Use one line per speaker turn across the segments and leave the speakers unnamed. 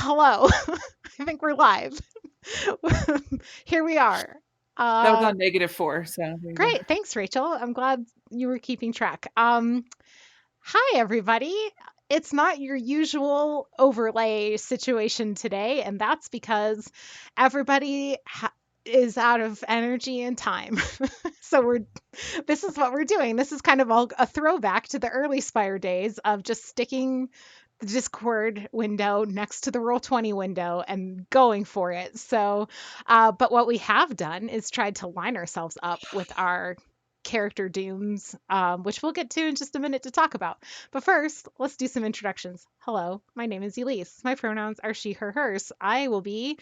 Hello. I think we're live. Here we are.
That was
Uh,
on -4, so there you go.
Great. Thanks, Rachel. I'm glad you were keeping track. Hi, everybody. It's not your usual overlay situation today, and that's because everybody is out of energy and time. So this is what we're doing. This is kind of a throwback to the early Spire days of just sticking the Discord window next to the Roll20 window and going for it. But what we have done is tried to line ourselves up with our character dooms, which we'll get to in just a minute to talk about. But first, let's do some introductions. Hello, my name is Elyse. My pronouns are she, her, hers. I will be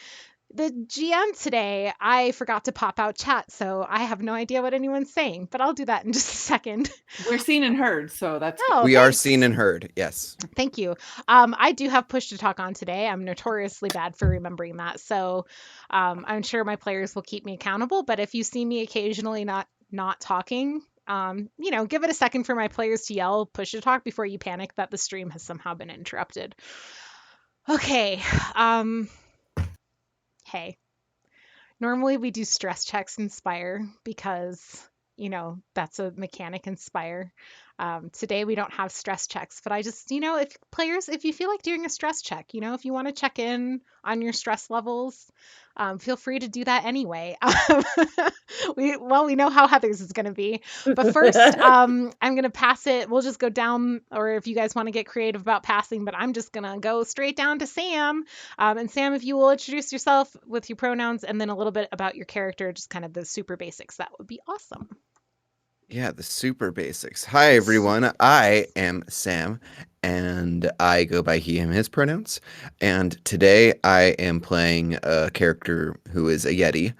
the GM today. I forgot to pop out chat, so I have no idea what anyone's saying, but I'll do that in just a second.
We're seen and heard, so that's good.
Oh,
We are seen
thanks.
and heard, yes.
Thank you. I do have push to talk on today. I'm notoriously bad for remembering that, so I'm sure my players will keep me accountable. But if you see me occasionally not talking, give it a second for my players to yell push to talk before you panic that the stream has somehow been interrupted. Okay. Hey. Normally we do stress checks in Spire because, that's a mechanic in Spire. Today we don't have stress checks, but I just, if you feel like doing a stress check, if you want to check in on your stress levels, feel free to do that anyway. We know how Heather's is going to be, but first, I'm going to pass it. We'll just go down, or if you guys want to get creative about passing, but I'm just going to go straight down to Sam. And Sam, if you will introduce yourself with your pronouns and then a little bit about your character, just kind of the super basics, that would be awesome.
Yeah, the super basics. Hi, everyone. I am Sam, and I go by he, him, his pronouns. And today I am playing a character who is a Yeti.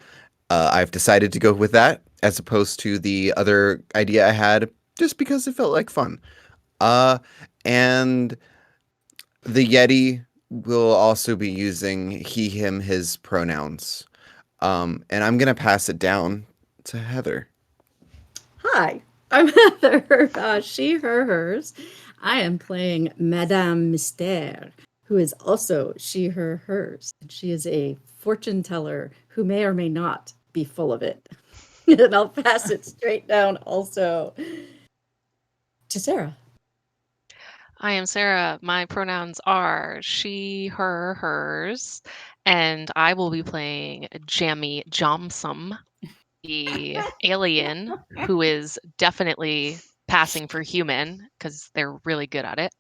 I've decided to go with that as opposed to the other idea I had just because it felt like fun. And the Yeti will also be using he, him, his pronouns. And I'm going to pass it down to Heather.
Hi, I'm Heather. She, her, hers. I am playing Madame Mystère, who is also she, her, hers. She is a fortune teller who may or may not be full of it. And I'll pass it straight down also to Sarah.
I am Sarah. My pronouns are she, her, hers, and I will be playing Jamie Jomsum, the alien who is definitely passing for human because they're really good at it.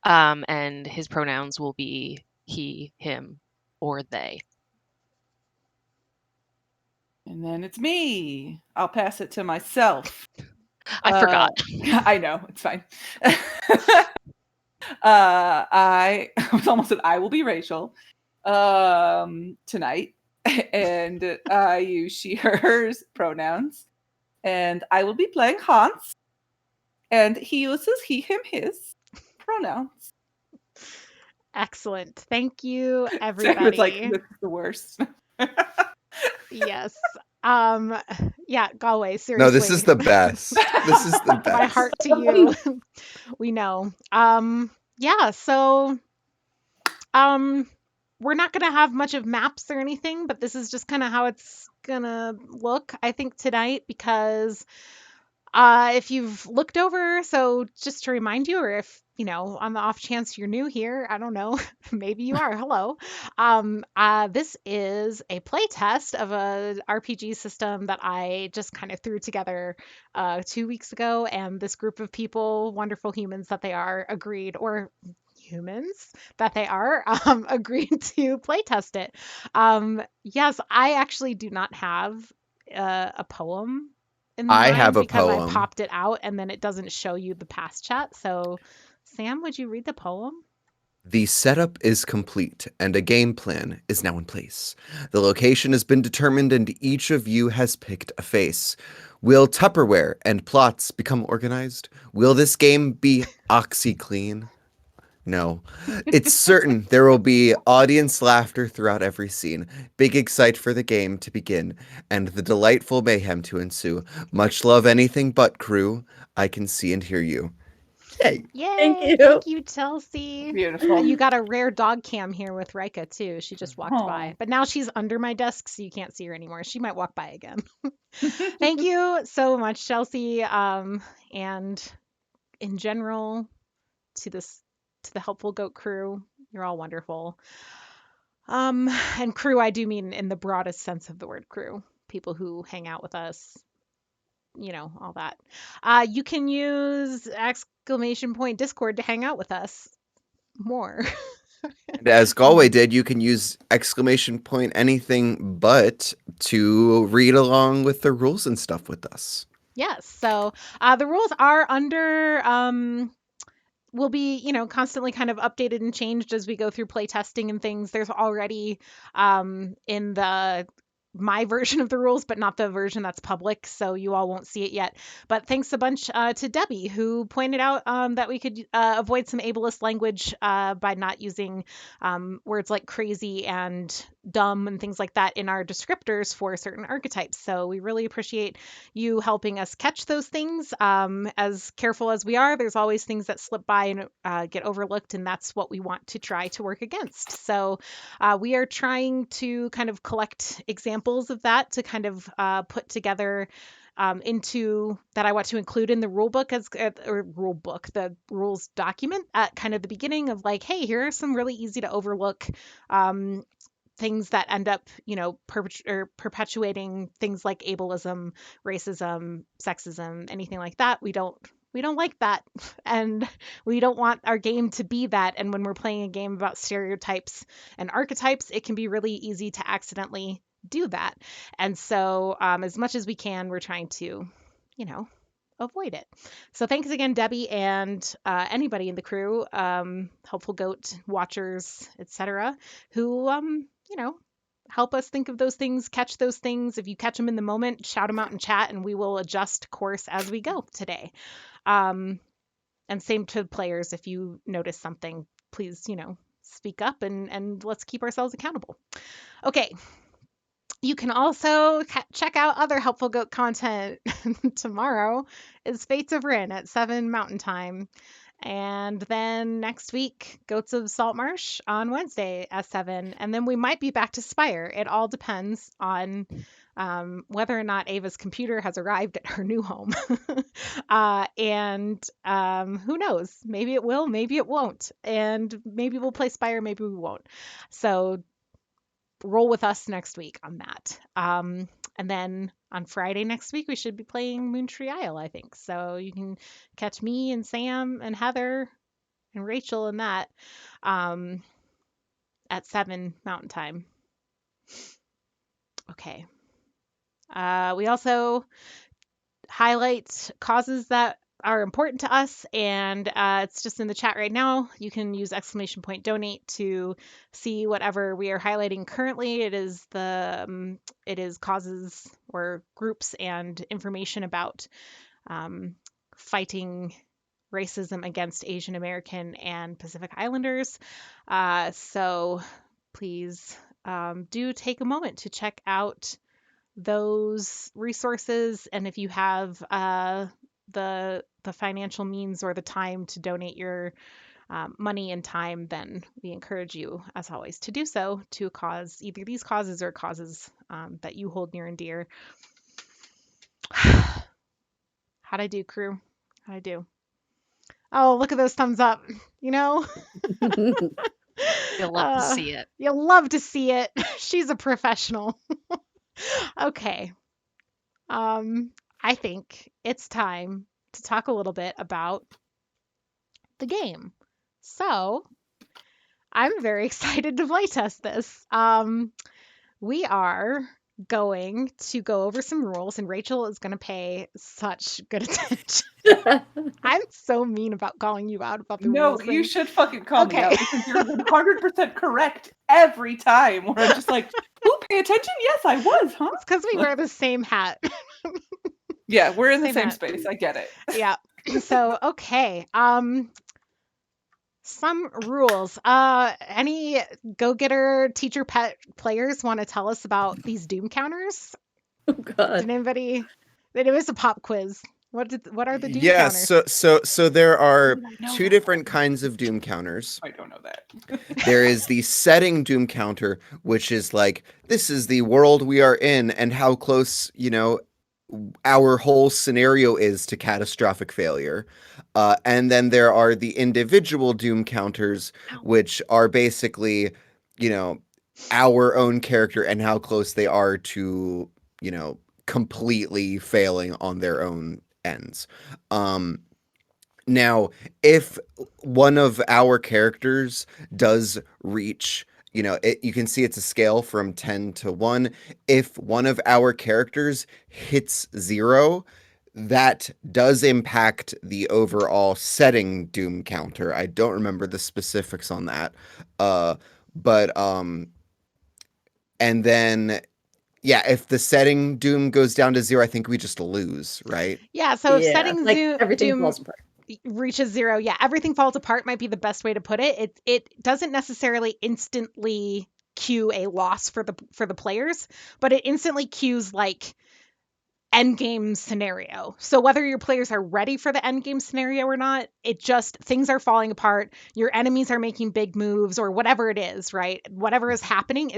And his pronouns will be he, him, or they.
And then it's me. I'll pass it to myself.
I forgot.
I know, it's fine. I was almost said I will be Rachel tonight. And I use she, hers pronouns. And I will be playing Hans. And he uses he, him, his pronouns.
Excellent. Thank you, everybody.
It's like, this is the worst.
Yes. Yeah, Galway, seriously.
No, this is the best. This is the best.
My heart to you. We know. Yeah, so we're not gonna have much of maps or anything, but this is just kind of how it's gonna look, I think, tonight, because if you've looked over, so just to remind you, or if, on the off chance you're new here, I don't know, maybe you are, hello. This is a play test of a RPG system that I just kind of threw together 2 weeks ago, and this group of people, wonderful humans that they are, agreed, or humans that they are, agreed to play test it. Yes, I actually do not have a poem in
I
mind
have a
because
poem.
I popped it out and then it doesn't show you the past chat. So, Sam, would you read the poem?
The setup is complete, and a game plan is now in place. The location has been determined, and each of you has picked a face. Will Tupperware and plots become organized? Will this game be OxyClean? No. It's certain there will be audience laughter throughout every scene, big excite for the game to begin, and the delightful mayhem to ensue. Much love anything but crew. I can see and hear you. Yay.
Yay!
Thank you.
Thank you, Chelsea.
Beautiful.
You got a rare dog cam here with Rika too. She just walked by,
Oh.
but now she's under my desk, so you can't see her anymore. She might walk by again. Thank you so much, Chelsea. And in general, to this to the Helpful Goat crew, you're all wonderful. And crew, I do mean in the broadest sense of the word crew. People who hang out with us, all that. You can use exclamation point Discord to hang out with us more.
And as Galway did, you can use exclamation point anything but to read along with the rules and stuff with us.
Yes. So the rules are under will be, constantly kind of updated and changed as we go through play testing and things. There's already in the my version of the rules, but not the version that's public, so you all won't see it yet. But thanks a bunch to Debbie, who pointed out that we could avoid some ableist language by not using words like crazy and dumb and things like that in our descriptors for certain archetypes. So we really appreciate you helping us catch those things. As careful as we are, there's always things that slip by and get overlooked, and that's what we want to try to work against. So we are trying to kind of collect examples of that to kind of put together into that I want to include in the rule book the rules document at kind of the beginning of like, hey, here are some really easy to overlook things that end up, perpetuating things like ableism, racism, sexism, anything like that. We don't like that, and we don't want our game to be that. And when we're playing a game about stereotypes and archetypes, it can be really easy to accidentally do that. And so, as much as we can, we're trying to, avoid it. So thanks again, Debbie, and anybody in the crew, Helpful Goat watchers, etc., who, help us think of those things, catch those things. If you catch them in the moment, shout them out in chat, and we will adjust course as we go today. And same to players. If you notice something, please, speak up and let's keep ourselves accountable. Okay. You can also check out other Helpful Goat content. Tomorrow is Fates of Rin at 7 Mountain Time. And then next week, Goats of Saltmarsh on Wednesday at 7. And then we might be back to Spire. It all depends on whether or not Ava's computer has arrived at her new home. And who knows? Maybe it will, maybe it won't. And maybe we'll play Spire, maybe we won't. So roll with us next week on that. And then on Friday next week, we should be playing Moontree Isle, I think. So you can catch me and Sam and Heather and Rachel in that at 7 Mountain Time. Okay. We also highlight causes that are important to us, and it's just in the chat right now. You can use exclamation point donate to see whatever we are highlighting currently. It is causes or groups and information about fighting racism against Asian American and Pacific Islanders. So please do take a moment to check out those resources, and if you have the financial means or the time to donate your money and time, then we encourage you, as always, to do so to a cause, either these causes or causes that you hold near and dear. How'd I do, crew? How'd I do? Oh, look at those thumbs up.
You'll love to see it.
You'll love to see it. She's a professional. Okay. I think it's time to talk a little bit about the game. So, I'm very excited to playtest this. We are going to go over some rules, and Rachel is going to pay such good attention. I'm so mean about calling you out about the
No,
rules.
you should fucking call me
Okay.
out because you're 100% correct every time. Where I'm just like, "Who pay attention?" Yes, I was, huh?
It's because we wear the same hat.
Yeah, we're in the
Same
same
hat.
space. I get it.
Yeah. So, okay. Some rules. Any go-getter teacher pet players want to tell us about these doom counters?
Oh God.
Did anybody? It was a pop quiz. What are the doom
Yes,
counters?
so there are
Did I know
two
that?
different kinds of doom counters.
I don't know that.
There is the setting doom counter, which is like, this is the world we are in and how close, our whole scenario is to catastrophic failure. And then there are the individual doom counters,
Ow.
which are basically, you know, our own character and how close they are to, completely failing on their own ends. Um, Now, if one of our characters does reach, you can see it's a scale from 10 to 1. If one of our characters hits 0, that does impact the overall setting doom counter. I don't remember the specifics on that. But and then yeah, if the setting doom goes down to 0, I think we just lose, right?
Yeah, so if
Yeah,
setting
like everything
doom
falls apart.
reaches 0, yeah, everything falls apart might be the best way to put it. It doesn't necessarily instantly cue a loss for the players, but it instantly cues like end game scenario. So whether your players are ready for the end game scenario or not, it just things are falling apart, your enemies are making big moves or whatever it is, right? Whatever is happening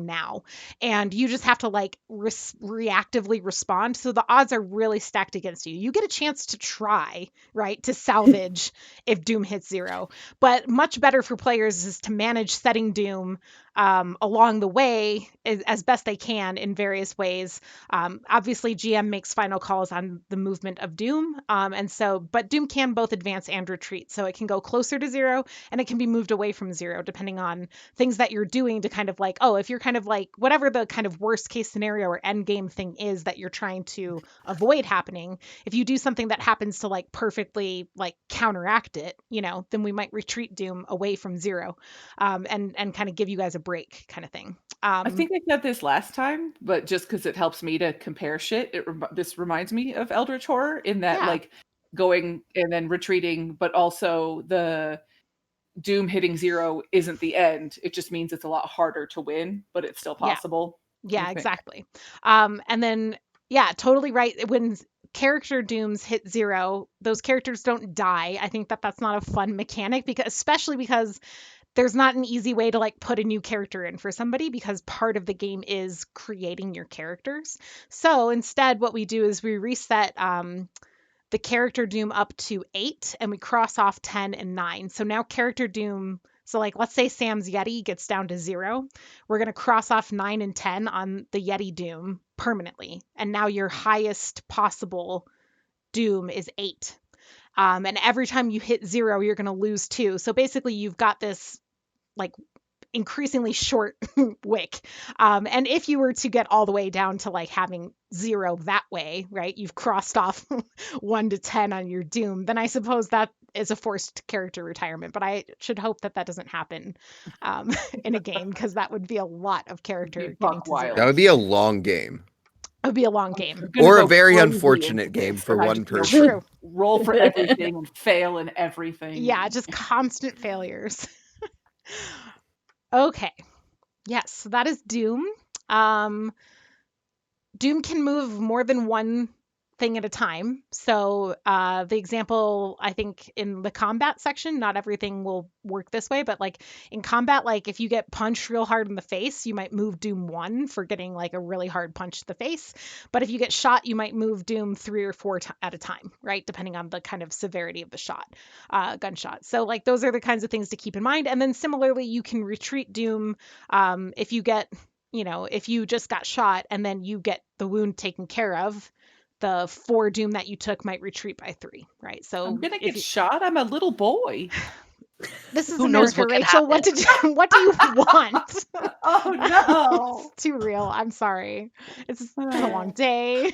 now. And you just have to like reactively respond. So the odds are really stacked against you. You get a chance to try, right, to salvage if doom hits 0. But much better for players is to manage setting doom along the way as best they can in various ways. Obviously, GM makes final calls on the movement of Doom, but Doom can both advance and retreat, so it can go closer to 0 and it can be moved away from 0 depending on things that you're doing to kind of like, oh, if you're kind of like whatever the kind of worst case scenario or end game thing is that you're trying to avoid happening, if you do something that happens to like perfectly like counteract it, then we might retreat Doom away from 0, and kind of give you guys a break kind of thing.
I think I said this last time, but just because it helps me to compare shit, this reminds me of Eldritch Horror in that
Yeah.
like going and then retreating, but also the Doom hitting 0 isn't the end. It just means it's a lot harder to win, but it's still
Yeah.
possible.
Yeah,
Okay.
exactly. And then, yeah, totally right. When character dooms hit 0, those characters don't die. I think that that's not a fun mechanic especially because there's not an easy way to like put a new character in for somebody because part of the game is creating your characters. So instead, what we do is we reset the character doom up to 8 and we cross off 10 and 9. So now character doom, so like let's say Sam's Yeti gets down to 0, we're going to cross off 9 and 10 on the Yeti doom permanently. And now your highest possible doom is 8. And every time you hit 0, you're going to lose 2. So basically you've got this like increasingly short wick. And if you were to get all the way down to like having 0 that way, right? You've crossed off 1 to 10 on your doom, then I suppose that is a forced character retirement. But I should hope that that doesn't happen in a game because that would be a lot of character getting
buck
to 0.
That
wild.
would be a long game.
It would be a long game.
I'm gonna
Or a
go
very
crazy
unfortunate
into
game
this,
for
and I
one
just,
person.
True.
roll for everything and fail in everything.
Yeah, just constant failures. Okay. Yes, so that is Doom. Um, Doom can move more than one thing at a time. So the example, I think in the combat section, not everything will work this way, but like in combat, like if you get punched real hard in the face, you might move Doom 1 for getting like a really hard punch to the face. But if you get shot, you might move Doom 3 or 4 at a time, right? Depending on the kind of severity of the shot, gunshot. So like those are the kinds of things to keep in mind. And then similarly, you can retreat Doom if you get if you just got shot and then you get the wound taken care of, the 4 doom that you took might retreat by 3, right? So
I'm gonna
if
get
you,
shot. I'm a little boy.
this is
Who knows
America,
what could
Rachel. What did you what do you want?
Oh no.
It's too real. I'm sorry. It's been a long day.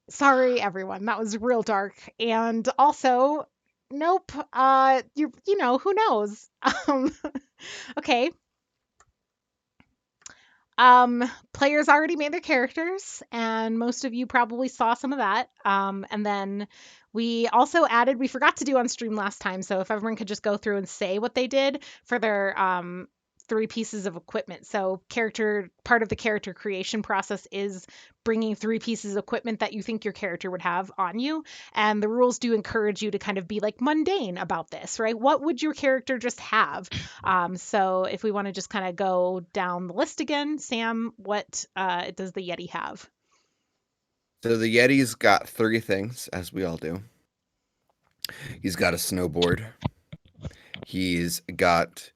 Sorry, everyone. That was real dark. And also, nope. Who knows? Okay. Players already made their characters, and most of you probably saw some of that. And then we also added, we forgot to do on stream last time, so if everyone could just go through and say what they did for their 3 pieces of equipment. So part of the character creation process is bringing 3 pieces of equipment that you think your character would have on you. And the rules do encourage you to kind of be like mundane about this, right? What would your character just have? So if we want to just kind of go down the list again, Sam, what does the Yeti have?
So the Yeti's got 3 things, as we all do. He's got a snowboard. He's got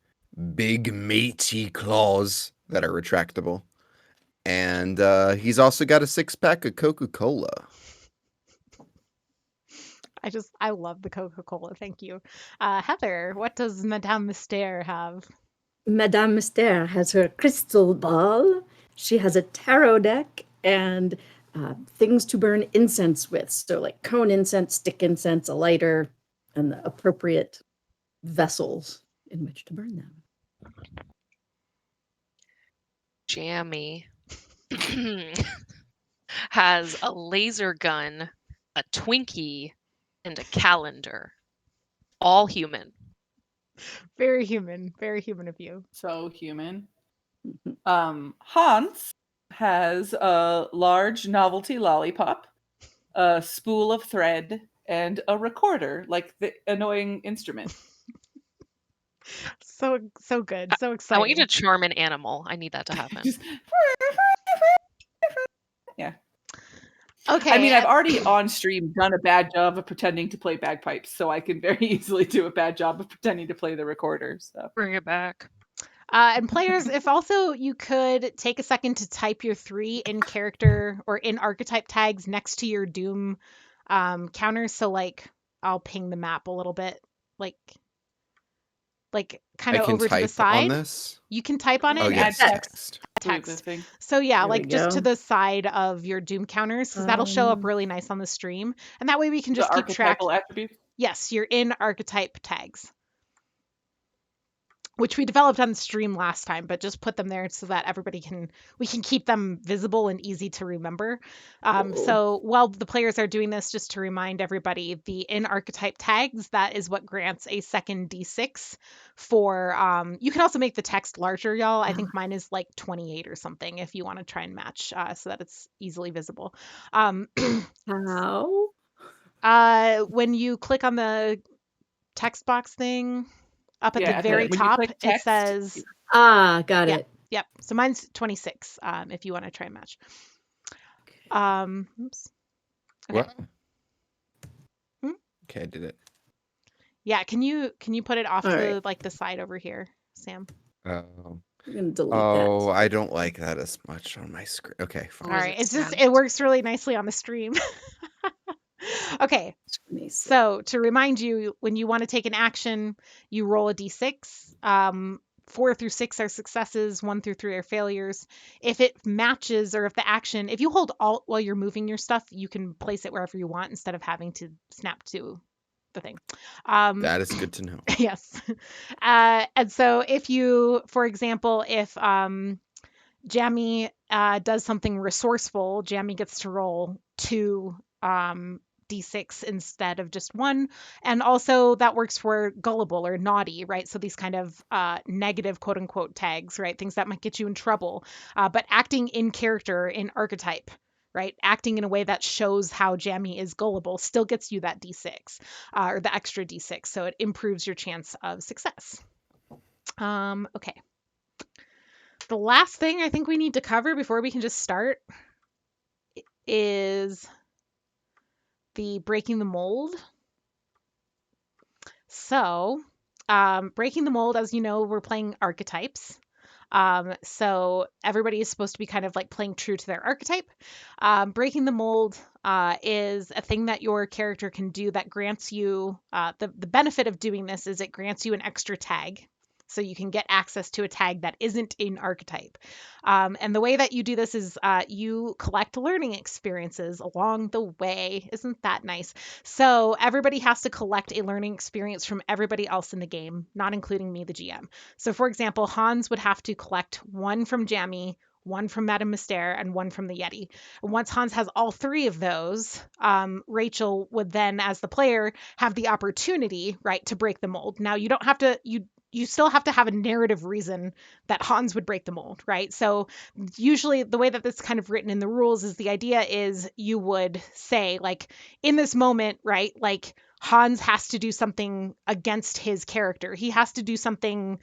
big meaty claws that are retractable. And he's also got a 6-pack of Coca-Cola.
I love the Coca-Cola. Thank you. Heather, what does Madame Mystère have?
Madame Mystère has her crystal ball. She has a tarot deck and things to burn incense with. So like cone incense, stick incense, a lighter, and the appropriate vessels in which to burn them.
Jammy has a laser gun, a Twinkie, and a calendar. All human.
Very human of you.
So human. Hans has a large novelty lollipop, a spool of thread, and a recorder, like the annoying instrument.
So good, so
I
exciting.
want you to charm an animal. I need that to happen.
Just- yeah.
Okay.
I mean, I've already on stream done a bad job of pretending to play bagpipes, so I can very easily do a bad job of pretending to play the recorder. So
Bring it back.
And players, if also you could take a second to type your 3 in character or in archetype tags next to your Doom counters. So like I'll ping the map a little bit, like kind
I
of
can
over to the
type
side.
on this.
You can type on it.
Oh,
and
yes,
add
text.
text.
thing.
So yeah,
There we
like just to
go.
the side of your Doom counters, because that'll show up really nice on the stream, and that way we can just
The
keep track.
archetypal attributes.
Yes, you're in archetype tags, which we developed on the stream last time, but just put them there so that we can keep them visible and easy to remember. So while the players are doing this, just to remind everybody, the in archetype tags, that is what grants a second D6 for, you can also make the text larger, y'all. I think mine is like 28 or something if you want to try and match so that it's easily visible.
How?
When you click on the text box thing, up at
Yeah,
the very
when you
top,
click
it
text,
says,
Got
Yeah.
it.
yep. So mine's 26, if you want to try and match. Oops. Okay.
What?
Hmm?
Okay, I did it.
Yeah, can you put it off
All
to
right.
the side over here, Sam?
Oh.
I'm going to delete
Oh,
that.
I don't like that as much on my screen. Okay, fine.
All
is
right.
it
It's just
snapped?
it works really nicely on the stream. Okay. So to remind you, when you want to take an action, you roll a d6. 4 through 6 are successes, 1 through 3 are failures. If it matches, or if you hold Alt while you're moving your stuff, you can place it wherever you want instead of having to snap to the thing.
That is good to know.
Yes. And so if you, for example, if Jammy does something resourceful, Jammy gets to roll 2 d6 instead of just 1. And also that works for gullible or naughty, right? So these kind of negative quote unquote tags, right? Things that might get you in trouble. But acting in character, in archetype, right? Acting in a way that shows how Jammy is gullible still gets you that d6 or the extra d6. So it improves your chance of success. Okay. The last thing I think we need to cover before we can just start is the breaking the mold. So, breaking the mold, as you know, we're playing archetypes. So everybody is supposed to be kind of like playing true to their archetype. Breaking the mold is a thing that your character can do that grants you the benefit of doing this is it grants you an extra tag. So you can get access to a tag that isn't in archetype. And the way that you do this is you collect learning experiences along the way. Isn't that nice? So everybody has to collect a learning experience from everybody else in the game, not including me, the GM. So for example, Hans would have to collect 1 from Jammy, 1 from Madame Mystère, and 1 from the Yeti. And once Hans has all 3 of those, Rachel would then, as the player, have the opportunity, right, to break the mold. Now you don't have to, you still have to have a narrative reason that Hans would break the mold, right? So usually the way that this is kind of written in the rules is the idea is you would say like in this moment, right? Like Hans has to do something against his character. He has to do something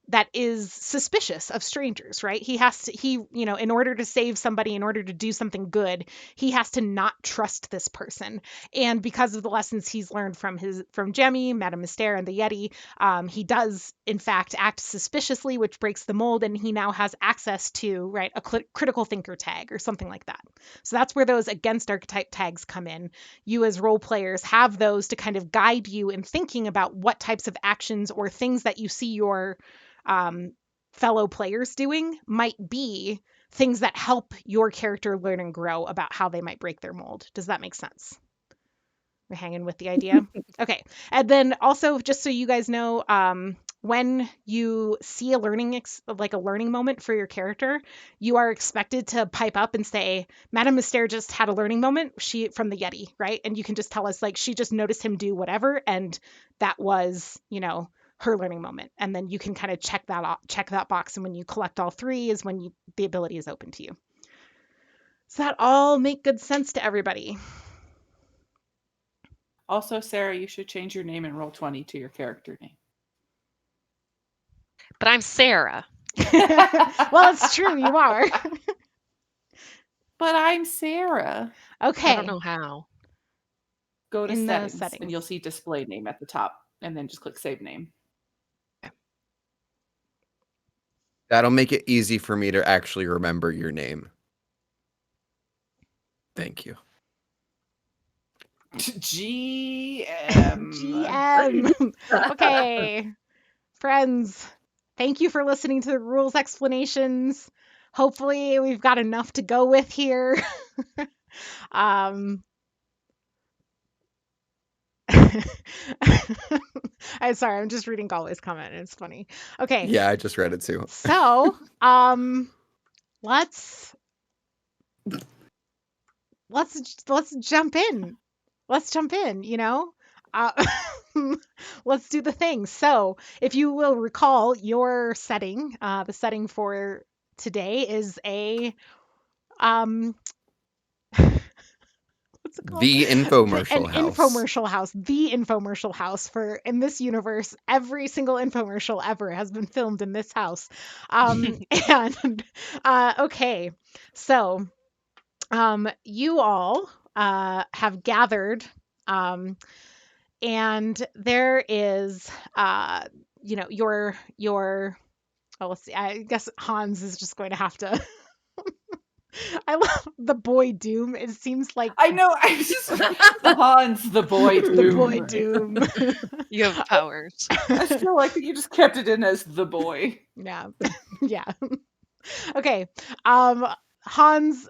that is suspicious of strangers, right? In order to save somebody, in order to do something good, he has to not trust this person. And because of the lessons he's learned from Jemmy, Madame Myster, and the Yeti, he does in fact act suspiciously, which breaks the mold, and he now has access to, right, a critical thinker tag or something like that. So that's where those against archetype tags come in. You as role players have those to kind of guide you in thinking about what types of actions or things that you see your fellow players doing might be things that help your character learn and grow about how they might break their mold. Does that make sense? We're hanging with the idea. Okay. And then also, just so you guys know, when you see a learning moment for your character, you are expected to pipe up and say, Madame Myster just had a learning moment, she from the Yeti, right? And you can just tell us like she just noticed him do whatever, and that was, her learning moment. And then you can kind of check that box, and when you collect all three is when the ability is open to you. Does that all make good sense to everybody?
Also, Sarah, you should change your name in Roll20 to your character name.
But I'm Sarah.
Well, it's true, you are.
But I'm Sarah.
Okay.
I don't know how.
Go to
In the
settings,
settings.
and you'll see display name at the top, and then just click save name.
That'll make it easy for me to actually remember your name. Thank you.
GM.
GM. Okay. Friends, thank you for listening to the rules explanations. Hopefully we've got enough to go with here. I'm sorry, I'm just reading Galway's comment. It's funny. Okay.
Yeah, I just read it too.
So, let's jump in. Let's jump in, let's do the thing. So, if you will recall, your setting, the setting for today is a what's it called?
The infomercial
An
house.
infomercial house. The infomercial house for in this universe. Every single infomercial ever has been filmed in this house. And okay, so you all have gathered, and there is your oh, let's see. I guess Hans is just going to have to. I love the boy Doom. It seems like
I know. I was just Hans, the boy Doom.
the boy Doom.
You have powers.
I still like that you just kept it in as the boy.
Yeah. Yeah. Okay. Hans,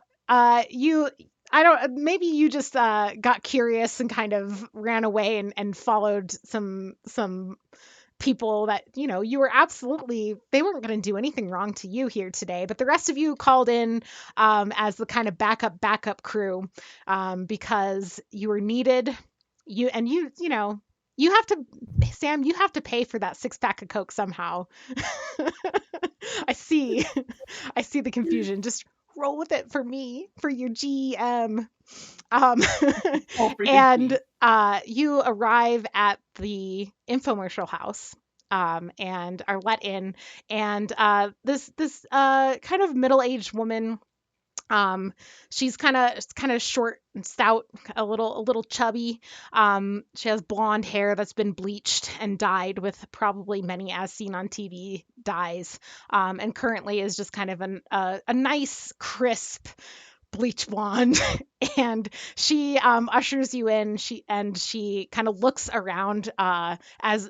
maybe you just got curious and kind of ran away and followed some people that, you were they weren't going to do anything wrong to you here today, but the rest of you called in as the kind of backup crew because you were needed. You have to, Sam, you have to pay for that 6-pack of Coke somehow. I see the confusion. Just roll with it for me, for your GM. And you arrive at the infomercial house and are let in. And this kind of middle-aged woman, she's kind of short and stout, a little chubby. She has blonde hair that's been bleached and dyed with probably many as seen on TV dyes, and currently is just kind of a nice crisp bleach blonde. And she ushers you in. She kind of looks around as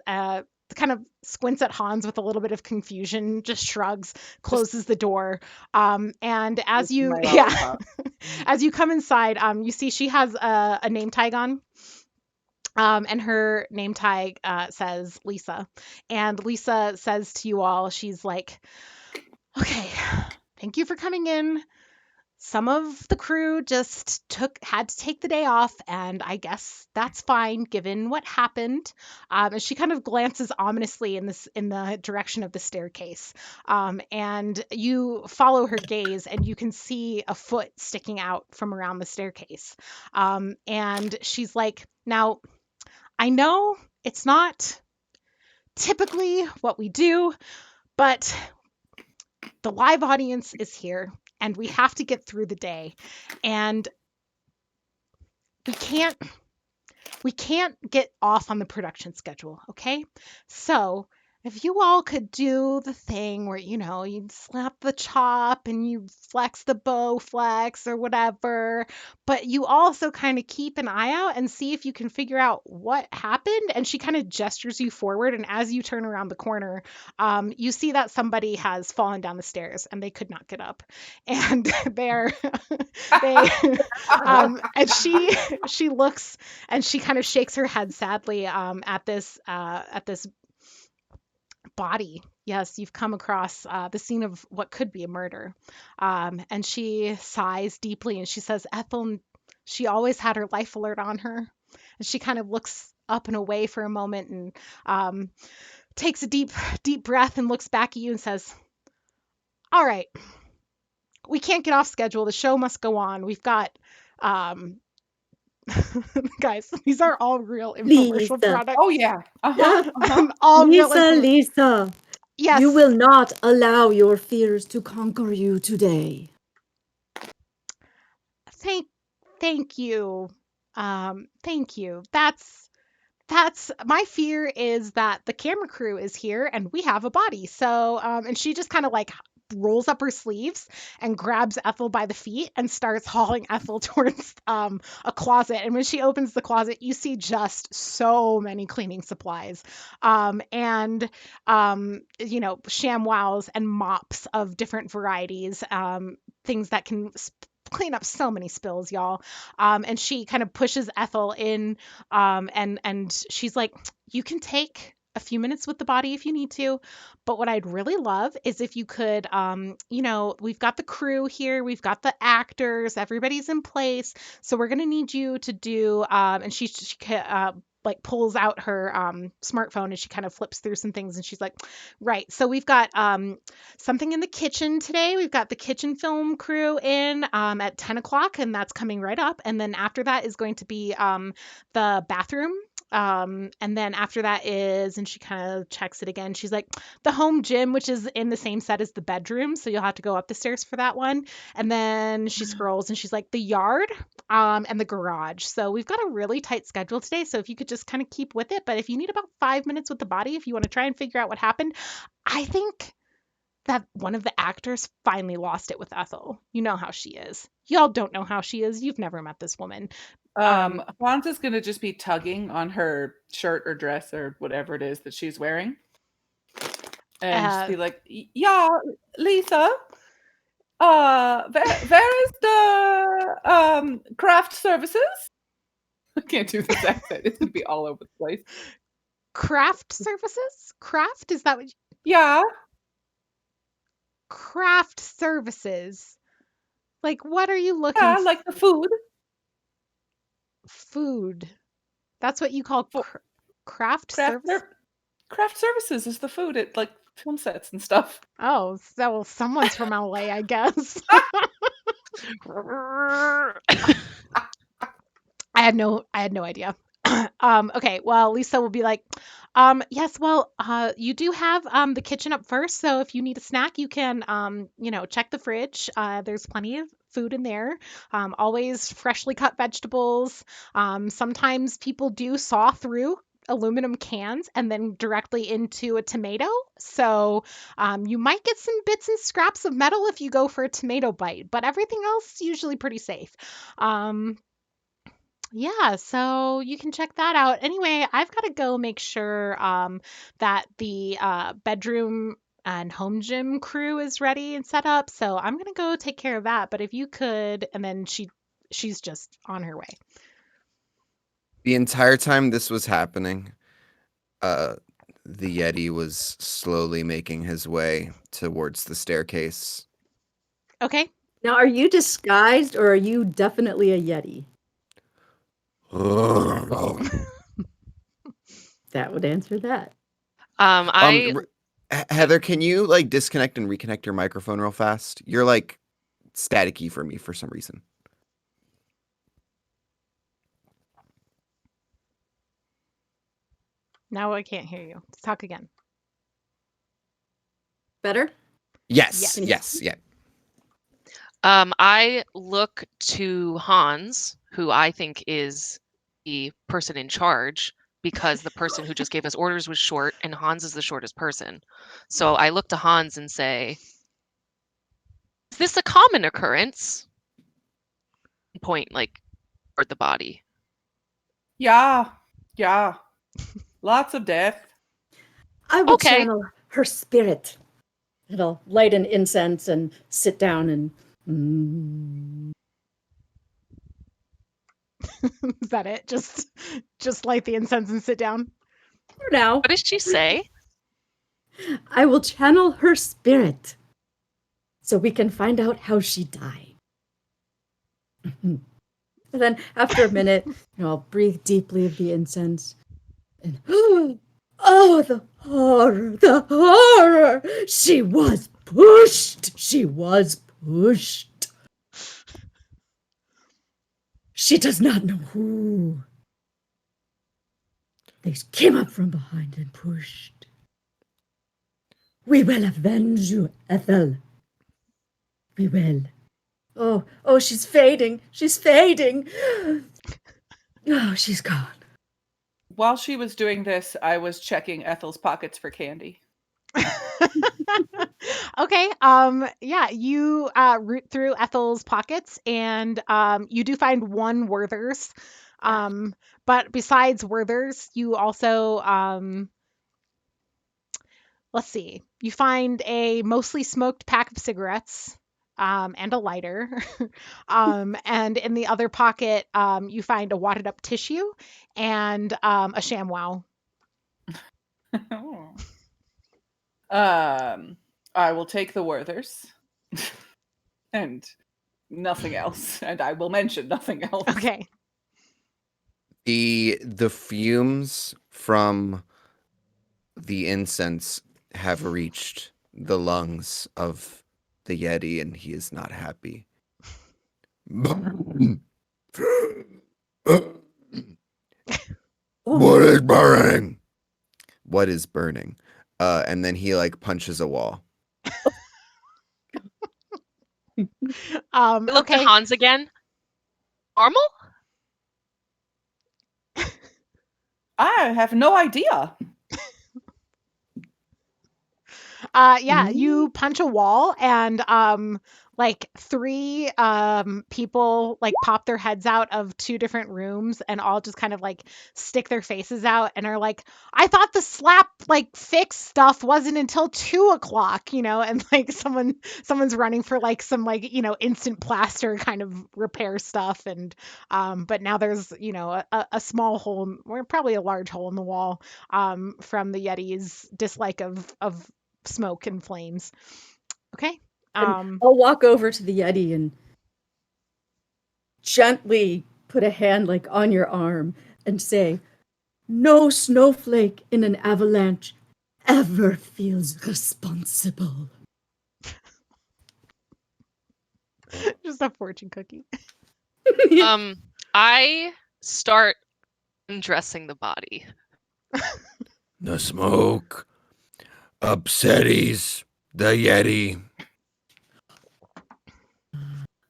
kind of squints at Hans with a little bit of confusion, just shrugs, closes the door. And as you as you come inside, you see she has a name tag on. And her name tag says Lisa. And Lisa says to you all, she's like, okay, thank you for coming in. some of the crew just had to take the day off, and I guess that's fine given what happened. And she kind of glances ominously in the direction of the staircase, and you follow her gaze, and you can see a foot sticking out from around the staircase. And she's like, "Now, I know it's not typically what we do, but the live audience is here and we have to get through the day, and we can't get off on the production schedule, okay? So if you all could do the thing where, you'd slap the chop and you flex the bow flex or whatever, but you also kind of keep an eye out and see if you can figure out what happened." And she kind of gestures you forward. And as you turn around the corner, you see that somebody has fallen down the stairs and they could not get up. And they're, they, and she looks and she kind of shakes her head sadly at this body. Yes, you've come across the scene of what could be a murder. And she sighs deeply and she says, "Ethel, she always had her life alert on her." And she kind of looks up and away for a moment and takes a deep breath and looks back at you and says, "All right, we can't get off schedule. The show must go on. We've got um, guys, these are all real infomercial
Lisa.
products.
Oh yeah.
All real
Lisa,
Yes.
you will not allow your fears to conquer you today.
Thank you. Thank you. That's my fear is that the camera crew is here and we have a body. So, and she just kind of like rolls up her sleeves and grabs Ethel by the feet and starts hauling Ethel towards a closet. And when she opens the closet, you see just so many cleaning supplies, and ShamWows and mops of different varieties, things that can clean up so many spills, y'all. And she kind of pushes Ethel in, and she's like, "You can take a few minutes with the body if you need to, but what I'd really love is if you could, we've got the crew here, we've got the actors, everybody's in place, so we're gonna need you to do," and like pulls out her smartphone and she kind of flips through some things and she's like, "Right, so we've got something in the kitchen today. We've got the kitchen film crew in at 10 o'clock, and that's coming right up. And then after that is going to be the bathroom. And then after that is," and she kind of checks it again, she's like, "the home gym, which is in the same set as the bedroom. So you'll have to go up the stairs for that one." And then she scrolls and she's like, "the yard and the garage." So we've got a really tight schedule today. So if you could just kind of keep with it. But if you need about 5 minutes with the body, if you want to try and figure out what happened, I think that one of the actors finally lost it with Ethel. You know how she is. Y'all don't know how she is. You've never met this woman.
Hans is gonna just be tugging on her shirt or dress or whatever it is that she's wearing, and just be like, "Yeah, Lisa, where is the craft services?" I can't do this accent. It's gonna be all over the place.
Craft services? Craft? Is that what?
Yeah.
Craft services. Like, what are you looking
Yeah, like the food.
Food. That's what you call craft service?
Craft services is the food at like film sets and stuff.
Oh, so someone's from LA, I guess. I had no idea. Okay, well, Lisa will be like, "Yes, well, you do have the kitchen up first, so if you need a snack, you can, check the fridge. There's plenty of food in there. Always freshly cut vegetables. Sometimes people do saw through aluminum cans and then directly into a tomato. So you might get some bits and scraps of metal if you go for a tomato bite, but everything else usually pretty safe." Yeah, so you can check that out. Anyway, I've got to go make sure that the bedroom and home gym crew is ready and set up. So I'm gonna go take care of that. But if you could, and then she's just on her way.
The entire time this was happening, the Yeti was slowly making his way towards the staircase.
Okay.
Now, are you disguised or are you definitely a Yeti? That would answer that.
I
Heather, can you like disconnect and reconnect your microphone real fast? You're like staticky for me for some reason.
Now I can't hear you. Talk again.
Better?
Yes,
Yes.
yeah.
I look to Hans, who I think is the person in charge, because the person who just gave us orders was short, and Hans is the shortest person. So I look to Hans and say, "Is this a common occurrence?" Point like toward the body.
Yeah. Lots of death.
I will
Okay.
channel her spirit. It'll light an incense and sit down and.
Is that it? Just light the incense and sit down.
For now,
What does she say?
I will channel her spirit so we can find out how she died. And then after a minute, I'll breathe deeply of the incense. And oh, the horror, the horror! She was pushed. She was pushed. She does not know who. They came up from behind and pushed. We will avenge you, Ethel. We will. Oh, she's fading. She's fading. Oh, she's gone.
While she was doing this, I was checking Ethel's pockets for candy.
Okay. Yeah, you root through Ethel's pockets and you do find one Werther's. But besides Werther's, you also let's see. You find a mostly smoked pack of cigarettes and a lighter. And in the other pocket, you find a wadded up tissue and a ShamWow.
I will take the Werthers and nothing else, and I will mention nothing else.
Okay.
The fumes from the incense have reached the lungs of the Yeti, and he is not happy. What is burning? What is burning? And then he like punches a wall.
I look to
Okay.
Hans again. Normal?
I have no idea.
Yeah, you punch a wall and like three people like pop their heads out of two different rooms and all just kind of like stick their faces out and are like, I thought the slap like fix stuff wasn't until 2 o'clock, and like someone's running for like some like instant plaster kind of repair stuff and but now there's a small hole or probably a large hole in the wall from the Yeti's dislike of smoke and flames. Okay.
And I'll walk over to the Yeti and gently put a hand like on your arm and say, no snowflake in an avalanche ever feels responsible.
Just a fortune cookie.
I start undressing the body.
The smoke upsetties the Yeti.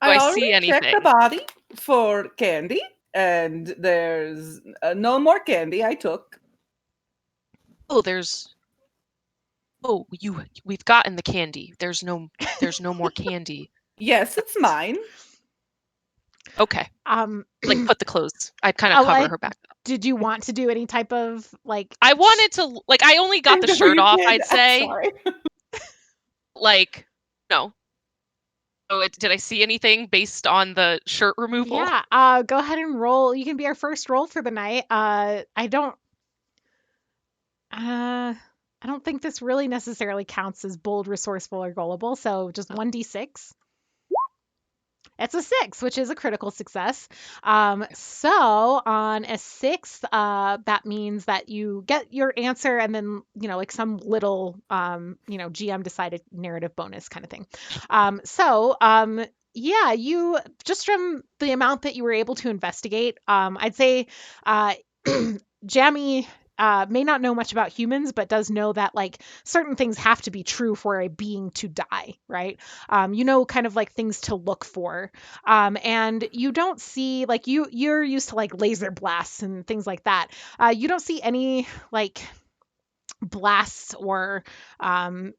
I
I
already
see
checked
anything?
the body for candy, and there's no more candy I took.
Oh, we've gotten the candy. There's no more candy.
Yes, it's mine.
Okay. Like put the clothes. I'd kind
Oh,
of cover her back up.
did you want to do any type of like
I wanted to like I only got the
No,
shirt
you
off,
did.
I'd
I'm
say.
sorry.
Like no. Oh, did I see anything based on the shirt removal?
Yeah, go ahead and roll. You can be our first roll for the night. I don't think this really necessarily counts as bold, resourceful, or gullible, so just 1d6. It's a 6, which is a critical success. So on a 6, that means that you get your answer and then, like some little, GM decided narrative bonus kind of thing. Yeah, you just from the amount that you were able to investigate, I'd say uh, Jammy may not know much about humans, but does know that like certain things have to be true for a being to die, right? Kind of like things to look for. And you don't see like you're used to like laser blasts and things like that. You don't see any like blasts or um,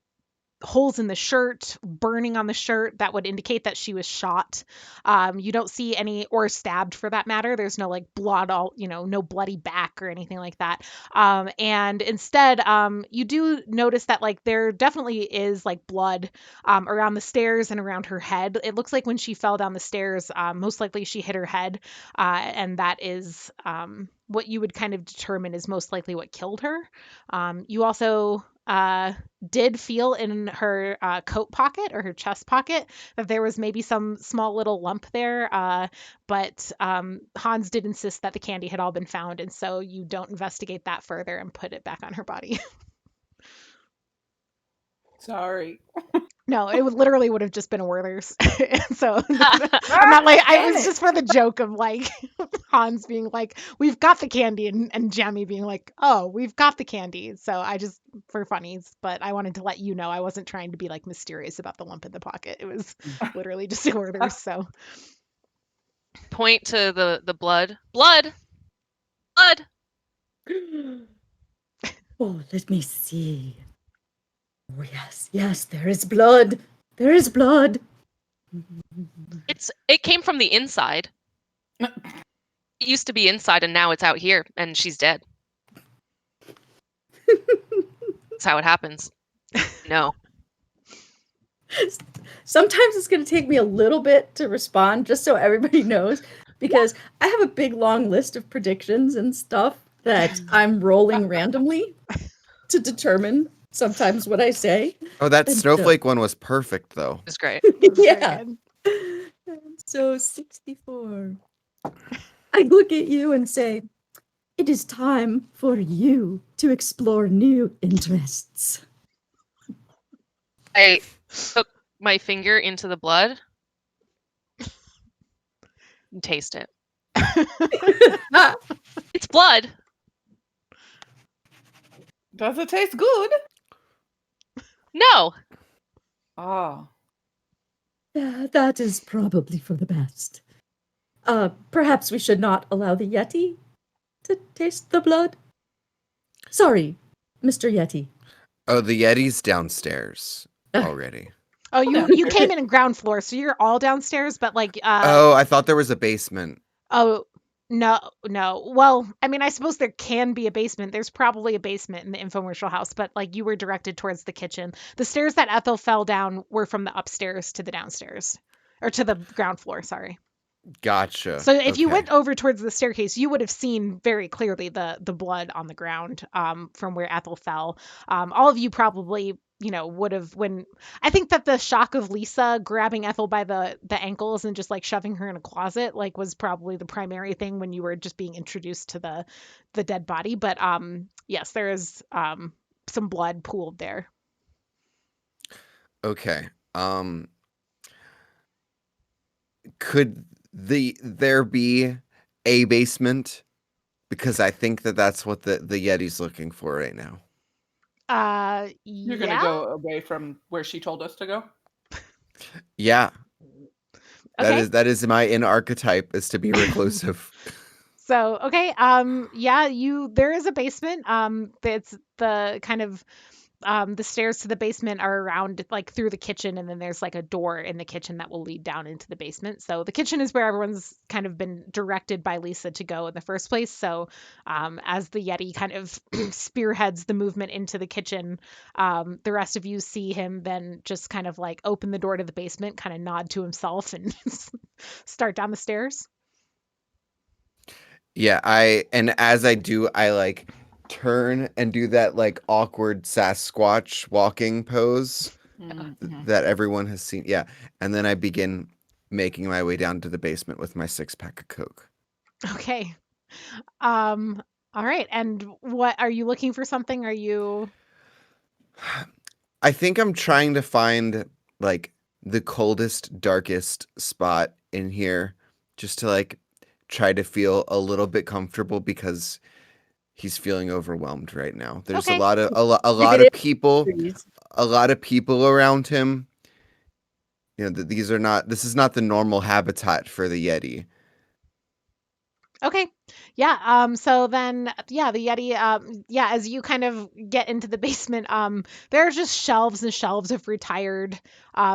holes in the shirt, burning on the shirt that would indicate that she was shot. You don't see any, or stabbed for that matter. There's no like blood, no bloody back or anything like that. And instead, you do notice that like there definitely is like blood around the stairs and around her head. It looks like when she fell down the stairs, most likely she hit her head, and that is what you would kind of determine is most likely what killed her. You also did feel in her coat pocket or her chest pocket that there was maybe some small little lump there. But Hans did insist that the candy had all been found, and so you don't investigate that further and put it back on her body.
Sorry.
No, it literally would have just been a Werther's. So I'm not like I
Damn
was
it.
just for the joke of like Hans being like, "We've got the candy," and Jamie being like, "Oh, we've got the candy." So I just for funnies, but I wanted to let you know I wasn't trying to be like mysterious about the lump in the pocket. It was literally just a Werther's. So
Point to the blood. Blood. Blood.
Oh, let me see. Oh, yes, yes, there is blood. There is blood.
It came from the inside. It used to be inside and now it's out here and she's dead. That's how it happens. No.
Sometimes it's going to take me a little bit to respond, just so everybody knows, because I have a big long list of predictions and stuff that I'm rolling randomly to determine sometimes what I say.
Oh, that
And
snowflake one was perfect, though.
It's great.
that's very
Yeah.
good.
So 64. I look at you and say, it is time for you to explore new interests.
I took my finger into the blood and taste it. It's blood.
Does it taste good?
No.
Oh.
That is probably for the best. Perhaps we should not allow the Yeti to taste the blood. Sorry, Mr. Yeti.
Oh, the Yeti's downstairs already.
Oh, you came in ground floor, so you're all downstairs, but like
Oh, I thought there was a basement.
oh, no, no. Well, I mean, I suppose there can be a basement. There's probably a basement in the infomercial house, but like you were directed towards the kitchen. The stairs that Ethel fell down were from the upstairs to the downstairs, or to the ground floor, sorry.
Gotcha.
So if you
Okay.
went over towards the staircase, you would have seen very clearly the blood on the ground from where Ethel fell. All of you probably would have when I think that the shock of Lisa grabbing Ethel by the ankles and just like shoving her in a closet like was probably the primary thing when you were just being introduced to the dead body. But yes, there is some blood pooled there.
Okay. Could there be a basement? Because I think that's what the Yeti's looking for right now.
You're
Yeah.
gonna go away from where she told us to go?
Yeah.
Okay.
That is my in archetype is to be reclusive.
So, okay, yeah, there is a basement. It's the kind of the stairs to the basement are around like through the kitchen, and then there's like a door in the kitchen that will lead down into the basement. So the kitchen is where everyone's kind of been directed by Lisa to go in the first place. So as the Yeti kind of spearheads the movement into the kitchen, the rest of you see him then just kind of like open the door to the basement, kind of nod to himself, and start down the stairs.
Yeah, and as I do, I like turn and do that like awkward Sasquatch walking pose
Mhm.
that everyone has seen. Yeah, and then I begin making my way down to the basement with my 6-pack of Coke.
Okay. Um, all right. And what are you looking for something? Are you
I think I'm trying to find like the coldest, darkest spot in here just to like try to feel a little bit comfortable because he's feeling overwhelmed right now. There's
okay?
a
If
lot
it
of
is
people,
trees,
around him. This is not the normal habitat for the Yeti.
Okay. Yeah. So then, yeah, the Yeti. Yeah. As you kind of get into the basement, there are just shelves and shelves of retired,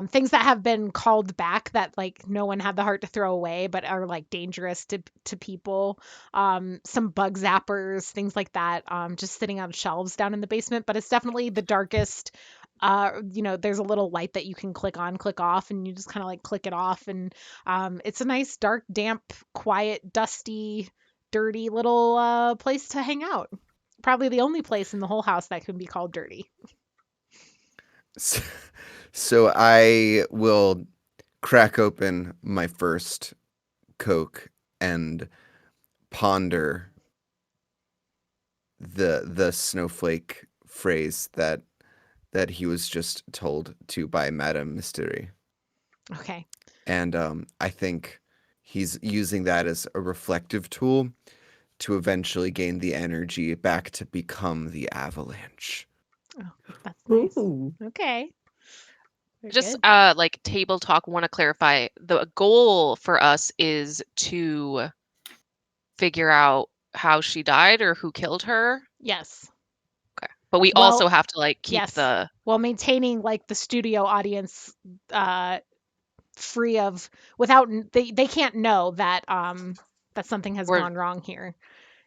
things that have been called back that like no one had the heart to throw away, but are like dangerous to people. Some bug zappers, things like that. Just sitting on shelves down in the basement. But it's definitely the darkest. There's a little light that you can click on, click off, and you just kind of like click it off, and it's a nice, dark, damp, quiet, dusty, dirty little place to hang out. Probably the only place in the whole house that can be called dirty.
S- So I will crack open my first Coke and ponder the snowflake phrase that he was just told to by Madame Mystery.
Okay.
And I think he's using that as a reflective tool to eventually gain the energy back to become the avalanche.
Oh, that's nice.
ooh,
Okay. Very
Just
good.
like table talk, want to clarify the goal for us is to figure out how she died or who killed her.
Yes.
Okay. But we also
Well,
have to like keep
yes.
the
While maintaining like the studio audience uh free of without they can't know that something has
we're
gone wrong here.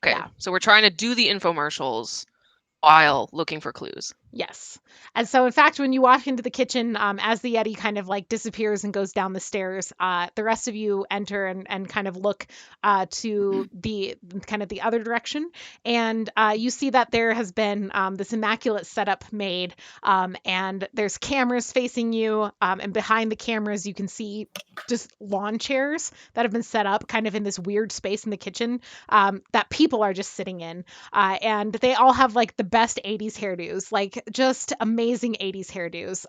okay.
Yeah.
So we're trying to do the infomercials while looking for clues.
Yes. And so, in fact, when you walk into the kitchen, as the Yeti kind of like disappears and goes down the stairs, the rest of you enter and kind of look to the kind of the other direction. And you see that there has been this immaculate setup made, and there's cameras facing you. And behind the cameras, you can see just lawn chairs that have been set up kind of in this weird space in the kitchen that people are just sitting in. And they all have like the best 80s hairdos, like just amazing 80s hairdos.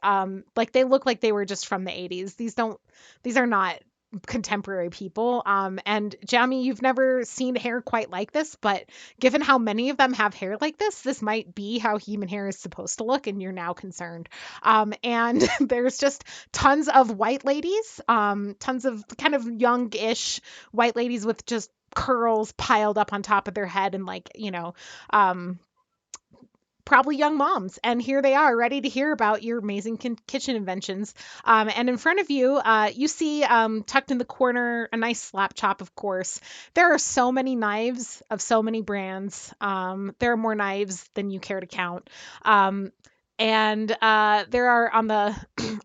Like they look like they were just from the 80s. These are not contemporary people. And Jamie, you've never seen hair quite like this, but given how many of them have hair like this might be how human hair is supposed to look, and you're now concerned. And there's just tons of white ladies, tons of kind of youngish white ladies with just curls piled up on top of their head and like um probably young moms, and here they are ready to hear about your amazing kitchen inventions. And in front of you, you see tucked in the corner a nice slap chop. Of course, there are so many knives of so many brands. There are more knives than you care to count. And there are on the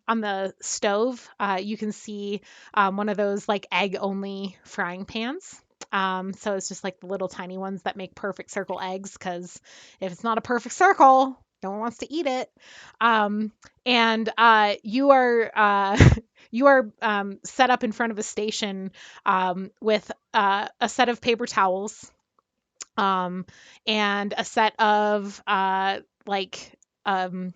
on the stove, you can see one of those like egg only frying pans. So it's just like the little tiny ones that make perfect circle eggs, because if it's not a perfect circle, no one wants to eat it. And you are you are set up in front of a station with a set of paper towels, um, and a set of um,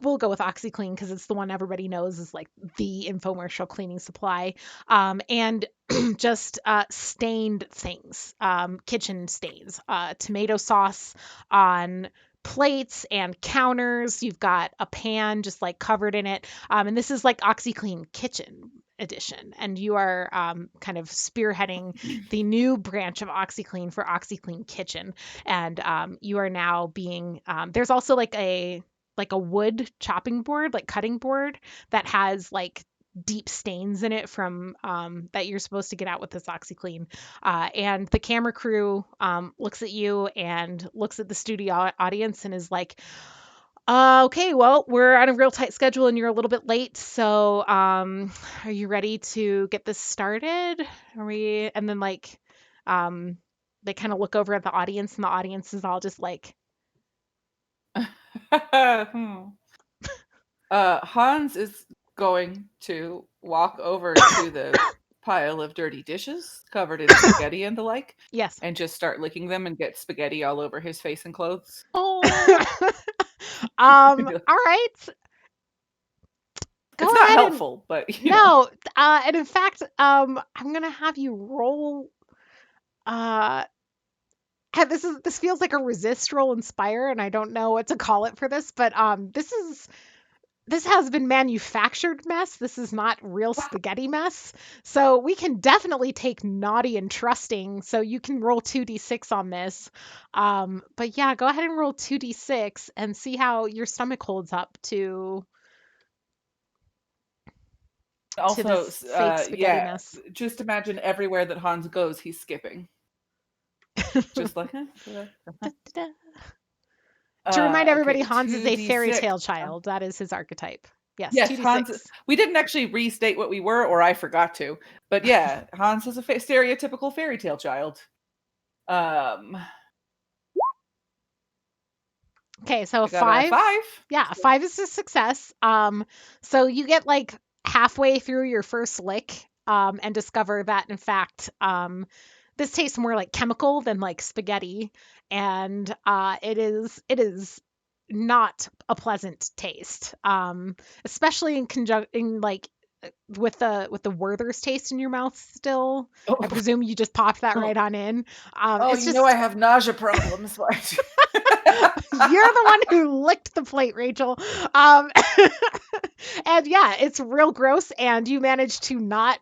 we'll go with OxyClean because it's the one everybody knows is like the infomercial cleaning supply, and just stained things, kitchen stains, tomato sauce on plates and counters. You've got a pan just like covered in it, and this is like OxyClean Kitchen edition, and you are kind of spearheading the new branch of OxyClean for OxyClean Kitchen. And you are now being there's also like a wood chopping board, like cutting board, that has like deep stains in it from that you're supposed to get out with this OxyClean. And the camera crew looks at you and looks at the studio audience and is like, okay, well, we're on a real tight schedule and you're a little bit late. So, are you ready to get this started? Are we? And then um, they kind of look over at the audience, and the audience is all just like,
Hans is going to walk over to the pile of dirty dishes covered in spaghetti and the like,
Yes.
and just start licking them and get spaghetti all over his face and clothes.
Oh,
All right. Go
It's not
ahead and
helpful, but you know.
no. And in fact, I'm gonna have you roll. Uh, this feels like a resist, roll, inspire, and I don't know what to call it for this, but this has been manufactured mess. This is not real spaghetti mess. So we can definitely take naughty and trusting. So you can roll 2d6 on this. But yeah, go ahead and roll 2d6 and see how your stomach holds up to
Also,
this fake spaghetti
yeah,
mess.
just imagine everywhere that Hans goes, he's skipping. Just like,
Da-da-da. To remind everybody,
okay,
Hans is a fairy
2d6.
tale child. That is his archetype. Yes,
Yes,
2d6.
Hans. We didn't actually restate what we were, or I forgot to. But yeah, Hans is a stereotypical fairy tale child.
Okay, so
I got a
5.
5.
Yeah, 5 is a success. So you get like halfway through your first lick, and discover that in fact, this tastes more like chemical than like spaghetti, and it is not a pleasant taste. Especially in conjunction like with the Werther's taste in your mouth still.
Oh,
I presume you just popped that right on in. It's
you
just
know I have nausea problems.
you're the one who licked the plate, Rachel. And yeah, it's real gross, and you managed to not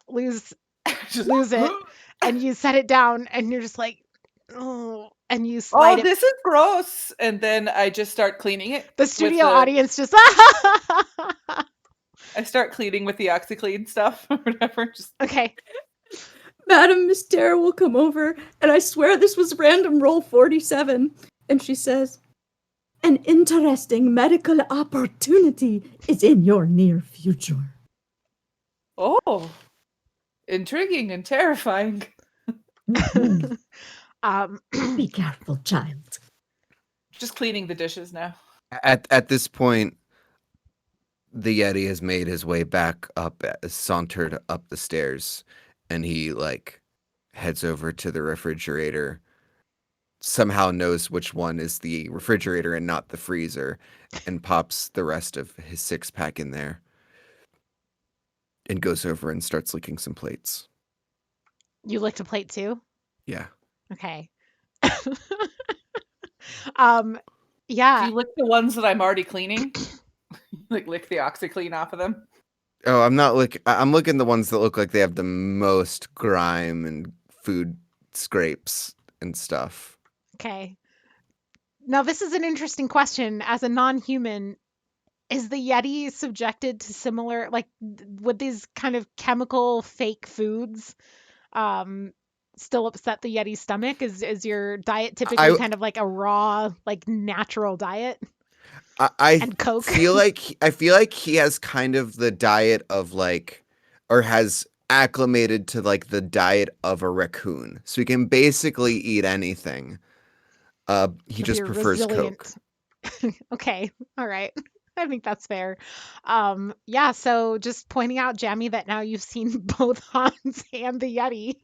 lose it, and you set it down, and you're just like, oh, and you slide
Oh,
it.
this is gross. And then I just start cleaning it.
The
with
studio
the-
audience just
I start cleaning with the OxyClean stuff or whatever. Just
okay.
Madame Mystère will come over, and I swear this was random roll 47. And she says, an interesting medical opportunity is in your near future.
oh, intriguing and terrifying.
Be careful, child.
Just cleaning the dishes now.
At this point, the Yeti has made his way back up, sauntered up the stairs, and he like heads over to the refrigerator. Somehow knows which one is the refrigerator and not the freezer, and pops the rest of his 6-pack in there, and goes over and starts licking some plates.
You licked a plate too?
Yeah.
Okay.
Do
Yeah.
you lick the ones that I'm already cleaning? Like lick the OxyClean off of them?
Oh, I'm not looking. I'm looking the ones that look like they have the most grime and food scrapes and stuff.
Okay. Now, this is an interesting question. As a non-human, is the Yeti subjected to similar, like, would these kind of chemical fake foods still upset the Yeti's stomach? Is your diet typically kind of like a raw, like natural diet?
I
And Coke?
feel like he has kind of the diet of like, or has acclimated to like the diet of a raccoon, so he can basically eat anything. He
If
just
you're
prefers Coke.
resilient. Okay. All right. I think that's fair. Yeah, so just pointing out, Jamie, that now you've seen both Hans and the Yeti.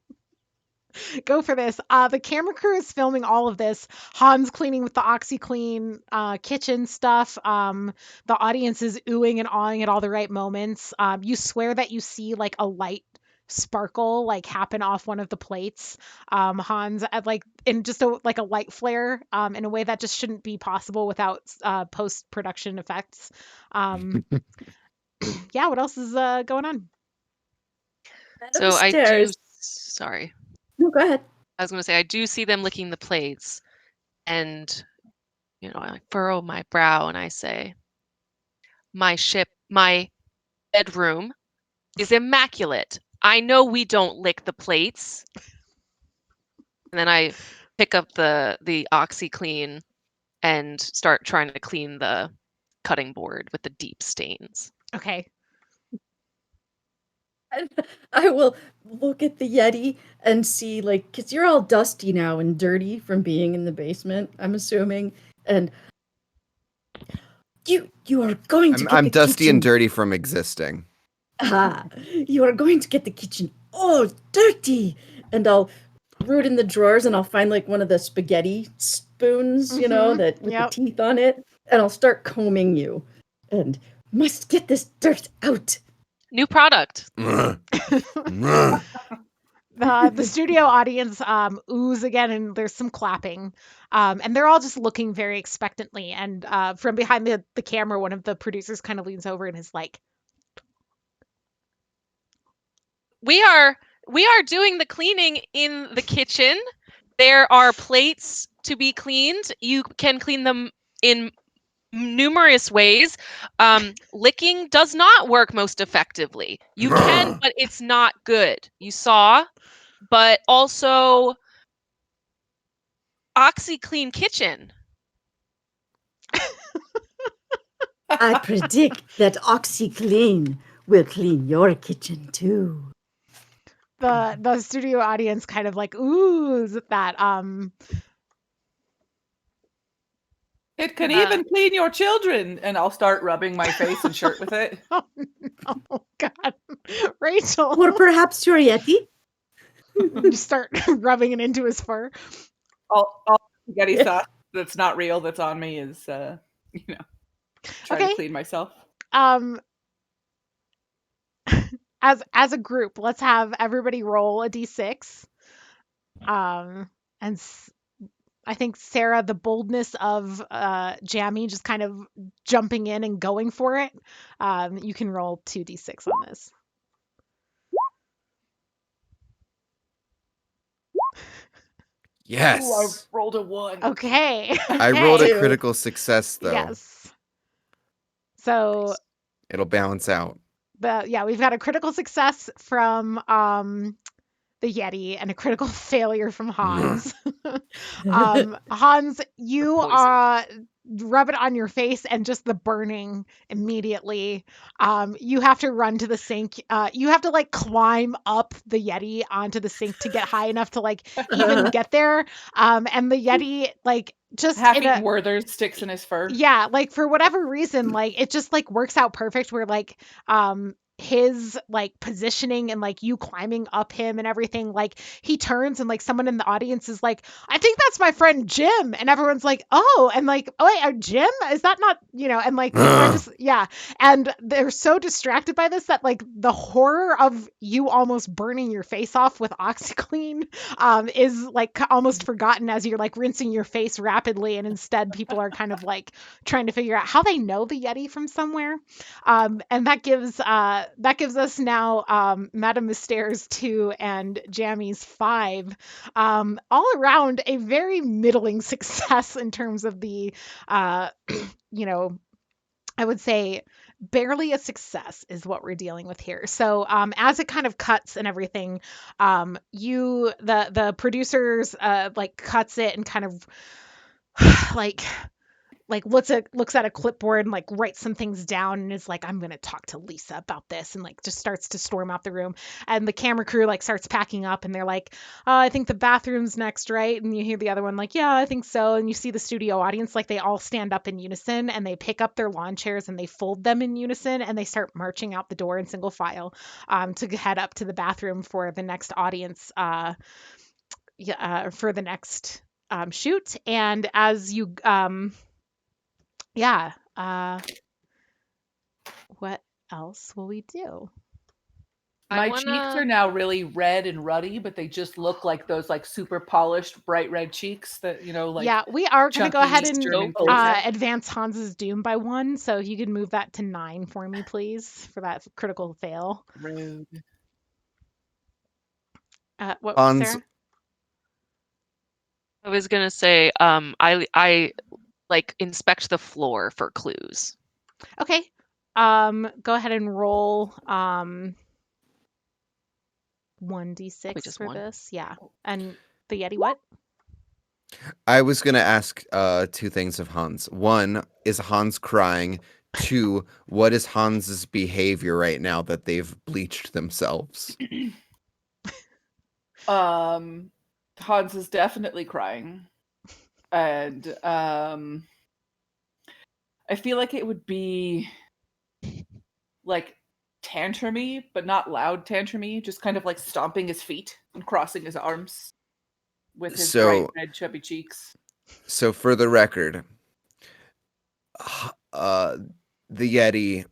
Go for this. The camera crew is filming all of this. Hans cleaning with the OxyClean kitchen stuff. The audience is oohing and awing at all the right moments. You swear that you see like a light sparkle like happen off one of the plates. Hans at like in just like a light flare in a way that just shouldn't be possible without post-production effects. Yeah, what else is going on?
so I do. Sorry,
No, go ahead.
I was going to say I do see them licking the plates, and I furrow my brow and I say, my bedroom is immaculate. I know we don't lick the plates. And then I pick up the OxyClean and start trying to clean the cutting board with the deep stains.
Okay.
I will look at the Yeti and see, like, because you're all dusty now and dirty from being in the basement, I'm assuming. And you are going to get
I'm
the
dusty
kitchen.
and dirty from existing.
Ah, you are going to get the kitchen all dirty. And I'll root in the drawers and I'll find like one of the spaghetti spoons, that with the
Yep.
teeth on it. And I'll start combing you. And must get this dirt out.
New product.
The studio audience oohs again, and there's some clapping, and they're all just looking very expectantly. And from behind the camera, one of the producers kind of leans over and is like,
We are doing the cleaning in the kitchen. There are plates to be cleaned. You can clean them in numerous ways. Licking does not work most effectively. You can, but it's not good. You saw, but also OxyClean Kitchen.
I predict that OxyClean will clean your kitchen too.
the studio audience kind of like oohs at that.
It can even clean your children. And I'll start rubbing my face and shirt with it.
Oh God, Rachel,
Or perhaps your Yeti.
you start rubbing it into his fur.
All spaghetti sauce that's not real that's on me is, trying
Okay.
to clean myself.
As a group, let's have everybody roll a d6. And I think Sarah, the boldness of Jammy just kind of jumping in and going for it. You can roll 2d6 on this.
Yes.
Ooh, I rolled a 1.
Okay.
I rolled a
Okay.
critical success, though.
Yes. So
It'll balance out.
we've got a critical success from the Yeti and a critical failure from Hans. Hans, you rub it on your face and just the burning immediately. You have to run to the sink. You have to like climb up the Yeti onto the sink to get high enough to like even get there. And the Yeti like just
Half-eaten Werther's sticks in his fur.
Yeah, like for whatever reason, like it just like works out perfect where like his like positioning and like you climbing up him and everything, like he turns and like someone in the audience is like, I think that's my friend Jim, and everyone's like, oh, and like, oh wait, Jim, is that not, and like people are just and they're so distracted by this that like the horror of you almost burning your face off with OxyClean is like almost forgotten as you're like rinsing your face rapidly, and instead people are kind of like trying to figure out how they know the Yeti from somewhere. And that gives us now Madame Mystere's 2 and Jammy's 5. All around a very middling success in terms of the, I would say barely a success is what we're dealing with here. So as it kind of cuts and everything, the producers like cuts it and kind of like looks at a clipboard and like writes some things down and is like, I'm gonna talk to Lisa about this, and like just starts to storm out the room. And the camera crew like starts packing up and they're like, I think the bathroom's next, right? And you hear the other one like, yeah, I think so. And you see the studio audience like they all stand up in unison and they pick up their lawn chairs and they fold them in unison and they start marching out the door in single file to head up to the bathroom for the next audience for the next shoot. And as you what else will we do?
My cheeks are now really red and ruddy, but they just look like those like super polished, bright red cheeks that, like.
We are going to go ahead and
Eastern
advance Hans's doom by 1. So if you could move that to 9 for me, please, for that critical fail.
Rude.
What was Sarah?
I was going to say, I like inspect the floor for clues.
Okay. Go ahead and roll 1d6 for this. Yeah. And the Yeti what?
I was going to ask 2 things of Hans. 1, is Hans crying? 2, what is Hans's behavior right now that they've bleached themselves?
Hans is definitely crying. And I feel like it would be like tantrumy, but not loud tantrumy, just kind of like stomping his feet and crossing his arms with his bright
So,
red chubby cheeks.
so for the record, uh, the Yeti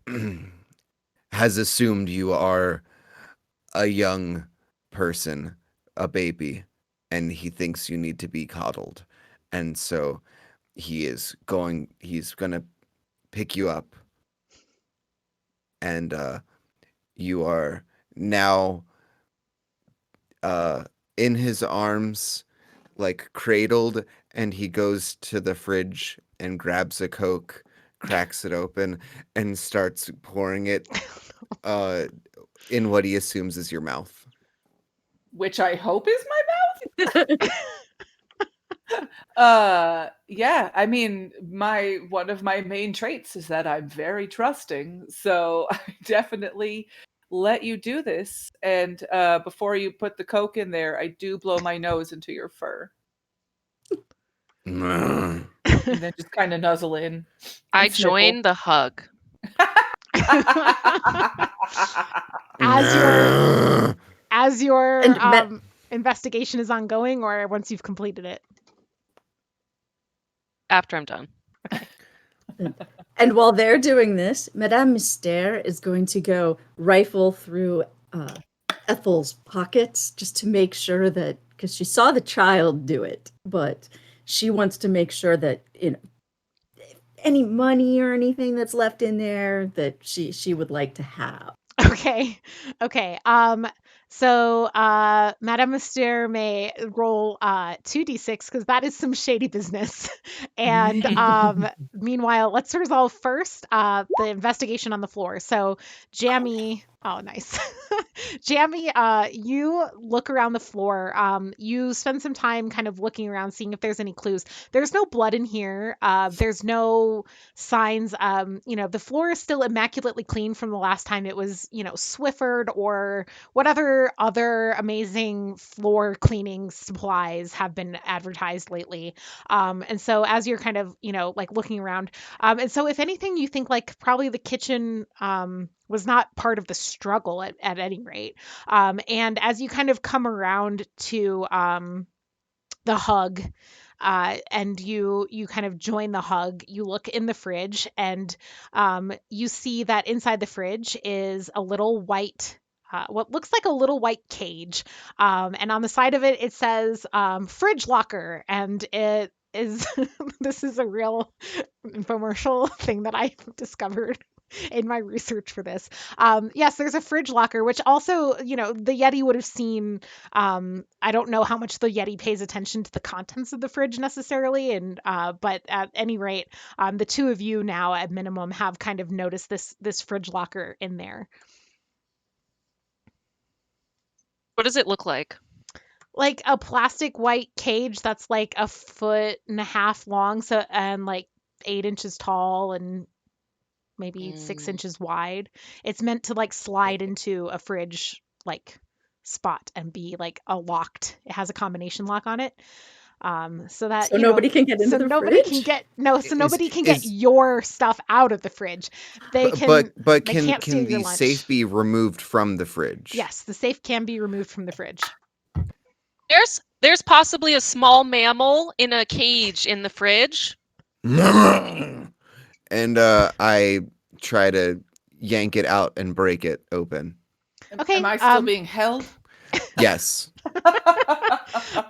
has assumed you are a young person, a baby, and he thinks you need to be coddled. And so he's gonna pick you up, and you are now uh in his arms, like cradled, and he goes to the fridge and grabs a Coke, cracks it open, and starts pouring it uh in what he assumes is your mouth.
Which I hope is my yeah, I mean, one of my main traits is that I'm very trusting. So I definitely let you do this. And before you put the Coke in there, I do blow my nose into your fur
Mm.
and then just kind of nuzzle in
I
and sniffle.
join the hug.
As your as your
And
investigation is ongoing, or once you've completed it.
After I'm done.
And while they're doing this, Madame Mystère is going to go rifle through Ethel's pockets just to make sure that, because she saw the child do it, but she wants to make sure that any money or anything that's left in there that she would like to have.
Okay. Okay. So Madame Mystere may roll 2d6 because that is some shady business. And meanwhile, let's resolve first the investigation on the floor. So Jammy, oh nice. Jammy, you look around the floor. You spend some time kind of looking around, seeing if there's any clues. There's no blood in here. There's no signs. The floor is still immaculately clean from the last time it was, Swiffered or whatever other amazing floor cleaning supplies have been advertised lately. And so as you're kind of, like looking around, and so if anything, you think like probably the kitchen was not part of the struggle at any rate. And as you kind of come around to the hug, and you kind of join the hug. You look in the fridge, and you see that inside the fridge is a little white. What looks like a little white cage, and on the side of it says fridge locker, and it is this is a real infomercial thing that I discovered in my research for this. Yes, there's a fridge locker, which also, the Yeti would have seen. I don't know how much the Yeti pays attention to the contents of the fridge necessarily, and but at any rate, the two of you now at minimum have kind of noticed this fridge locker in there.
What does it look like?
Like a plastic white cage that's like 1.5 feet long, so and like 8 inches tall and maybe 6 inches wide. It's meant to like slide into a fridge like spot and be like a locked. It has a combination lock on it. So that
So nobody can get into the
nobody can
fridge?
get no, so
Is
nobody can get
is
your stuff out of the fridge. They can
but
they
can
can't steal your
the
lunch.
safe be removed from the fridge?
Yes, the safe can be removed from the fridge.
There's possibly a small mammal in a cage in the fridge.
And I try to yank it out and break it open.
Okay.
Am I still being held?
Yes.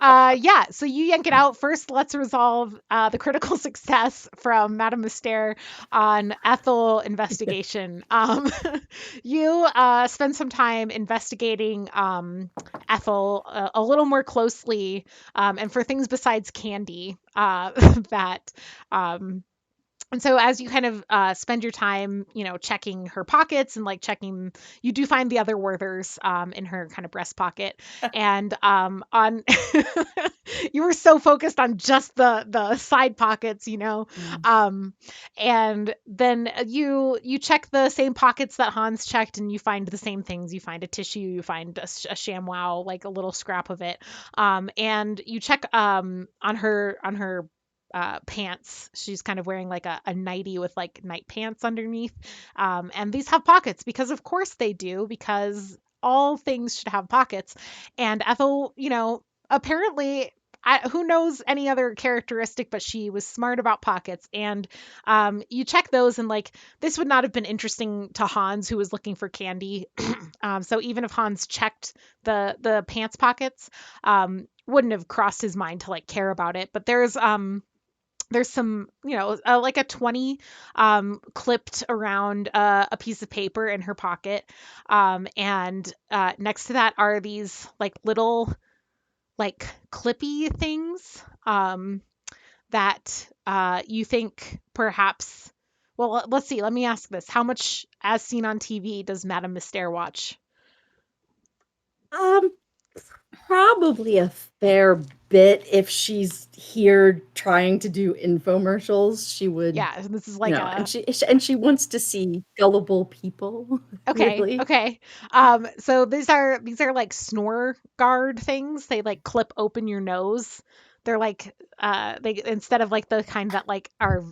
Yeah, so you yank it out. First, let's resolve the critical success from Madame Mystere on Ethel investigation. You spend some time investigating Ethel a little more closely, and for things besides candy, that and so as you kind of spend your time, checking her pockets and like checking, you do find the other Werthers in her kind of breast pocket. And on you were so focused on just the side pockets, and then you check the same pockets that Hans checked, and you find the same things. You find a tissue, you find a ShamWow, like a little scrap of it, and you check on her pants. She's kind of wearing like a nightie with like night pants underneath. And these have pockets because, of course, they do, because all things should have pockets. And Ethel, apparently, who knows any other characteristic, but she was smart about pockets. And you check those, and like this would not have been interesting to Hans, who was looking for candy. So even if Hans checked the pants pockets, wouldn't have crossed his mind to like care about it. But there's some, like a 20 clipped around a piece of paper in her pocket. And next to that are these like little like clippy things that you think perhaps. Well, let's see. Let me ask this. How much, as seen on TV, does Madame Mystère watch?
Probably a fair bit. If she's here trying to do infomercials, she would.
Yeah, this is like
and she wants to see gullible people.
Okay,
really.
okay. So these are like snore guard things. They like clip open your nose. They're like they, instead of like the kind that like are,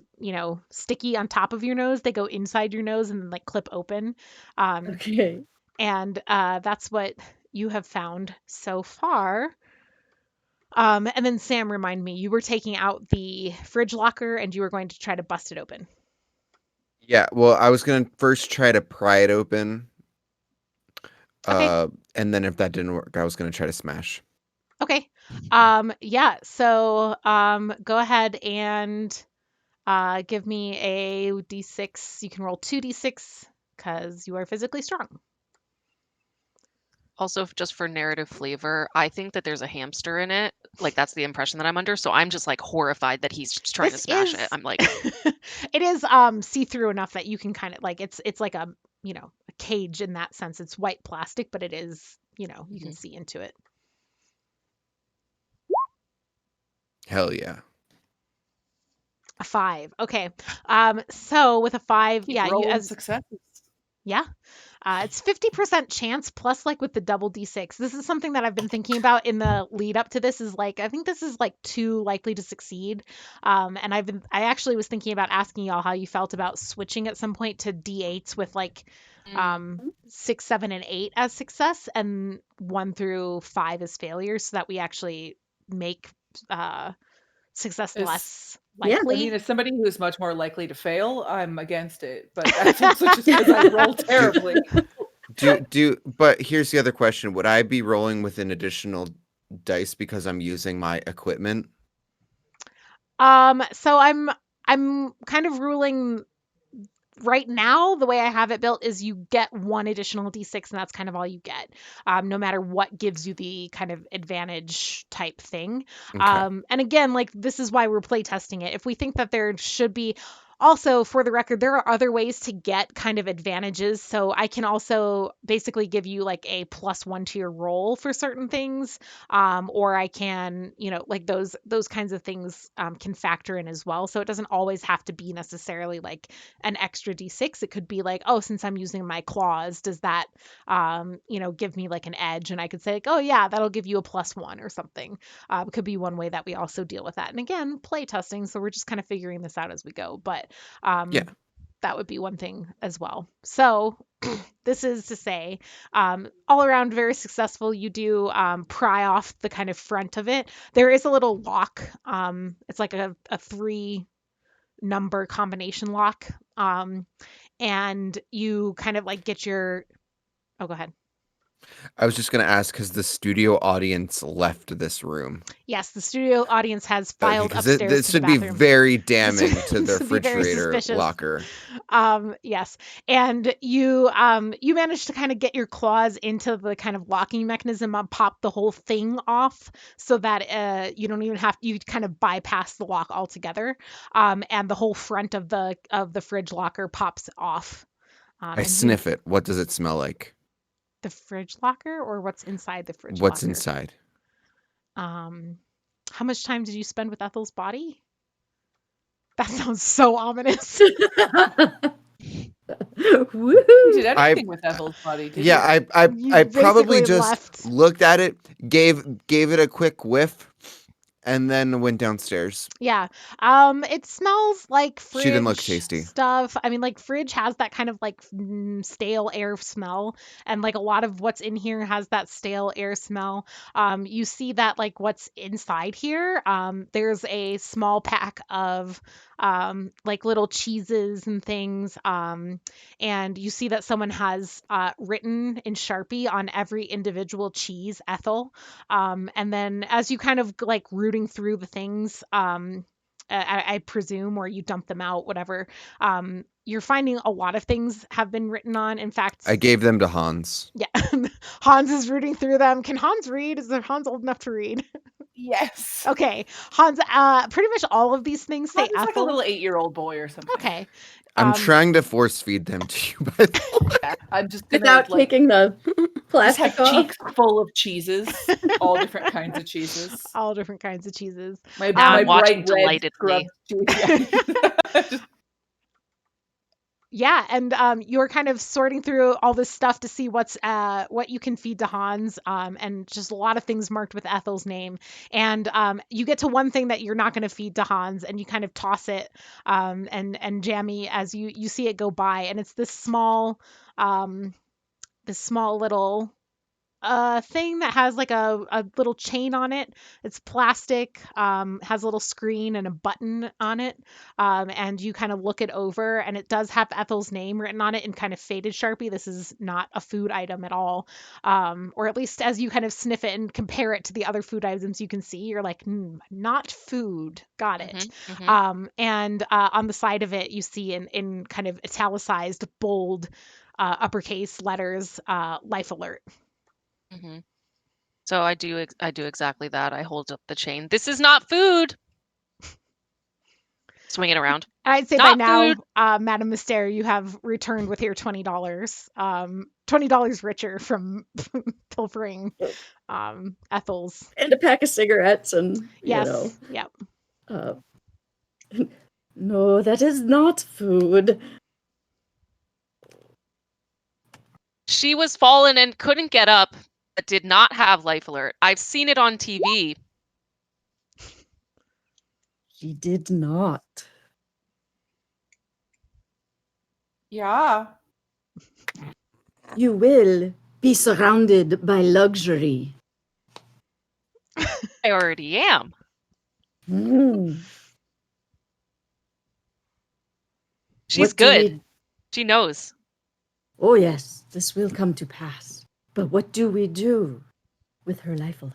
sticky on top of your nose, they go inside your nose and then like clip open.
Okay.
And that's what you have found so far. And then Sam, remind me, you were taking out the fridge locker and you were going to try to bust it open.
Yeah, well, I was gonna first try to pry it open.
Okay.
And then if that didn't work, I was gonna try to smash.
Okay. Yeah, so go ahead and give me a d6. You can roll 2d6 because you are physically strong.
Also, just for narrative flavor, I think that there's a hamster in it. Like, that's the impression that I'm under. So I'm just like horrified that he's just trying to smash it. I'm like,
it is see-through enough that you can kind of like it's like a a cage in that sense. It's white plastic, but it is, you can see into it.
Hell yeah.
A 5. Okay. So with a 5,
Keep
yeah,
rolling successes.
Yeah. It's 50% chance plus like with the double d6. This is something that I've been thinking about in the lead up to this, is like I think this is like too likely to succeed. And I actually was thinking about asking y'all how you felt about switching at some point to d8s with like 6, 7, and 8 as success and 1 through 5 as failure, so that we actually make success less likely.
I mean, as somebody who is much more likely to fail, I'm against it. But that's also just because I roll terribly.
But here's the other question: would I be rolling with an additional dice because I'm using my equipment?
So I'm kind of ruling right now. The way I have it built is you get 1 additional d6, and that's kind of all you get, no matter what gives you the kind of advantage type thing.
Okay.
And again, like this is why we're playtesting it. If we think that there should be, also for the record, there are other ways to get kind of advantages. So I can also basically give you like a +1 to your roll for certain things, or I can, like those kinds of things can factor in as well. So it doesn't always have to be necessarily like an extra d6. It could be like, oh, since I'm using my claws, does that give me like an edge? And I could say like, oh yeah, that'll give you a +1 or something. It could be one way that we also deal with that. And again, play testing, so we're just kind of figuring this out as we go. But
Yeah.
that would be one thing as well. So this is to say, all around very successful. You do pry off the kind of front of it. There is a little lock. It's like a 3-number combination lock. And you kind of like get your. Oh, go ahead.
I was just gonna ask because the studio audience left this room.
Yes, the studio audience has filed upstairs.
This
to
should
the
be
bathroom.
very damning to the
This would be very
refrigerator
suspicious.
locker.
Yes, and you manage to kind of get your claws into the kind of locking mechanism and pop the whole thing off, so that you don't even have, you kind of bypass the lock altogether, and the whole front of the fridge locker pops off.
I sniff it. What does it smell like?
The fridge locker, or what's inside the fridge locker?
What's inside?
How much time did you spend with Ethel's body? That sounds so ominous.
Woohoo!
You did anything with Ethel's body, did you?
I probably
basically
just
left.
looked at it, gave it a quick whiff, and then went downstairs.
Yeah. It smells like
She didn't look
fridge
tasty.
stuff. I mean, like fridge has that kind of like stale air smell, and like a lot of what's in here has that stale air smell. You see that like what's inside here. There's a small pack of like little cheeses and things. And you see that someone has written in Sharpie on every individual cheese, Ethel. And then as you kind of like rooting through the things, I presume, or you dump them out, whatever, you're finding a lot of things have been written on. In fact,
I gave them to Hans.
yeah, Hans is rooting through them. Can Hans read? Is Hans old enough to read?
Yes.
Okay, Hans, pretty much all of these things say
Hans is like a
Ethel.
little 8-year-old boy or something.
Okay.
I'm trying to force feed them to you, by the way.
Yeah, I'm just gonna
Without
like
taking the
just
plastic
have
off.
cheeks full of cheeses, all different kinds of cheeses.
All different kinds of cheeses.
My,
Now
my
I'm watching
bright red
delightedly.
scrubbed cheese. Yeah.
Yeah, and you're kind of sorting through all this stuff to see what you can feed to Hans, and just a lot of things marked with Ethel's name. And you get to one thing that you're not going to feed to Hans, and you kind of toss it, and Jammy, as you see it go by, and it's this small little thing that has like a little chain on it. It's plastic, has a little screen and a button on it. And you kind of look it over, and it does have Ethel's name written on it in kind of faded Sharpie. This is not a food item at all. Or at least as you kind of sniff it and compare it to the other food items you can see, you're like, not food. Got it. And on the side of it, you see in kind of italicized, bold, uppercase letters, life alert.
So I do exactly that. I hold up the chain. This is not food. Swing it around.
I'd say
Not
by now,
food.
Madame Mysterio, you have returned with your $20. $20 richer from pilfering Ethel's.
And a pack of cigarettes and,
Yes. Yep.
No, that is not food.
She was fallen and couldn't get up, but did not have life alert. I've seen it on TV.
She did not.
Yeah.
You will be surrounded by luxury.
I already am. She's
What do
good. She knows.
Oh, yes, this will come to pass. But what do we do with her life alert?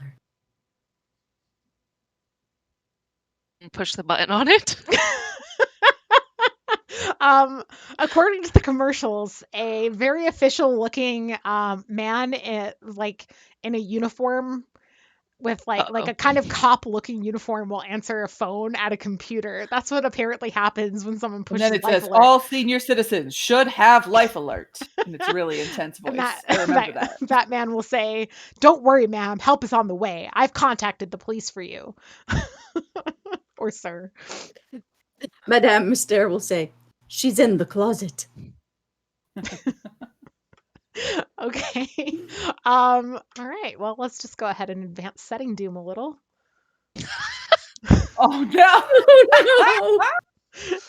Push the button on it.
According to the commercials, a very official looking man in a uniform with like a kind of cop looking uniform will answer a phone at a computer. That's what apparently happens when someone
And
pushes
then it
life
says
alert.
all senior citizens should have life alert. And it's a really intense voice.
And
I remember that.
that man will say, "Don't worry, ma'am. Help is on the way. I've contacted the police for you." Or sir.
Madame Mysterio will say, she's in the closet.
Okay. All right. Well, let's just go ahead and advance setting doom a little.
Oh no!
Oh, no!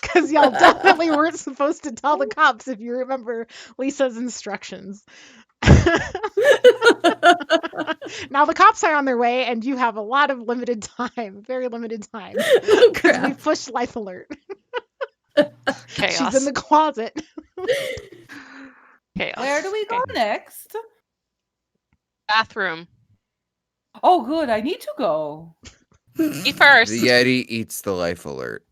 Because y'all definitely weren't supposed to tell the cops if you remember Lisa's instructions. Now the cops are on their way, and you have a lot of limited time, very limited time,
Oh,
because we
crap.
pushed life alert.
Chaos.
She's in the closet.
Chaos.
Where do we go next?
Bathroom.
Oh, good. I need to go.
Me first.
The Yeti eats the life alert.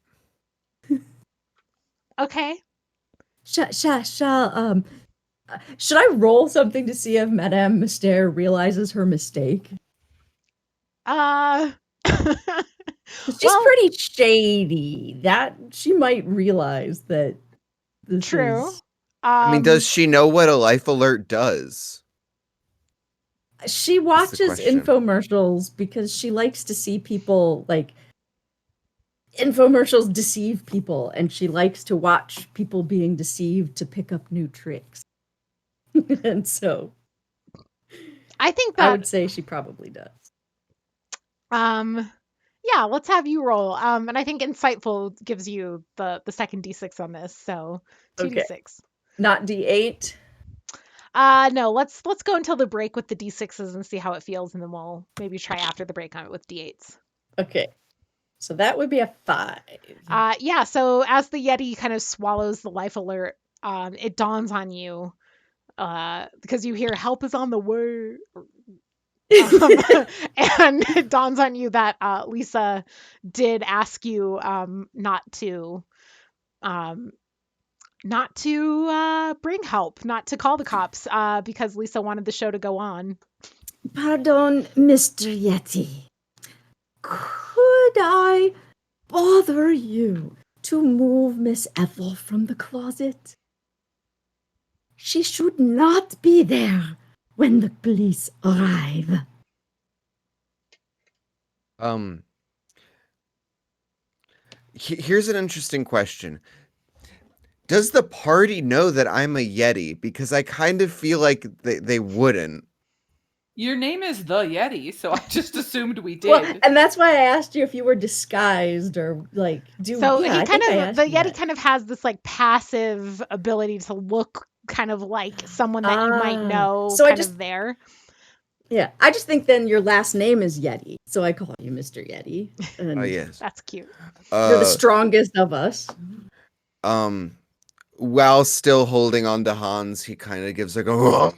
Okay.
Should I roll something to see if Madame Mysterio realizes her mistake? She's
Well,
pretty shady. That she might realize that this
true.
is.
I mean, does she know what a life alert does?
She watches
question.
infomercials because she likes to see people like infomercials deceive people, and she likes to watch people being deceived to pick up new tricks. And so
I think
I
that
would say she probably does.
Yeah, let's have you roll. And I think insightful gives you the second d6 on this, so
Okay.
2d6.
Not D8.
No, let's go until the break with the d6s and see how it feels, and then we'll maybe try after the break on it with d8s.
Okay. So that would be a 5.
Yeah, so as the Yeti kind of swallows the life alert, it dawns on you, because you hear help is on the way. Um, and it dawns on you that Lisa did ask you um, not to bring help, not to call the cops, because Lisa wanted the show to go on.
Pardon, Mr. Yeti. Could I bother you to move Miss Ethel from the closet? She should not be there when the police arrive.
Um, here's an interesting question. Does the party know that I'm a Yeti? Because I kind of feel like they wouldn't.
Your name is the Yeti, so I just assumed we did.
Well, and that's why I asked you if you were disguised or like do.
So
Yeah,
he
I
kind
think I
of
asked
the
you
Yeti
that.
kind of has this like passive ability to look kind of like someone that you might know
So I
kind
just
of there.
Yeah, I just think then your last name is Yeti, so I call you Mr. Yeti.
Oh
And
yes.
That's cute.
you're the strongest of us.
While still holding on to Hans, he kind of gives like a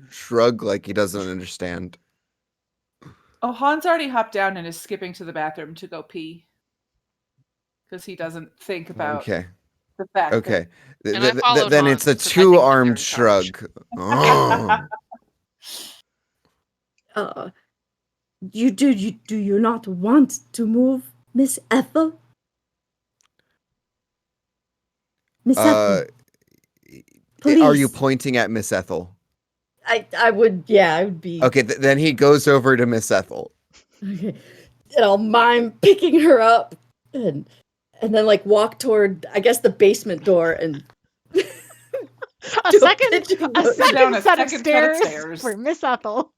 shrug, like he doesn't understand.
Oh, Hans already hopped down and is skipping to the bathroom to go pee. Because he doesn't think about
Okay.
the fact
Okay.
And I followed
Then
Hans
it's a
because I think that they're in
2-armed
charge.
shrug. Oh.
Uh, do you not want to move Miss Ethel? Miss
Uh,
Ethel, please.
are you pointing at Miss Ethel?
I would, yeah, I would be.
Okay, then he goes over to Miss Ethel.
Okay. And I'll mime picking her up and then like walk toward, I guess, the basement door and
A
do a
second,
pigeon
a
nose.
second
down a
set of
second set of
stairs
stairs.
for Miss Ethel.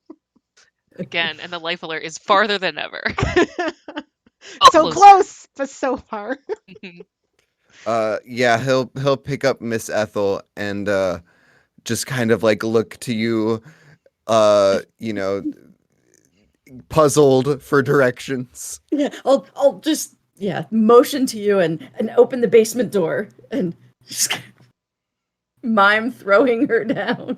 Again, and the life alert is farther than ever.
So
closer.
close, but so far.
Yeah, he'll pick up Miss Ethel and just kind of like look to you, you know, puzzled for directions.
Yeah, I'll just motion to you and open the basement door and just mime throwing her down.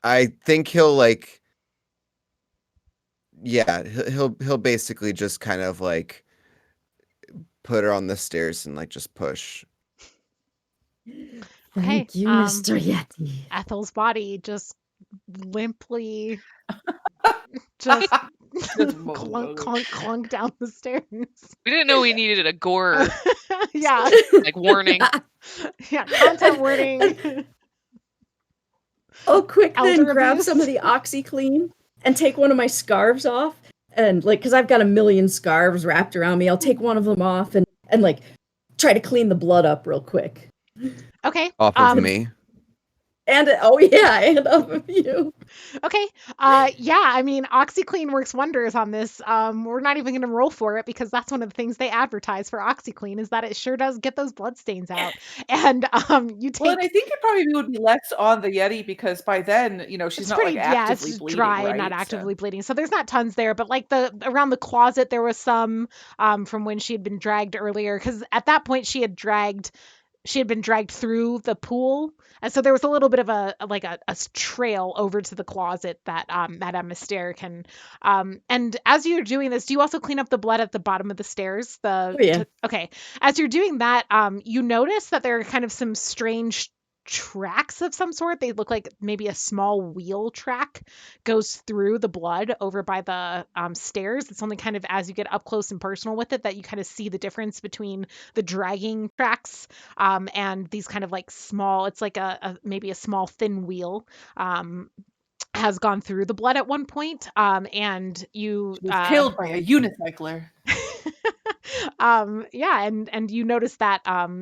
I think he'll like, yeah, he'll basically just kind of like put her on the stairs and like just push.
Okay,
Thank you, Mr. Yeti.
Ethel's body just limply just clunk, clunk, clunk down the stairs.
We didn't know we needed a gore
Yeah,
like warning.
yeah, content warning.
I'll quick then
Elder
grab
abuse.
some of the OxyClean and take one of my scarves off. And like, because I've got a million scarves wrapped around me, I'll take one of them off and like try to clean the blood up real quick.
Okay.
Off of me.
And and off of you.
Okay. Yeah, I mean, OxyClean works wonders on this. We're not even going to roll for it because that's one of the things they advertise for OxyClean is that it sure does get those blood stains out. And you take.
Well, and I think it probably would be less on the Yeti because by then, you know, she's
It's
not
pretty,
like
yeah,
actively
it's
bleeding,
dry
right?
and not actively bleeding. So there's not tons there, but like around the closet, there was some from when she had been dragged earlier. Because at that point, she had been dragged through the pool, and so there was a little bit of a trail over to the closet that Madame Mystère can. And as you're doing this, do you also clean up the blood at the bottom of the stairs? Okay. As you're doing that, you notice that there are kind of some strange tracks of some sort. They look like maybe a small wheel track goes through the blood over by the stairs. It's only kind of as you get up close and personal with it that you kind of see the difference between the dragging tracks and these kind of like small. It's like maybe a small thin wheel. Has gone through the blood at one point, and you
She was killed by a unicycler.
yeah, and you notice that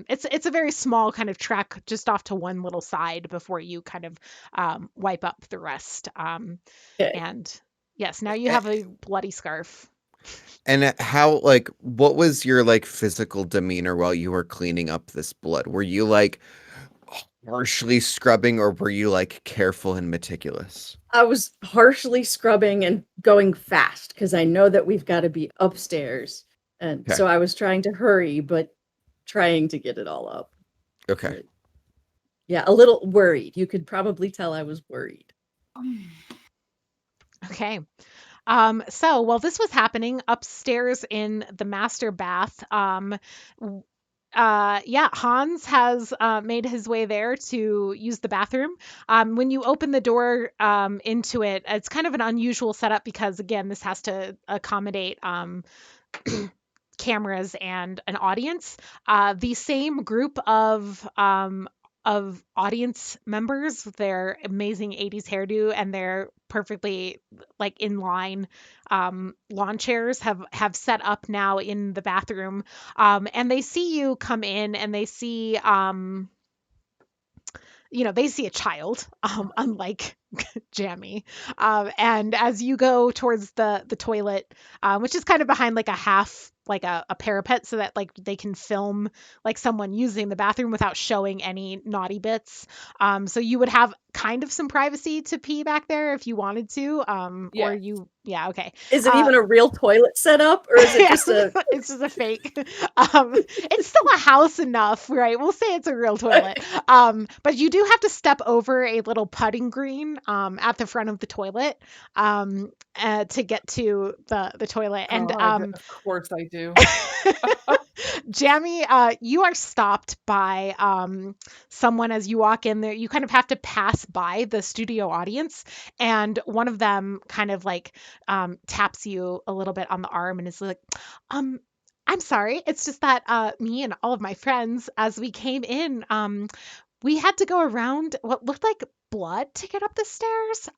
it's a very small kind of track just off to one little side before you kind of wipe up the rest.
Okay.
And Yes, now you have a bloody scarf.
And how, like, what was your, like, physical demeanor while you were cleaning up this blood? Were you, like, harshly scrubbing, or were you, like, careful and meticulous?
I was harshly scrubbing and going fast because I know that we've got to be upstairs. And
Okay.
so I was trying to hurry, but trying to get it all up.
Okay.
But yeah, a little worried. You could probably tell I was worried.
Okay. So while this was happening upstairs in the master bath, yeah, Hans has made his way there to use the bathroom. When you open the door into it, it's kind of an unusual setup because, again, this has to accommodate cameras and an audience. The same group of audience members with their amazing 80s hairdo and their perfectly like in line lawn chairs have set up now in the bathroom, and they see you come in and they see they see a child, unlike Jammy. And as you go towards the toilet, which is kind of behind like a half, like a parapet, so that like they can film like someone using the bathroom without showing any naughty bits. So you would have kind of some privacy to pee back there if you wanted to, or
Yeah.
yeah, okay.
Is it even a real toilet setup, or is it just a?
It's just a fake. It's still a house enough, right? We'll say it's a real toilet. But you do have to step over a little putting green at the front of the toilet to get to the toilet. And
God, of course I do.
Jammy, you are stopped by someone as you walk in there. You kind of have to pass by the studio audience, and one of them kind of like taps you a little bit on the arm and is like, um, I'm sorry. It's just that me and all of my friends, as we came in, we had to go around what looked like blood to get up the stairs.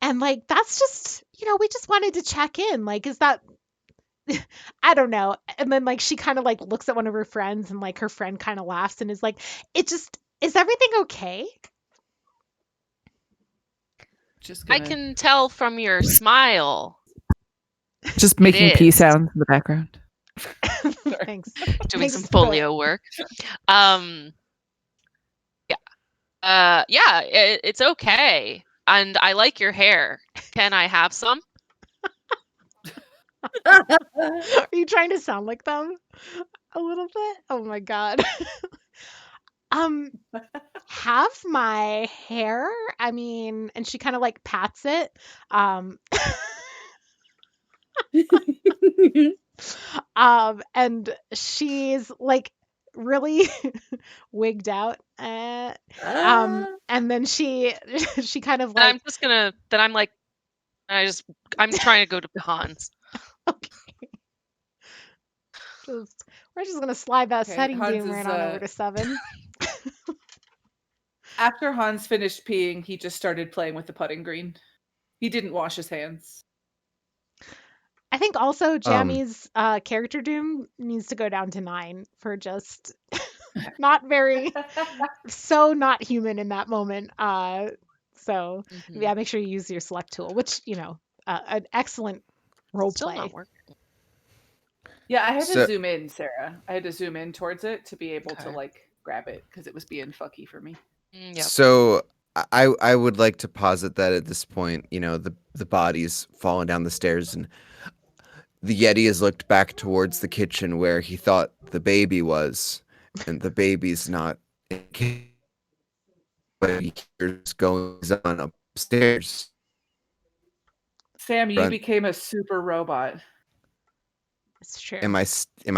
And like that's just, we just wanted to check in. Like, is that I don't know. And then like she kind of like looks at one of her friends and like her friend kind of laughs and is like, it just is everything okay?
Just
I
gonna
can tell from your smile.
just making pee
is.
sounds in the background.
Thanks.
Doing
Thanks
some
for the-
polio work. Yeah, it's okay. And I like your hair. Can I have some?
Are you trying to sound like them a little bit? Oh my god. um have my hair? I mean, and she kind of like pats it. Um and she's like really wigged out. And then she she kind of
And
like
I'm just gonna. Then I'm like, I'm trying to go to Hans.
okay. We're just gonna slide that
Okay,
setting
Hans
beam
is,
right on over to 7.
After Hans finished peeing, he just started playing with the putting green. He didn't wash his hands.
I think also Jammy's character doom needs to go down to 9 for just not not human in that moment. So
Mhm.
yeah, make sure you use your select tool, which an excellent role
Still
play.
not working.
Yeah, I had
So-
to zoom in, Sarah. I had to zoom in towards it to be able to
Okay.
like grab it because it was being fucky for me.
Yep.
So I would like to posit that at this point, the body's fallen down the stairs, and the Yeti has looked back towards the kitchen where he thought the baby was, and the baby's not in the kitchen, but he hears goings on upstairs.
Sam, you
Run.
became a super robot.
It's true.
Am I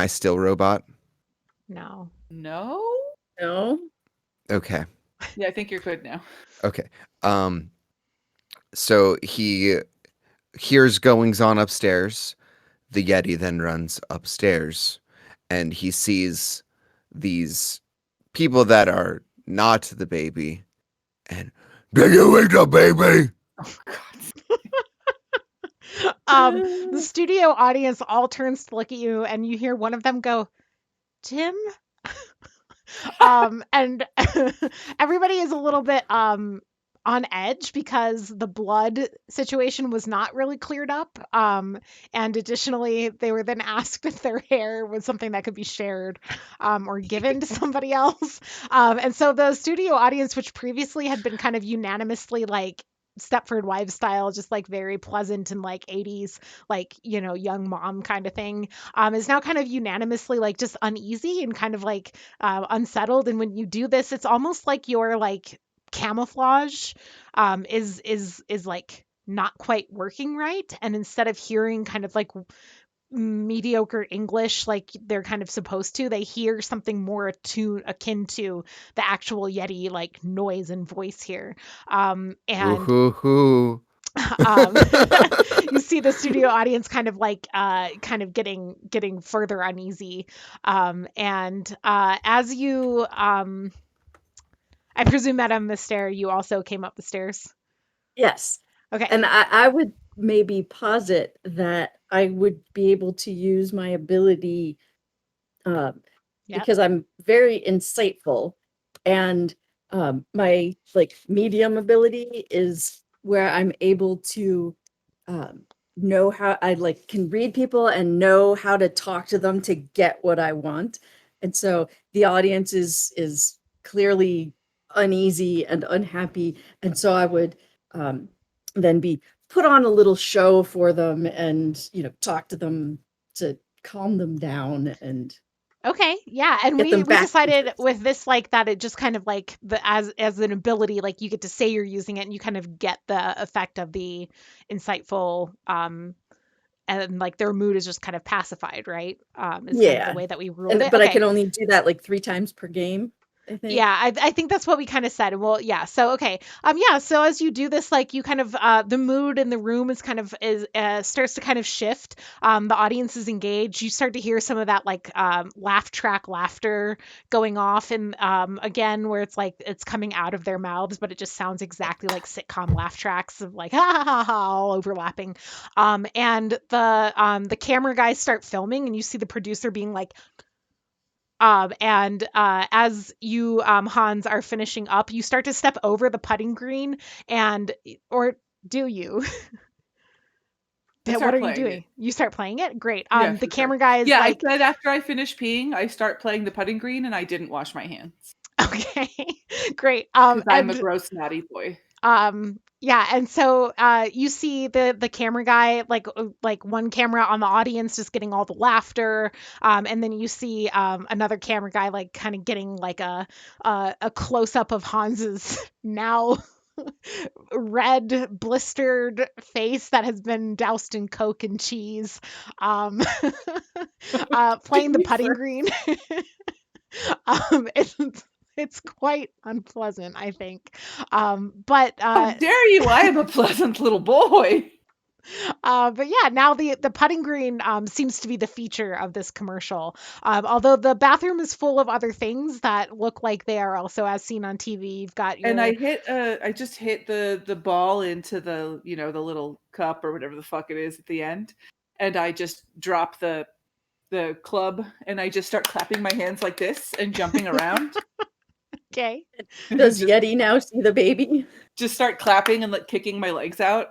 still robot?
No.
No?
No.
Okay.
Yeah, I think you're good now.
Okay. So he hears goings on upstairs. The Yeti then runs upstairs, and he sees these people that are not the baby. And did you eat the baby?
The studio audience all turns to look at you, and you hear one of them go, "Tim." And everybody is a little bit on edge because the blood situation was not really cleared up. And additionally, they were then asked if their hair was something that could be shared or given to somebody else. And so the studio audience, which previously had been kind of unanimously like Stepford Wives style, just like very pleasant and like 80s, like, young mom kind of thing, is now kind of unanimously like just uneasy and kind of like unsettled. And when you do this, it's almost like your like camouflage is like not quite working right. And instead of hearing kind of like mediocre English like they're kind of supposed to, they hear something more akin to the actual Yeti like noise and voice here.
Ooh,
And
hoo, hoo.
um, you see the studio audience kind of like kind of getting further uneasy. And as you I presume Madame Myster, you also came up the stairs.
Yes.
Okay.
And I would maybe posit that I would be able to use my ability
Yep.
because I'm very insightful, and my like medium ability is where I'm able to um, know how I like can read people and know how to talk to them to get what I want. And so the audience is clearly uneasy and unhappy, and so I would um, then be put on a little show for them and talk to them to calm them down and
Okay, yeah, and
get
we
them
we
back
decided
interested.
with this like that it just kind of like the as an ability like you get to say you're using it and you kind of get the effect of the insightful and like their mood is just kind of pacified, right? Is kind of the
Yeah.
way that we ruled
And
it.
but I
Okay.
can only do that like 3 times per game, I
Yeah,
think.
I think that's what we kind of said. Well, yeah. So okay, yeah. So as you do this, like you kind of the mood in the room is kind of is starts to kind of shift. The audience is engaged. You start to hear some of that like laugh track laughter going off, and again where it's like it's coming out of their mouths, but it just sounds exactly like sitcom laugh tracks of like ha ha ha ha all overlapping. And the camera guys start filming, and you see the producer being like, and as you, Hans, are finishing up, you start to step over the putting green, and or do you?
I
What
start
are you
playing it.
doing? You start playing it? Great.
Yeah,
The
for sure.
camera guy is
Yeah, I
like,
said after I finish peeing, I start playing the putting green, and I didn't wash my hands
okay, great.
because I'm a gross naughty boy.
Yeah, and so you see the camera guy like one camera on the audience just getting all the laughter, and then you see another camera guy like kind of getting like a close up of Hans's now red blistered face that has been doused in Coke and cheese, um, playing the putting green. It's quite unpleasant, I think. But
How dare you? I am a pleasant little boy.
but yeah, now the putting green seems to be the feature of this commercial. Although the bathroom is full of other things that look like they are also as seen on TV. You've got
And
your
I just hit the ball into the the little cup or whatever the fuck it is at the end, and I just drop the club, and I just start clapping my hands like this and jumping around.
okay.
Does
just
Yeti now see the baby?
just start clapping and like kicking my legs out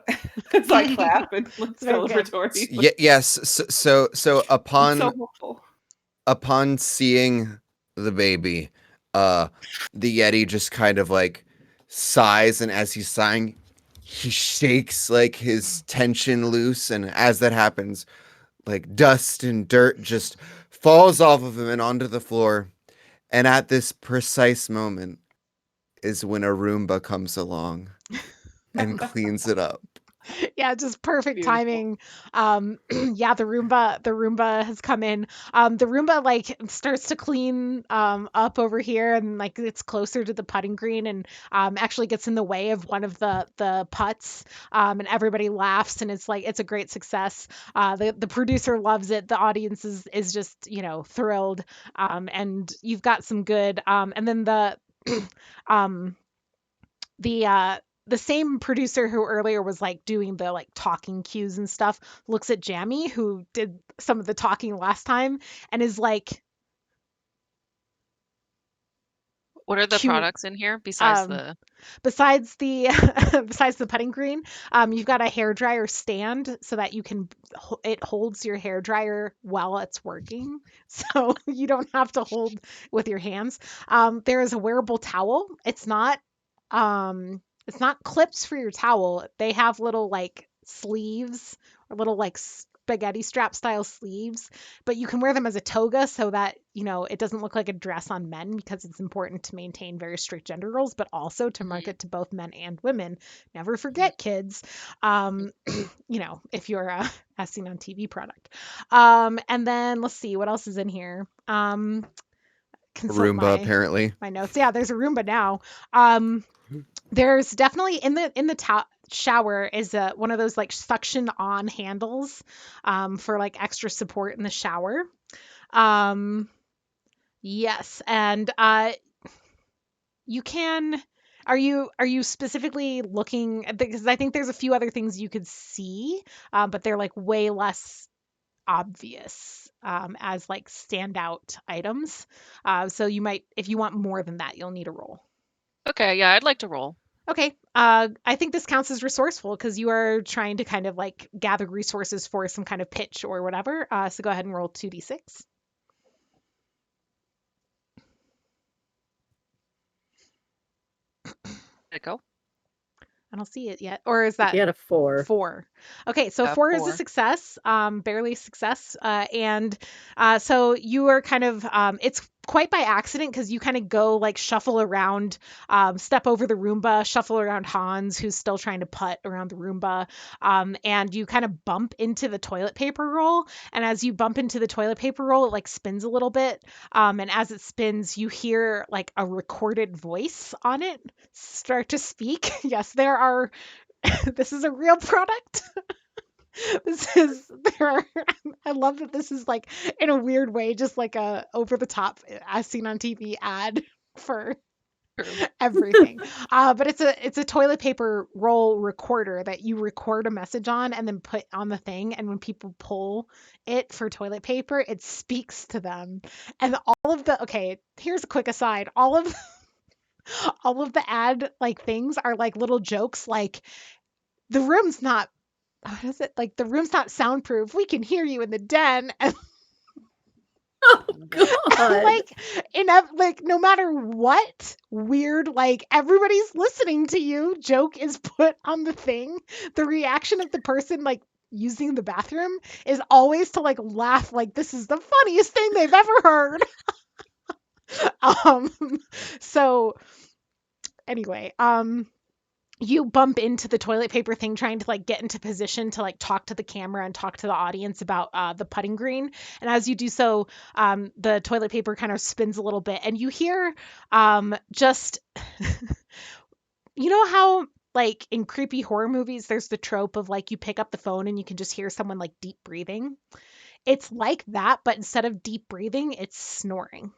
as I clap and look
It's very good.
celebratory.
Yes. So
It's so
upon
hopeful.
seeing the baby, the Yeti just kind of like sighs, and as he's sighing, he shakes like his tension loose, and as that happens, like dust and dirt just falls off of him and onto the floor. And at this precise moment is when a Roomba comes along and cleans it up.
Yeah, just perfect
Beautiful.
timing. Yeah, the Roomba has come in. The Roomba like starts to clean up over here and like it's closer to the putting green and actually gets in the way of one of the putts. And everybody laughs and it's like it's a great success. The producer loves it. The audience is just, thrilled. And you've got some good and then um the same producer who earlier was like doing the like talking cues and stuff looks at Jamie who did some of the talking last time and is like,
What are the
chew
products in here besides
um
the
besides the besides the putting green, you've got a hair dryer stand so that you can it holds your hair dryer while it's working, so you don't have to hold with your hands. There is a wearable towel. It's not clips for your towel. They have little like sleeves or little like spaghetti strap style sleeves, but you can wear them as a toga so that, it doesn't look like a dress on men because it's important to maintain very strict gender roles, but also to
Mhm,
market to both men and women. Never
mhm.
forget, kids, if you're a seen on TV product. And then let's see what else is in here. Consult
Roomba,
my
apparently.
notes. Yeah, there's a Roomba now. Um, there's definitely in the shower is one of those like suction on handles for like extra support in the shower. Um, yes, and you can. Are you specifically looking because I think there's a few other things you could see, but they're like way less obvious as like standout items. So you might, if you want more than that, you'll need a roll.
Okay, yeah, I'd like to roll.
Okay. I think this counts as resourceful because you are trying to kind of like gather resources for some kind of pitch or whatever. So go ahead and roll 2d6.
Did it go?
I don't see it yet. Or is
He
that
had a 4.
4? Okay, so 4 is a
4.
success, barely success. And so you are kind of, it's quite by accident because you kind of go like shuffle around, step over the Roomba, shuffle around Hans, who's still trying to putt around the Roomba. And you kind of bump into the toilet paper roll. And as you bump into the toilet paper roll, it like spins a little bit. And as it spins, you hear like a recorded voice on it start to speak. Yes, there are this is a real product. This is there are, I love that this is like in a weird way just like a over the top as seen on TV ad for
True.
everything. But it's a toilet paper roll recorder that you record a message on and then put on the thing, and when people pull it for toilet paper, it speaks to them. And all of the okay, here's a quick aside. All of the ad like things are like little jokes like the room's not what is it? Like the room's not soundproof. We can hear you in the den. And
God.
like like no matter what weird like everybody's listening to you joke is put on the thing, the reaction of the person like using the bathroom is always to like laugh like this is the funniest thing they've ever heard. um so anyway, you bump into the toilet paper thing trying to like get into position to like talk to the camera and talk to the audience about the putting green, and as you do so, the toilet paper kind of spins a little bit and you hear just you know how like in creepy horror movies there's the trope of like you pick up the phone and you can just hear someone like deep breathing. It's like that, but instead of deep breathing it's snoring.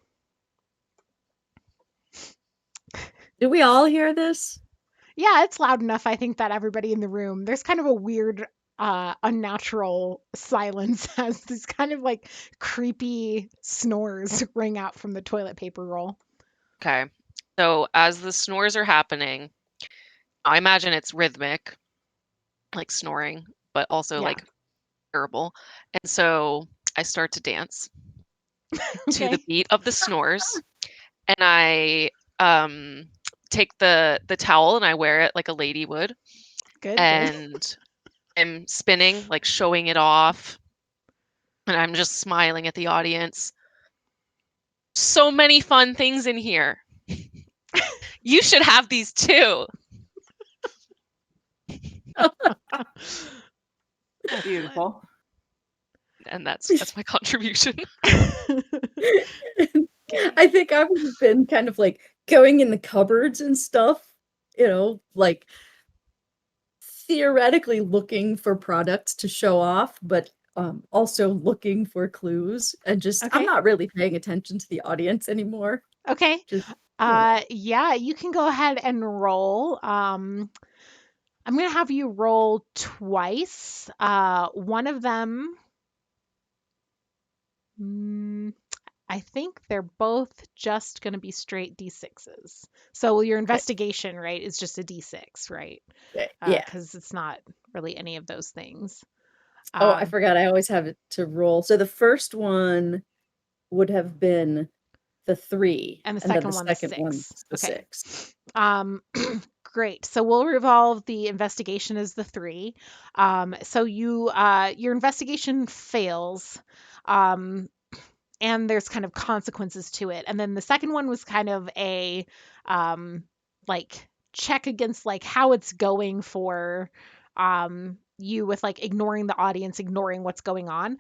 Do we all hear this?
Yeah, it's loud enough, I think, that everybody in the room, there's kind of a weird, unnatural silence as these kind of like creepy snores ring out from the toilet paper roll.
Okay. So as the snores are happening, I imagine it's rhythmic, like snoring, but also
Yeah.
like terrible. And so I start to dance to the
Okay.
beat of the snores, and I um take the towel and I wear it like a lady would,
Good, good.
and I'm spinning, like showing it off, and I'm just smiling at the audience. So many fun things in here. You should have these too.
Excellent.
Beautiful.
And that's my contribution.
Okay.
I think I would have been kind of like going in the cupboards and stuff, like theoretically looking for products to show off, but also looking for clues and just I'm
Okay.
not really paying attention to the audience anymore.
Okay.
Just
Yeah, you can go ahead and roll. I'm gonna have you roll twice. One of them, mm, I I think they're both just going to be straight D6s. So your investigation, right, is just a D6, right?
Yeah.
Because it's not really any of those things.
Oh, I forgot. I always have it to roll. So the first one would have been the 3,
And the
and then
second
the
one, the
second
6.
one's the
Okay.
6.
Great. So we'll revolve the investigation as the 3. So your investigation fails. Um, and there's kind of consequences to it. And then the second one was kind of a like check against like how it's going for you with like ignoring the audience, ignoring what's going on.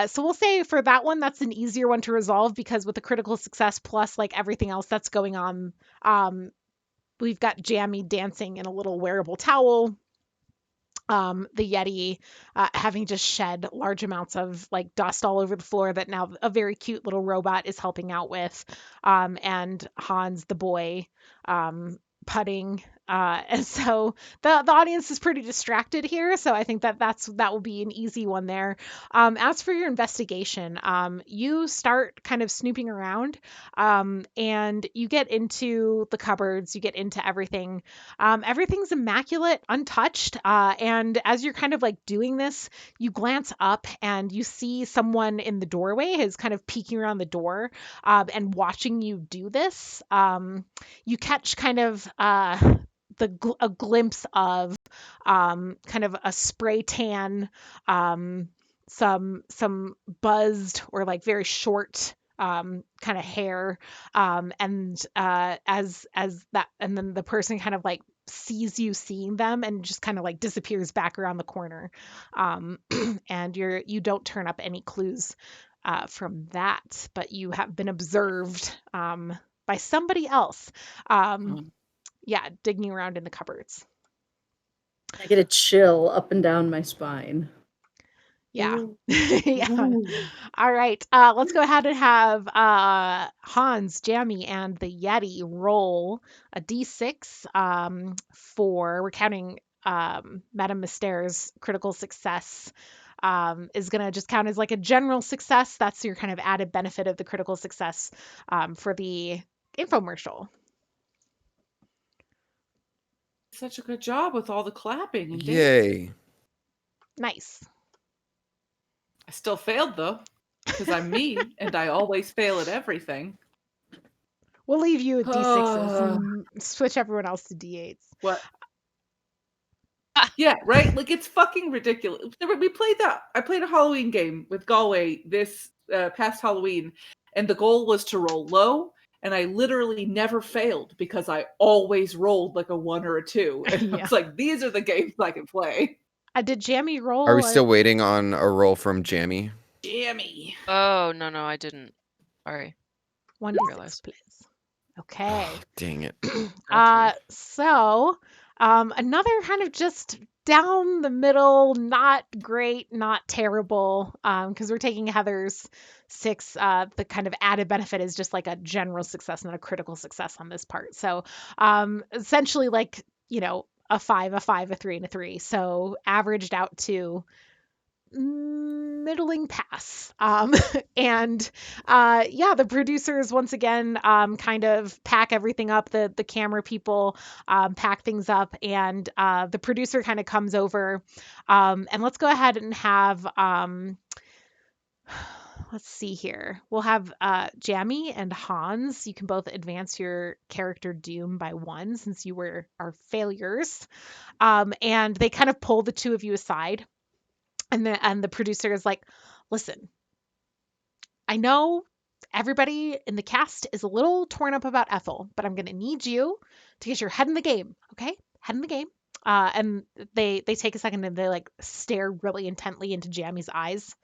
So we'll say for that one, that's an easier one to resolve because with the critical success plus like everything else that's going on, we've got Jammy dancing in a little wearable towel. The Yeti having just shed large amounts of like dust all over the floor that now a very cute little robot is helping out with, and Hans the boy putting. And so the audience is pretty distracted here, so I think that will be an easy one there. As for your investigation, you start kind of snooping around, and you get into the cupboards, you get into everything. Everything's immaculate, untouched. And as you're kind of like doing this, you glance up and you see someone in the doorway is kind of peeking around the door, and watching you do this. You catch kind of a glimpse of kind of a spray tan, some buzzed or like very short kind of hair, and as that, and then the person kind of like sees you seeing them and just kind of like disappears back around the corner, and you don't turn up any clues from that, but you have been observed by somebody else, yeah, digging around in the cupboards.
I get a chill up and down my spine.
Yeah.
Ooh.
Yeah.
Ooh.
All right. Let's go ahead and have Hans, Jammy, and the Yeti roll a d6 for, we're counting Madame Mystere's critical success. Is going to just count as like a general success. That's your kind of added benefit of the critical success for the infomercial.
Such a good job with all the clapping and dancing.
Yay.
Nice.
I still failed though, because I'm me and I always fail at everything.
We'll leave you with d6s and switch everyone else to d8s.
What? Yeah, right? Like it's fucking ridiculous. We played that. I played a Halloween game with Galway this past Halloween, and the goal was to roll low, and I literally never failed because I always rolled like a 1 or a 2. And I
Yeah.
was like, these are the games I can play.
Did Jammy roll?
Are we still waiting on a roll from Jammy?
Jammy.
Oh, no, I didn't. Sorry.
1d6,
realized.
please. Okay.
Dang it.
So another kind of just down the middle, not great, not terrible, because we're taking Heather's 6. The kind of added benefit is just like a general success, not a critical success on this part. So essentially like, a 5, a 5, a 3, and a 3. So averaged out to middling pass. And yeah, the producers once again kind of pack everything up. The camera people pack things up, and the producer kind of comes over, and let's go ahead and have let's see here. We'll have Jammy and Hans. You can both advance your character doom by 1 since you are failures. And they kind of pull the two of you aside. And the producer is like, listen, I know everybody in the cast is a little torn up about Ethel, but I'm going to need you to get your head in the game, okay? Head in the game. And they take a second and they like stare really intently into Jammy's eyes.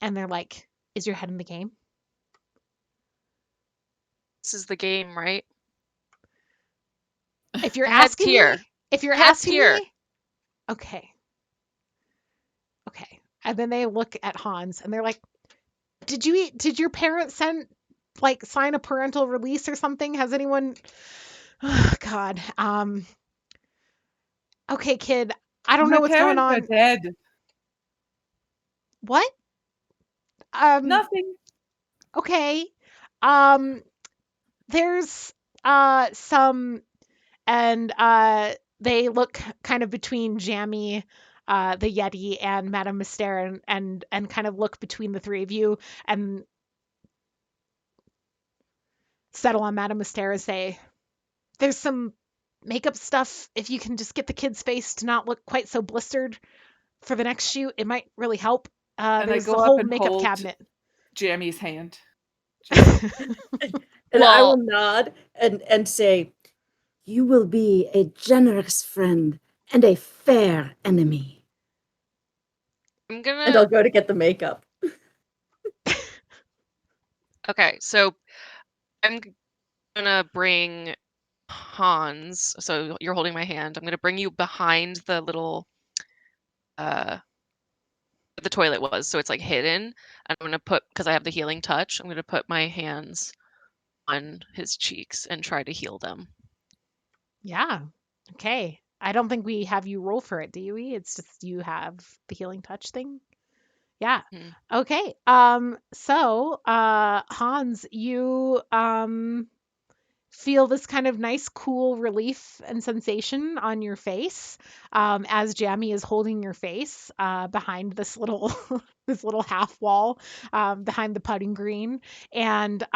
And they're like, is your head in the game?
This is the game, right?
If you're
Head's
asking
here.
me, if you're
Head's
asking
here.
me, okay. Okay. And then they look at Hans and they're like, did your parents sign a parental release or something? Has anyone? Oh, God. Okay, kid. I don't know
My
what's going
parents
on.
are dead.
What?
Nothing.
Okay. There's some and they look kind of between Jammy, the Yeti, and Madame Myster, and kind of look between the three of you and settle on Madame Myster and say, "There's some makeup stuff. If you can just get the kid's face to not look quite so blistered for the next shoot, it might really help.
And I
There's a
go up
whole
and
makeup
hold
cabinet."
Jammy's hand. Just
And I
Well,
will nod and say, "You will be a generous friend and a fair enemy."
I'm
And
gonna.
I'll go to get the makeup.
Okay, so I'm gonna bring Hans. So you're holding my hand. I'm gonna bring you behind the little uh the toilet was, so it's like hidden. And I'm gonna put, because I have the healing touch, I'm gonna put my hands on his cheeks and try to heal them.
Yeah. Okay. I don't think we have you roll for it, do we? It's just you have the healing touch thing. Yeah.
Hmm.
Okay. So, Hans, you feel this kind of nice, cool relief and sensation on your face, as Jammy is holding your face behind this little this little half wall, behind the putting green, and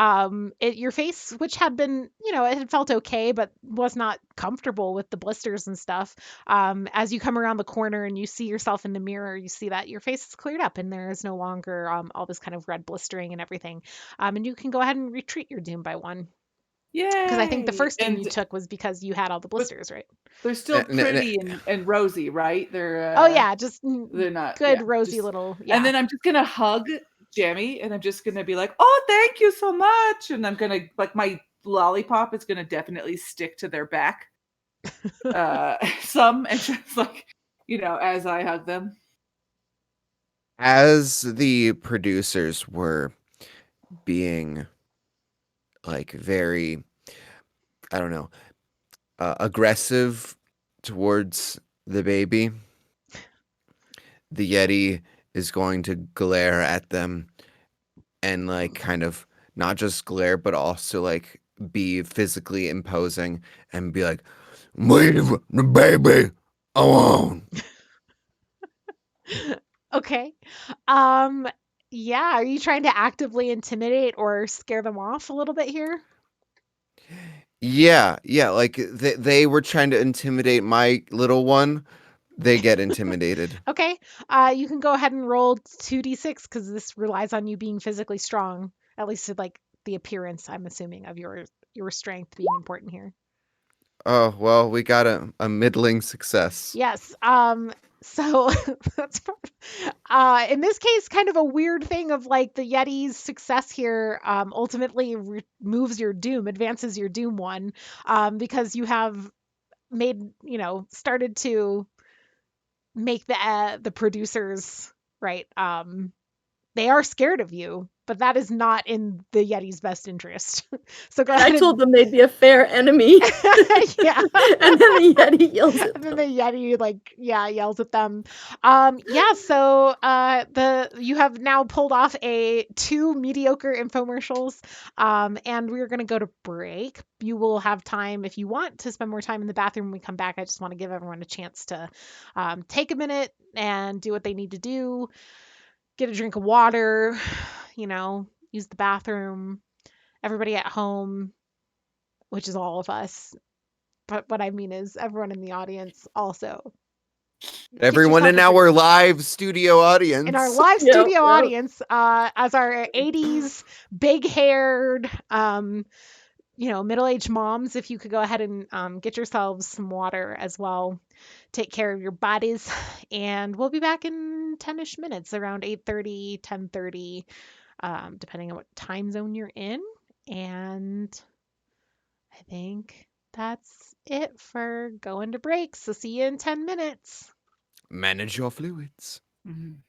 your face, which had been, it had felt okay, but was not comfortable with the blisters and stuff. As you come around the corner and you see yourself in the mirror, you see that your face is cleared up and there is no longer all this kind of red blistering and everything. And you can go ahead and retreat your doom by one. Because I think the
yay!
first doom you took was because you had all the
But
blisters, right?
they're still
N- n-
pretty and rosy, right?
Oh yeah, just
They're not,
good
yeah.
rosy
Just
little,
and
yeah.
then I'm just gonna hug Jammy, and I'm just gonna be like, "Oh, thank you so much," and I'm gonna like my lollipop is gonna definitely stick to their back, some, and just like as I hug them.
As the producers were being like very, I don't know, aggressive towards the baby, the Yeti is going to glare at them and like kind of not just glare, but also like be physically imposing and be like, "Leave the baby alone."
Okay. Um, yeah, are you trying to actively intimidate or scare them off a little bit here?
Yeah, yeah, like they were trying to intimidate my little one. They get intimidated.
Okay. You can go ahead and roll 2d6 because this relies on you being physically strong, at least to, like, the appearance, I'm assuming, of your strength being important here.
Oh, well, we got a middling success.
Yes. So that's in this case kind of a weird thing of like the Yeti's success here ultimately removes your doom, advances your doom one, because you have made, started to make the producers, right, they are scared of you, but that is not in the Yeti's best interest. So go
And I
ahead
told
and
them they'd be a fair enemy.
yeah.
And then the Yeti yells at
And then
them.
the Yeti, like, yeah, yells at them. Yeah, so the you have now pulled off a two mediocre infomercials. And we're gonna go to break. You will have time if you want to spend more time in the bathroom when we come back. I just want to give everyone a chance to take a minute and do what they need to do, get a drink of water, use the bathroom. Everybody at home, which is all of us. But what I mean is everyone in the audience also. Get
Everyone
yourself
in
a drink.
our live studio
In our
audience.
live
Yep,
studio
yep.
audience, as our 80s big haired, middle aged moms, if you could go ahead and get yourselves some water as well. Take care of your bodies. And we'll be back in 10-ish minutes, around 8:30, 10:30, depending on what time zone you're in. And I think that's it for going to break. So see you in 10 minutes.
Manage your fluids.
Mhm.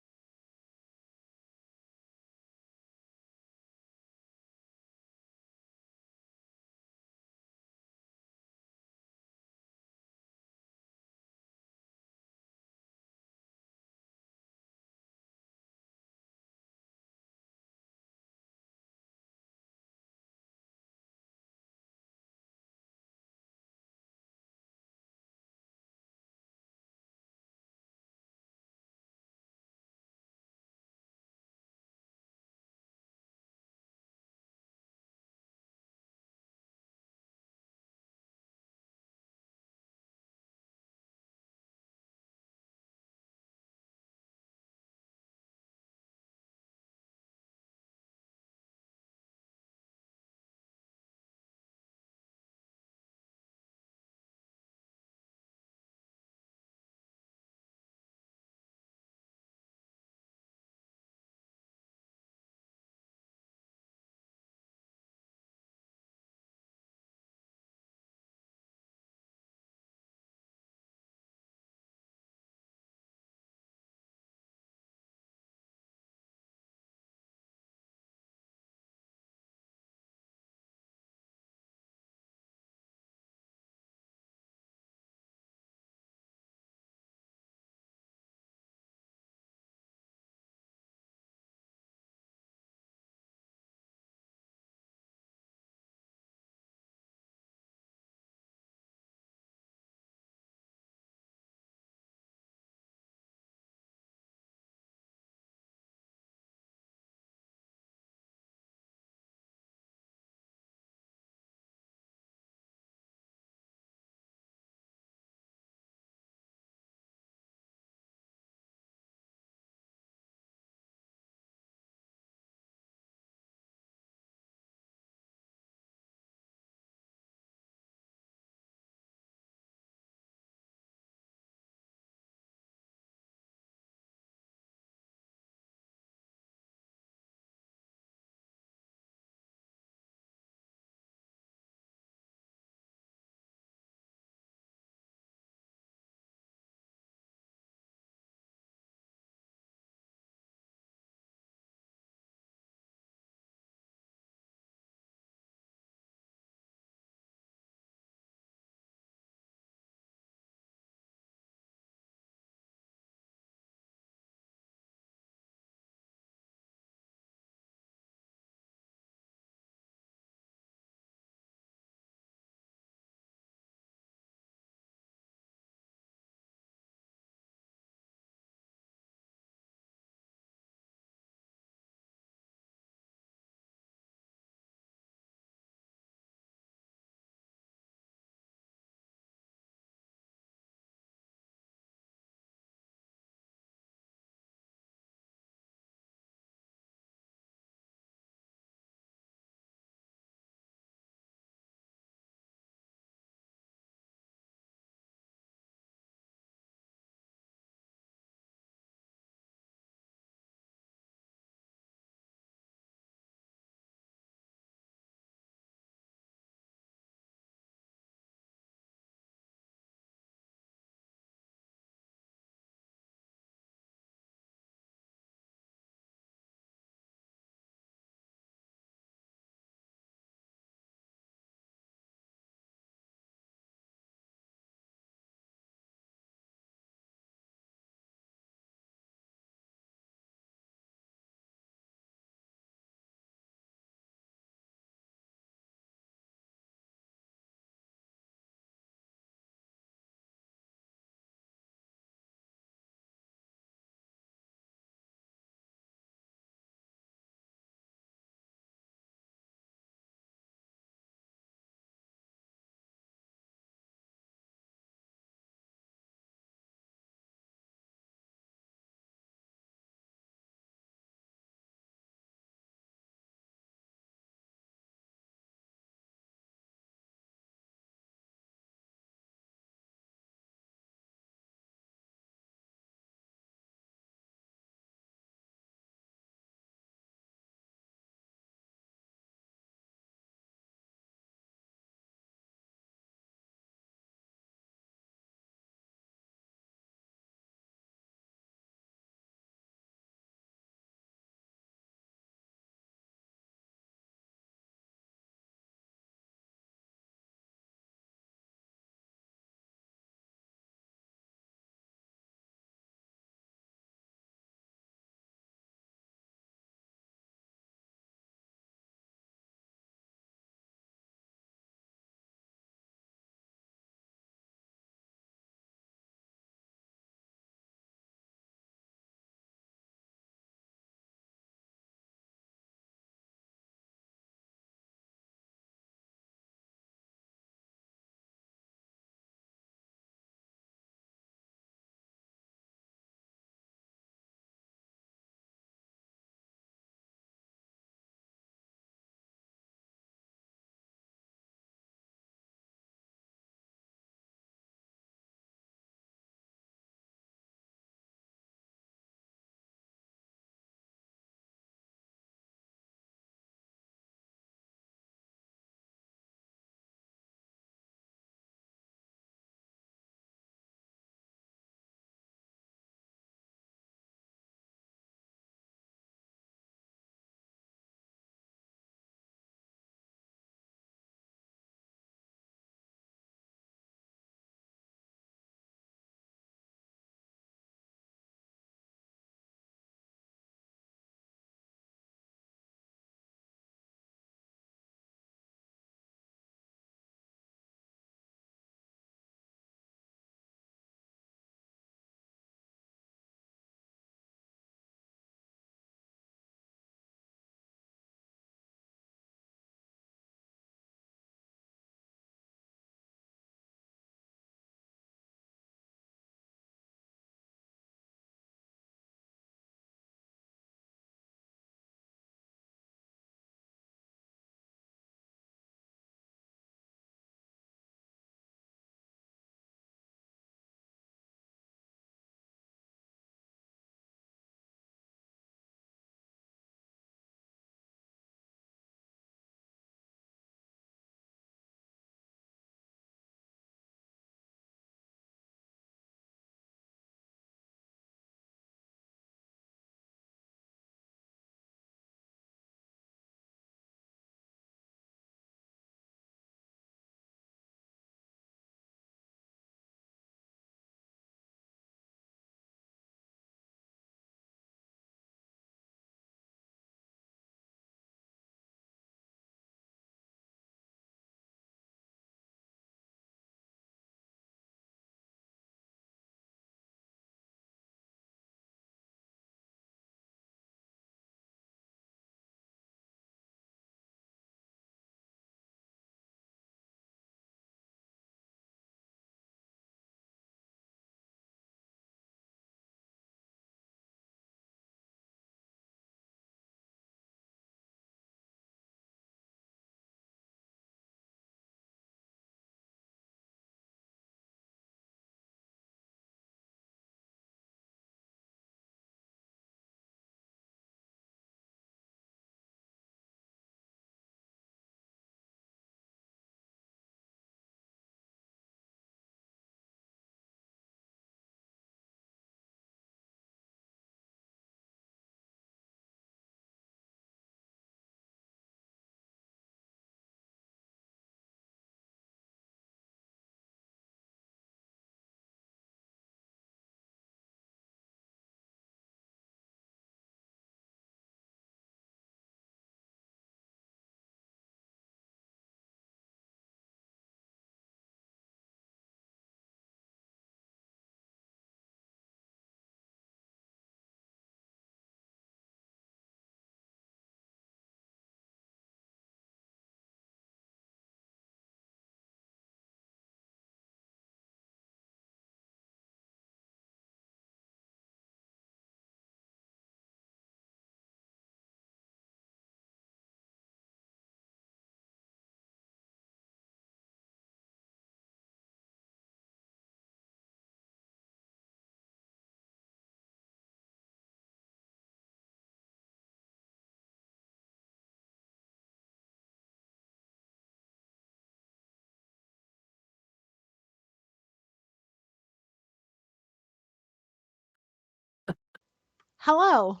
Hello,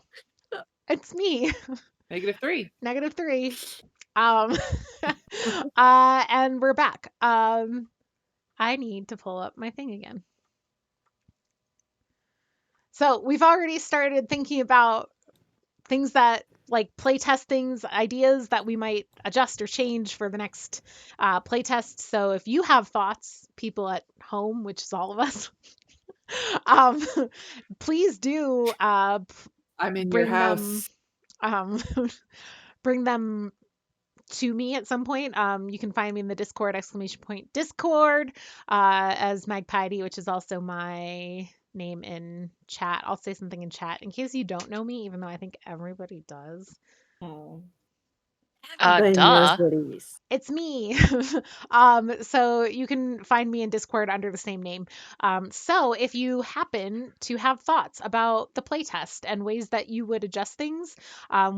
it's me,
-3.
-3. Um, and we're back. I need to pull up my thing again. So we've already started thinking about things that like playtest things, ideas that we might adjust or change for the next playtest. So if you have thoughts, people at home, which is all of us, um, please do
I'm in your
bring them
house.
um, bring them to me at some point. You can find me in the Discord, !Discord, as Magpiety, which is also my name in chat. I'll say something in chat in case you don't know me, even though I think everybody does.
Oh.
Everybody knows
Duh.
Elyse.
It's me. So you can find me in Discord under the same name. So if you happen to have thoughts about the playtest and ways that you would adjust things,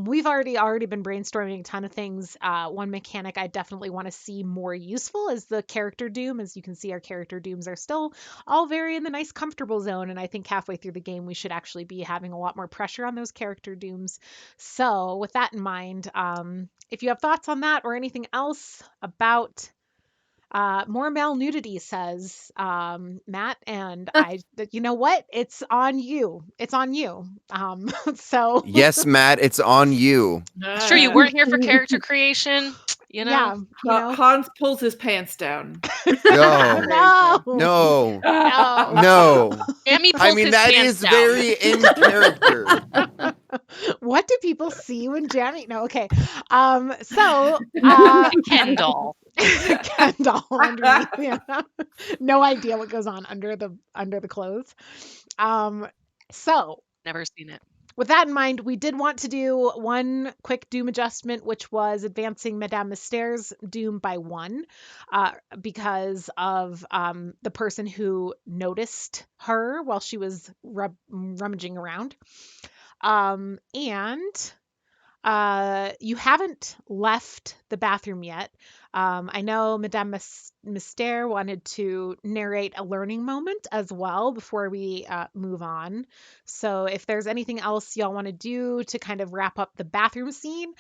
we've already been brainstorming a ton of things. One mechanic I definitely want to see more useful is the character doom. As you can see, our character dooms are still all very in the nice comfortable zone, and I think halfway through the game we should actually be having a lot more pressure on those character dooms. So with that in mind, if you have thoughts on that or anything else about more male nudity, says Matt, and you know what? It's on you. It's on you. So
Yes, Matt, it's on you.
Sure, you weren't here for character creation, you know?
yeah, you know,
Hans pulls his pants down.
No.
no,
No.
no.
No.
Jamie
I
pulls
mean,
his
that
pants
is
down.
very in character.
What do people see when Jamie? No, okay. So
Ken doll.
Ken doll underneath. Yeah. No idea what goes on under the clothes. So
Never seen it.
with that in mind, we did want to do one quick doom adjustment, which was advancing Madame Mystère's doom by 1, because of the person who noticed her while she was rummaging around. And you haven't left the bathroom yet. I know Madame Mystère wanted to narrate a learning moment as well before we move on. So if there's anything else y'all want to do to kind of wrap up the bathroom scene,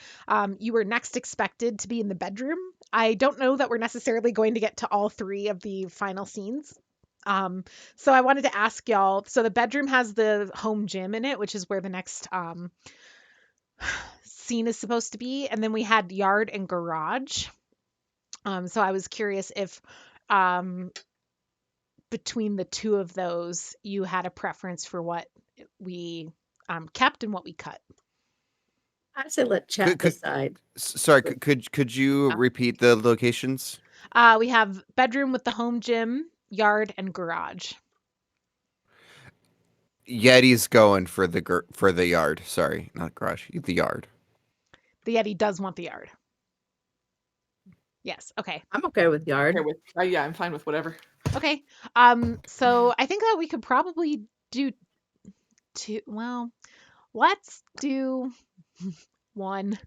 you were next expected to be in the bedroom. I don't know that we're necessarily going to get to all 3 of the final scenes. So I wanted to ask y'all, so the bedroom has the home gym in it, which is where the next scene is supposed to be, and then we had yard and garage. So I was curious if between the 2 of those you had a preference for what we kept and what we cut.
I say let chat
Could,
decide.
sorry, could you repeat the locations?
We have bedroom with the home gym, yard, and garage.
Yeti's going for the yard. Sorry, not garage. The yard.
The Yeti does want the yard. Yes. Okay.
I'm okay with yard.
Okay, yeah, I'm fine with whatever.
Okay. So I think that we could probably do 2. Well, let's do 1,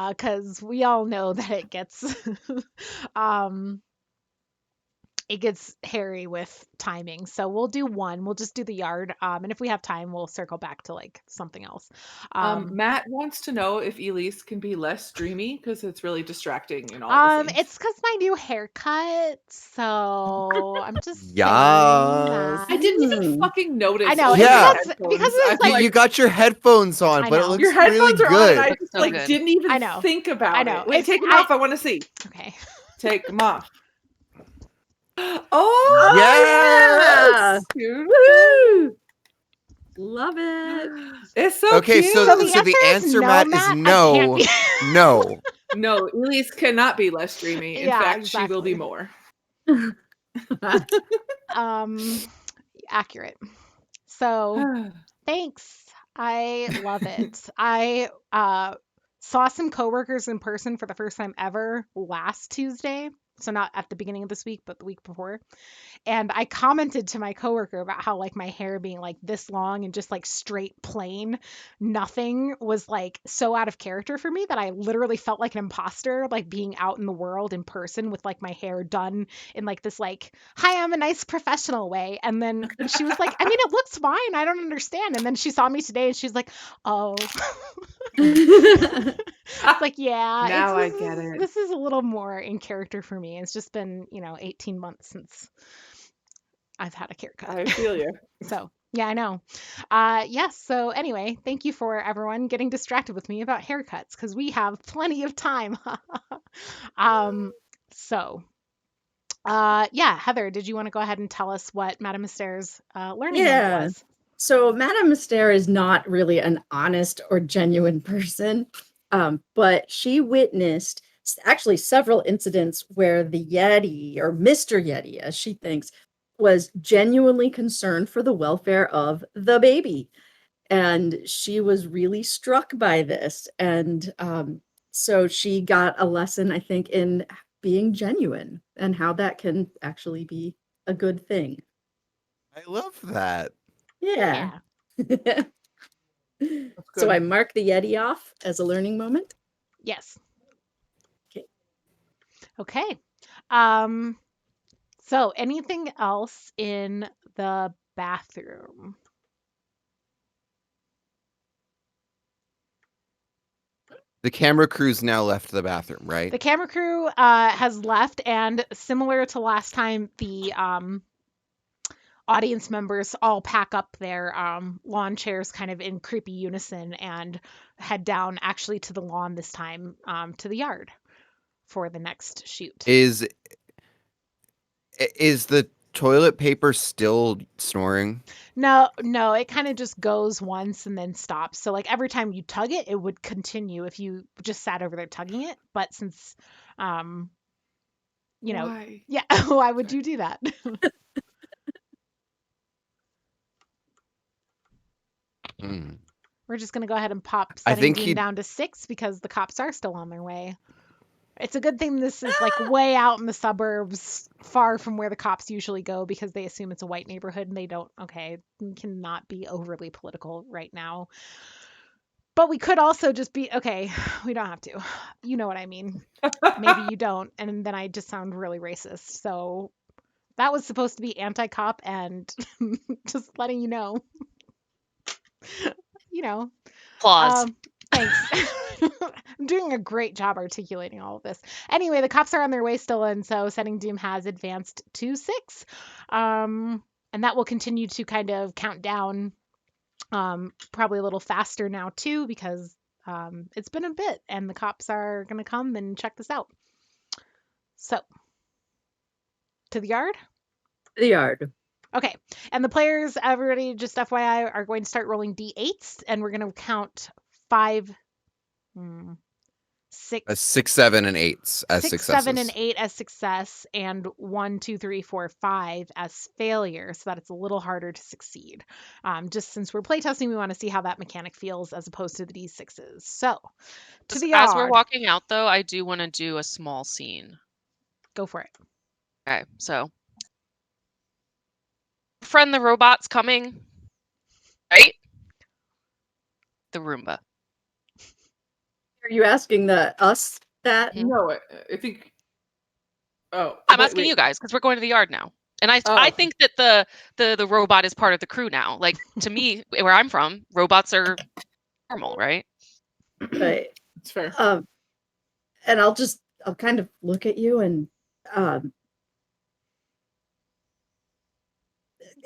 because we all know that it gets it gets hairy with timing. So we'll do 1. We'll just do the yard. And if we have time, we'll circle back to like something else.
Matt wants to know if Elyse can be less dreamy because it's really distracting in all the scenes.
It's because my new haircut. So I'm just saying
Yes.
that.
I didn't even fucking notice.
I know.
over
Yeah.
It's
the
because
headphones.
it's
I'm
like
You got your headphones on,
I
but it
know.
looks
your
really
headphones are on,
good.
and I just
So
like
good.
didn't even
I know.
think about
I know.
it. Wait,
It's-
take them off. I want to see.
okay.
Take them off. Oh
Yes!
cute.
Woo! Love it.
It's so
Okay,
cute.
so
the
the
answer is
answer,
no,
Matt,
Matt.
is
I
no,
can't be-
no.
No, Elyse cannot be less dreamy. In
Yeah,
fact, she will be
exactly.
more.
Accurate. So thanks. I love it. I saw some coworkers in person for the first time ever last Tuesday. So not at the beginning of this week, but the week before. And I commented to my coworker about how like my hair being like this long and just like straight plain, nothing was like so out of character for me that I literally felt like an imposter, like being out in the world in person with like my hair done in like this like, hi, I'm a nice professional way. And she was like, I mean, it looks fine. I don't understand. And then she saw me today and she's like, oh. It's like, yeah,
Now I get it.
this is a little more in character for me. It's just been, 18 months since I've had a haircut.
I feel you.
So, yeah, I know. Yes. So, anyway, thank you for everyone getting distracted with me about haircuts because we have plenty of time. So, yeah, Heather, did you want to go ahead and tell us what Madame Mystère's learning moment was?
So Madame Mystère is not really an honest or genuine person, but she witnessed actually several incidents where the Yeti, or Mr. Yeti, as she thinks, was genuinely concerned for the welfare of the baby. And she was really struck by this. And so she got a lesson, I think, in being genuine and how that can actually be a good thing.
I love that.
Yeah.
Yeah.
So I mark the Yeti off as a learning moment.
Yes.
Okay.
Okay. So anything else in the bathroom?
The camera crew's now left the bathroom, right?
The camera crew has left, and similar to last time, the audience members all pack up their lawn chairs kind of in creepy unison and head down actually to the lawn this time, to the yard for the next shoot.
Is the toilet paper still snoring?
No, it kind of just goes once and then stops. So like every time you tug it, it would continue if you just sat over there tugging it. But since,
Why?
yeah, why would you do that?
Hmm.
We're just gonna go ahead and pop
I
setting
think
Dean
he-
down to 6 because the cops are still on their way. It's a good thing this is like way out in the suburbs, far from where the cops usually go because they assume it's a white neighborhood and they don't. Okay, we cannot be overly political right now. But we could also just be okay. We don't have to. You know what I mean. Maybe you don't, and then I just sound really racist. So that was supposed to be anti-cop and just letting you know. You know.
Applause.
Thanks. I'm doing a great job articulating all of this. Anyway, the cops are on their way still, and so setting doom has advanced to 6. And that will continue to kind of count down, probably a little faster now too, because it's been a bit, and the cops are going to come and check this out. So, to the yard?
The yard.
Okay. And the players, everybody, just FYI, are going to start rolling d8s, and we're going to count 5, 6,
6, 7, and 8s as
6,
successes.
7, and 8 as success, and 1, 2, 3, 4, 5 as failure, so that it's a little harder to succeed. Just since we're playtesting, we want to see how that mechanic feels as opposed to the d6s. So, to the yard.
As we're walking out, though, I do want to do a small scene.
Go for it.
Okay, so friend the robot's coming, right? The Roomba.
Are you asking us that?
No, I think. Oh,
I'm asking you guys because we're going to the yard now, and I think that the robot is part of the crew now. Like to me, where I'm from, robots are normal, right?
Right.
It's fair.
And I'll kind of look at you and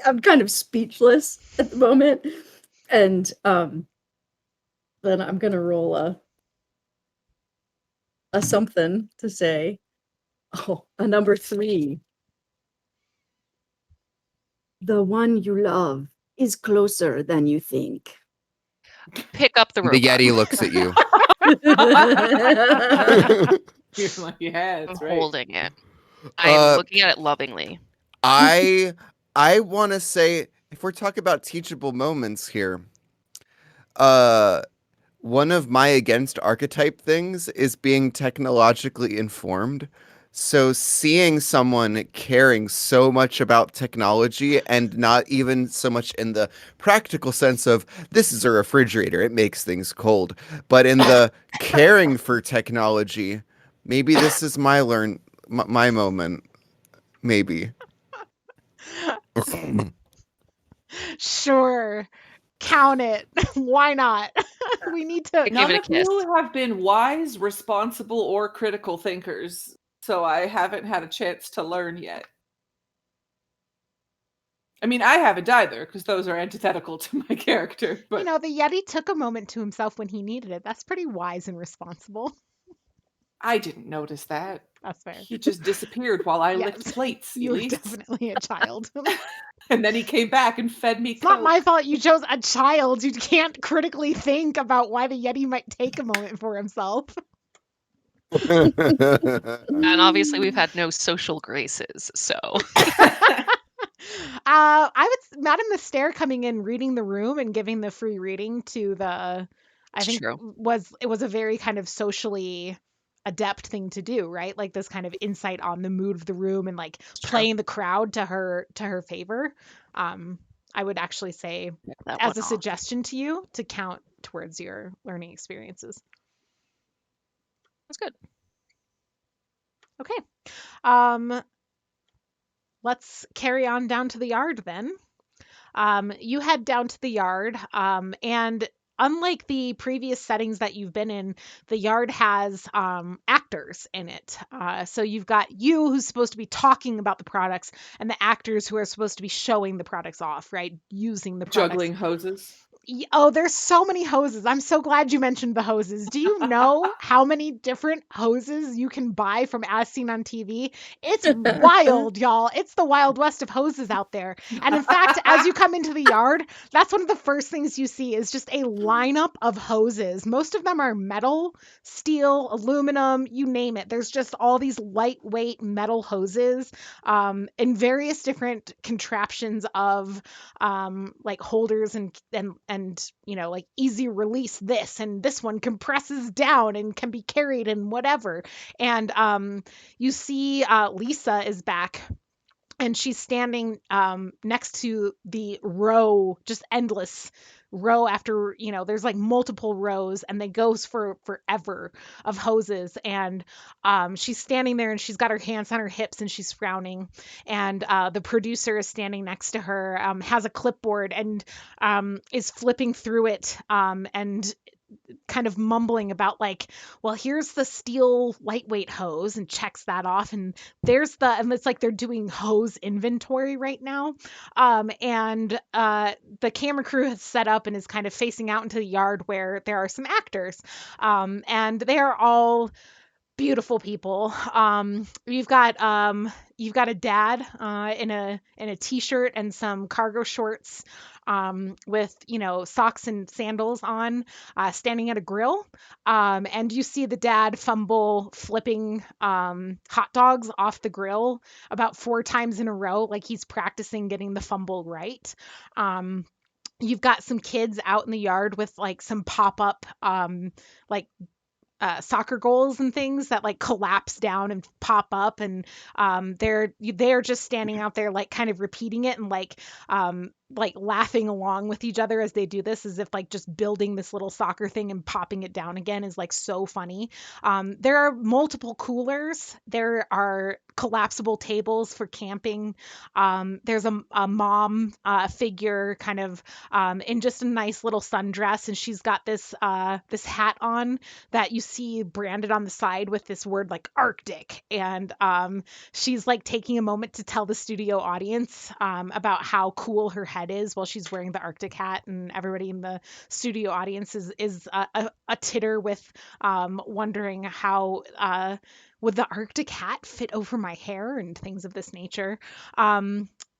I'm kind of speechless at the moment. And then I'm gonna roll a something to say. Oh, a number 3. The one you love is closer than you think.
Pick up the robot.
The Yeti looks at you.
You're like, yeah,
I'm
that's right.
holding it. I'm looking at it lovingly.
I want to say, if we're talking about teachable moments here, one of my against archetype things is being technologically informed. So seeing someone caring so much about technology and not even so much in the practical sense of this is a refrigerator, it makes things cold, but in the caring for technology, maybe this is my moment, maybe.
Sure. Count it. Why not? We need to.
I give
None
it a
of
kiss.
you have been wise, responsible, or critical thinkers, so I haven't had a chance to learn yet. I mean, I haven't either, because those are antithetical to my character,
You
but
know, the Yeti took a moment to himself when he needed it. That's pretty wise and responsible.
I didn't notice that.
That's fair.
He just disappeared while I licked
Yes,
plates,
you were
Elise.
definitely a child.
And then he came back and fed me
It's not my
Coke.
fault you chose a child. You can't critically think about why the Yeti might take a moment for himself.
And obviously, we've had no social graces, so
Madame Mystere coming in, reading the room and giving the free reading to the, I
it's
think
true.
it was a very kind of socially adept thing to do, right? Like this kind of insight on the mood of the room and like
It's true.
playing the crowd to her favor. Um, I would actually say
Yeah, that
as
went
a
off.
suggestion to you to count towards your learning experiences.
That's good.
Okay. Um, let's carry on down to the yard then. You head down to the yard, and unlike the previous settings that you've been in, the yard has actors in it. So you've got you who's supposed to be talking about the products, and the actors who are supposed to be showing the products off, right? Using the products.
Juggling hoses.
Oh, there's so many hoses. I'm so glad you mentioned the hoses. Do you know how many different hoses you can buy from As Seen on TV? It's wild, y'all. It's the Wild West of hoses out there. And in fact, as you come into the yard, that's one of the first things you see is just a lineup of hoses. Most of them are metal, steel, aluminum, you name it. There's just all these lightweight metal hoses in various different contraptions of like holders and you know like easy release this and this one compresses down and can be carried and whatever. And you see Lisa is back and she's standing next to the row, just endless row after, you know, there's like multiple rows and they goes for forever of hoses. And she's standing there and she's got her hands on her hips and she's frowning. And the producer is standing next to her, has a clipboard and is flipping through it, and kind of mumbling about like, well, here's the steel lightweight hose and checks that off. And there's the, and it's like they're doing hose inventory right now. And the camera crew has set up and is kind of facing out into the yard where there are some actors. And they are all beautiful people. You've got a dad in a t-shirt and some cargo shorts, with you know socks and sandals on, standing at a grill. And you see the dad fumble flipping hot dogs off the grill about 4 times in a row, like he's practicing getting the fumble right. You've got some kids out in the yard with like some pop-up like soccer goals and things that like collapse down and pop up, and they're just standing out there like kind of repeating it and like laughing along with each other as they do this, as if like just building this little soccer thing and popping it down again is like so funny. There are multiple coolers. There are collapsible tables for camping. There's a mom figure kind of in just a nice little sundress, and she's got this hat on that you see branded on the side with this word like Arctic. And she's like taking a moment to tell the studio audience about how cool her head is while she's wearing the Arctic hat. And everybody in the studio audience is a titter with wondering how would the Arctic hat fit over my hair and things of this nature.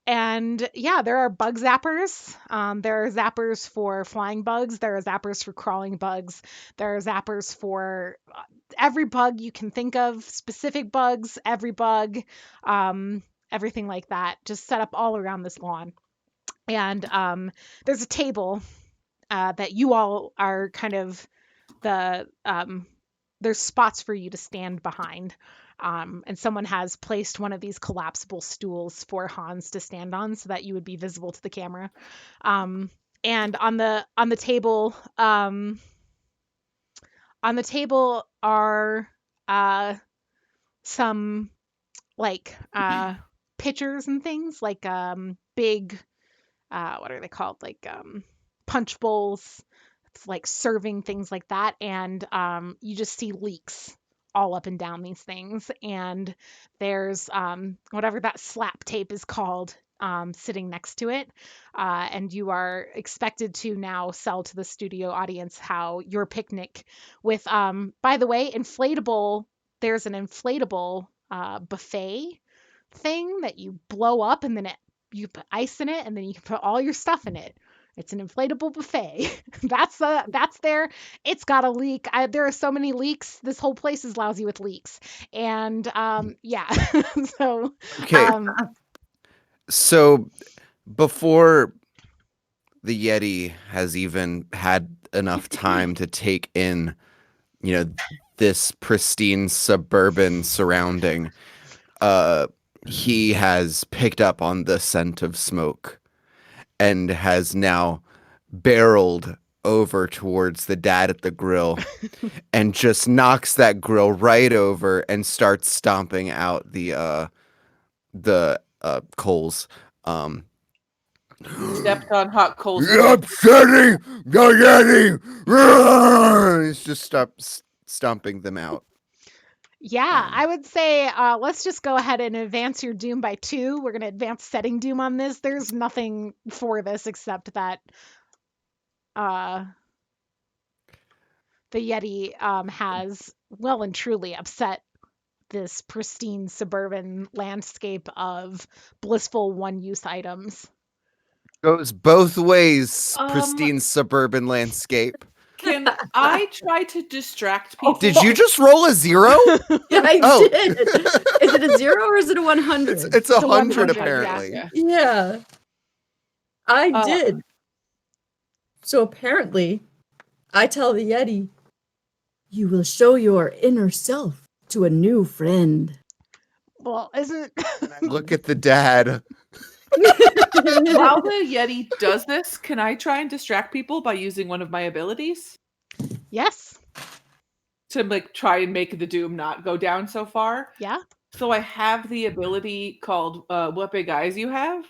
And yeah, there are bug zappers. There are zappers for flying bugs. There are zappers for crawling bugs. There are zappers for every bug you can think of, specific bugs, every bug, everything like that, just set up all around this lawn. And there's a table that you all are kind of the there's spots for you to stand behind. And someone has placed one of these collapsible stools for Hans to stand on so that you would be visible to the camera. And on the table are some like pitchers and things like big what are they called, like punch bowls. It's like serving things like that, and you just see leaks all up and down these things, and there's whatever that slap tape is called sitting next to it, and you are expected to now sell to the studio audience how your picnic with by the way, inflatable there's an inflatable buffet thing that you blow up, and then you put ice in it, and then you can put all your stuff in it. It's an inflatable buffet. That's there. It's got a leak. There are so many leaks. This whole place is lousy with leaks. And yeah. So
Okay, so before the Yeti has even had enough time to take in, this pristine suburban surrounding, he has picked up on the scent of smoke and has now barreled over towards the dad at the grill and just knocks that grill right over and starts stomping out the coals.
Stepped on hot coals.
You're upsetting the Yeti. He's just stomping them out.
yeah, I would say let's just go ahead and advance your doom by 2. We're gonna advance setting doom on this. There's nothing for this except that uh the Yeti has well and truly upset this pristine suburban landscape of blissful one-use items.
Goes both ways,
Um,
pristine suburban landscape.
Can I try to distract people?
Did you just roll a 0?
Yeah, I
Oh.
did. Is it a 0 or is it a 100?
It's a 100
100,
apparently.
yeah.
Yeah, I
Uh,
did. So apparently, I tell the Yeti, you will show your inner self to a new friend.
Well, isn't
Look at the dad.
While the Yeti does this, can I try and distract people by using one of my abilities
yes,
to like try and make the doom not go down so far?
yeah.
So I have the ability called "What Big Eyes You Have,"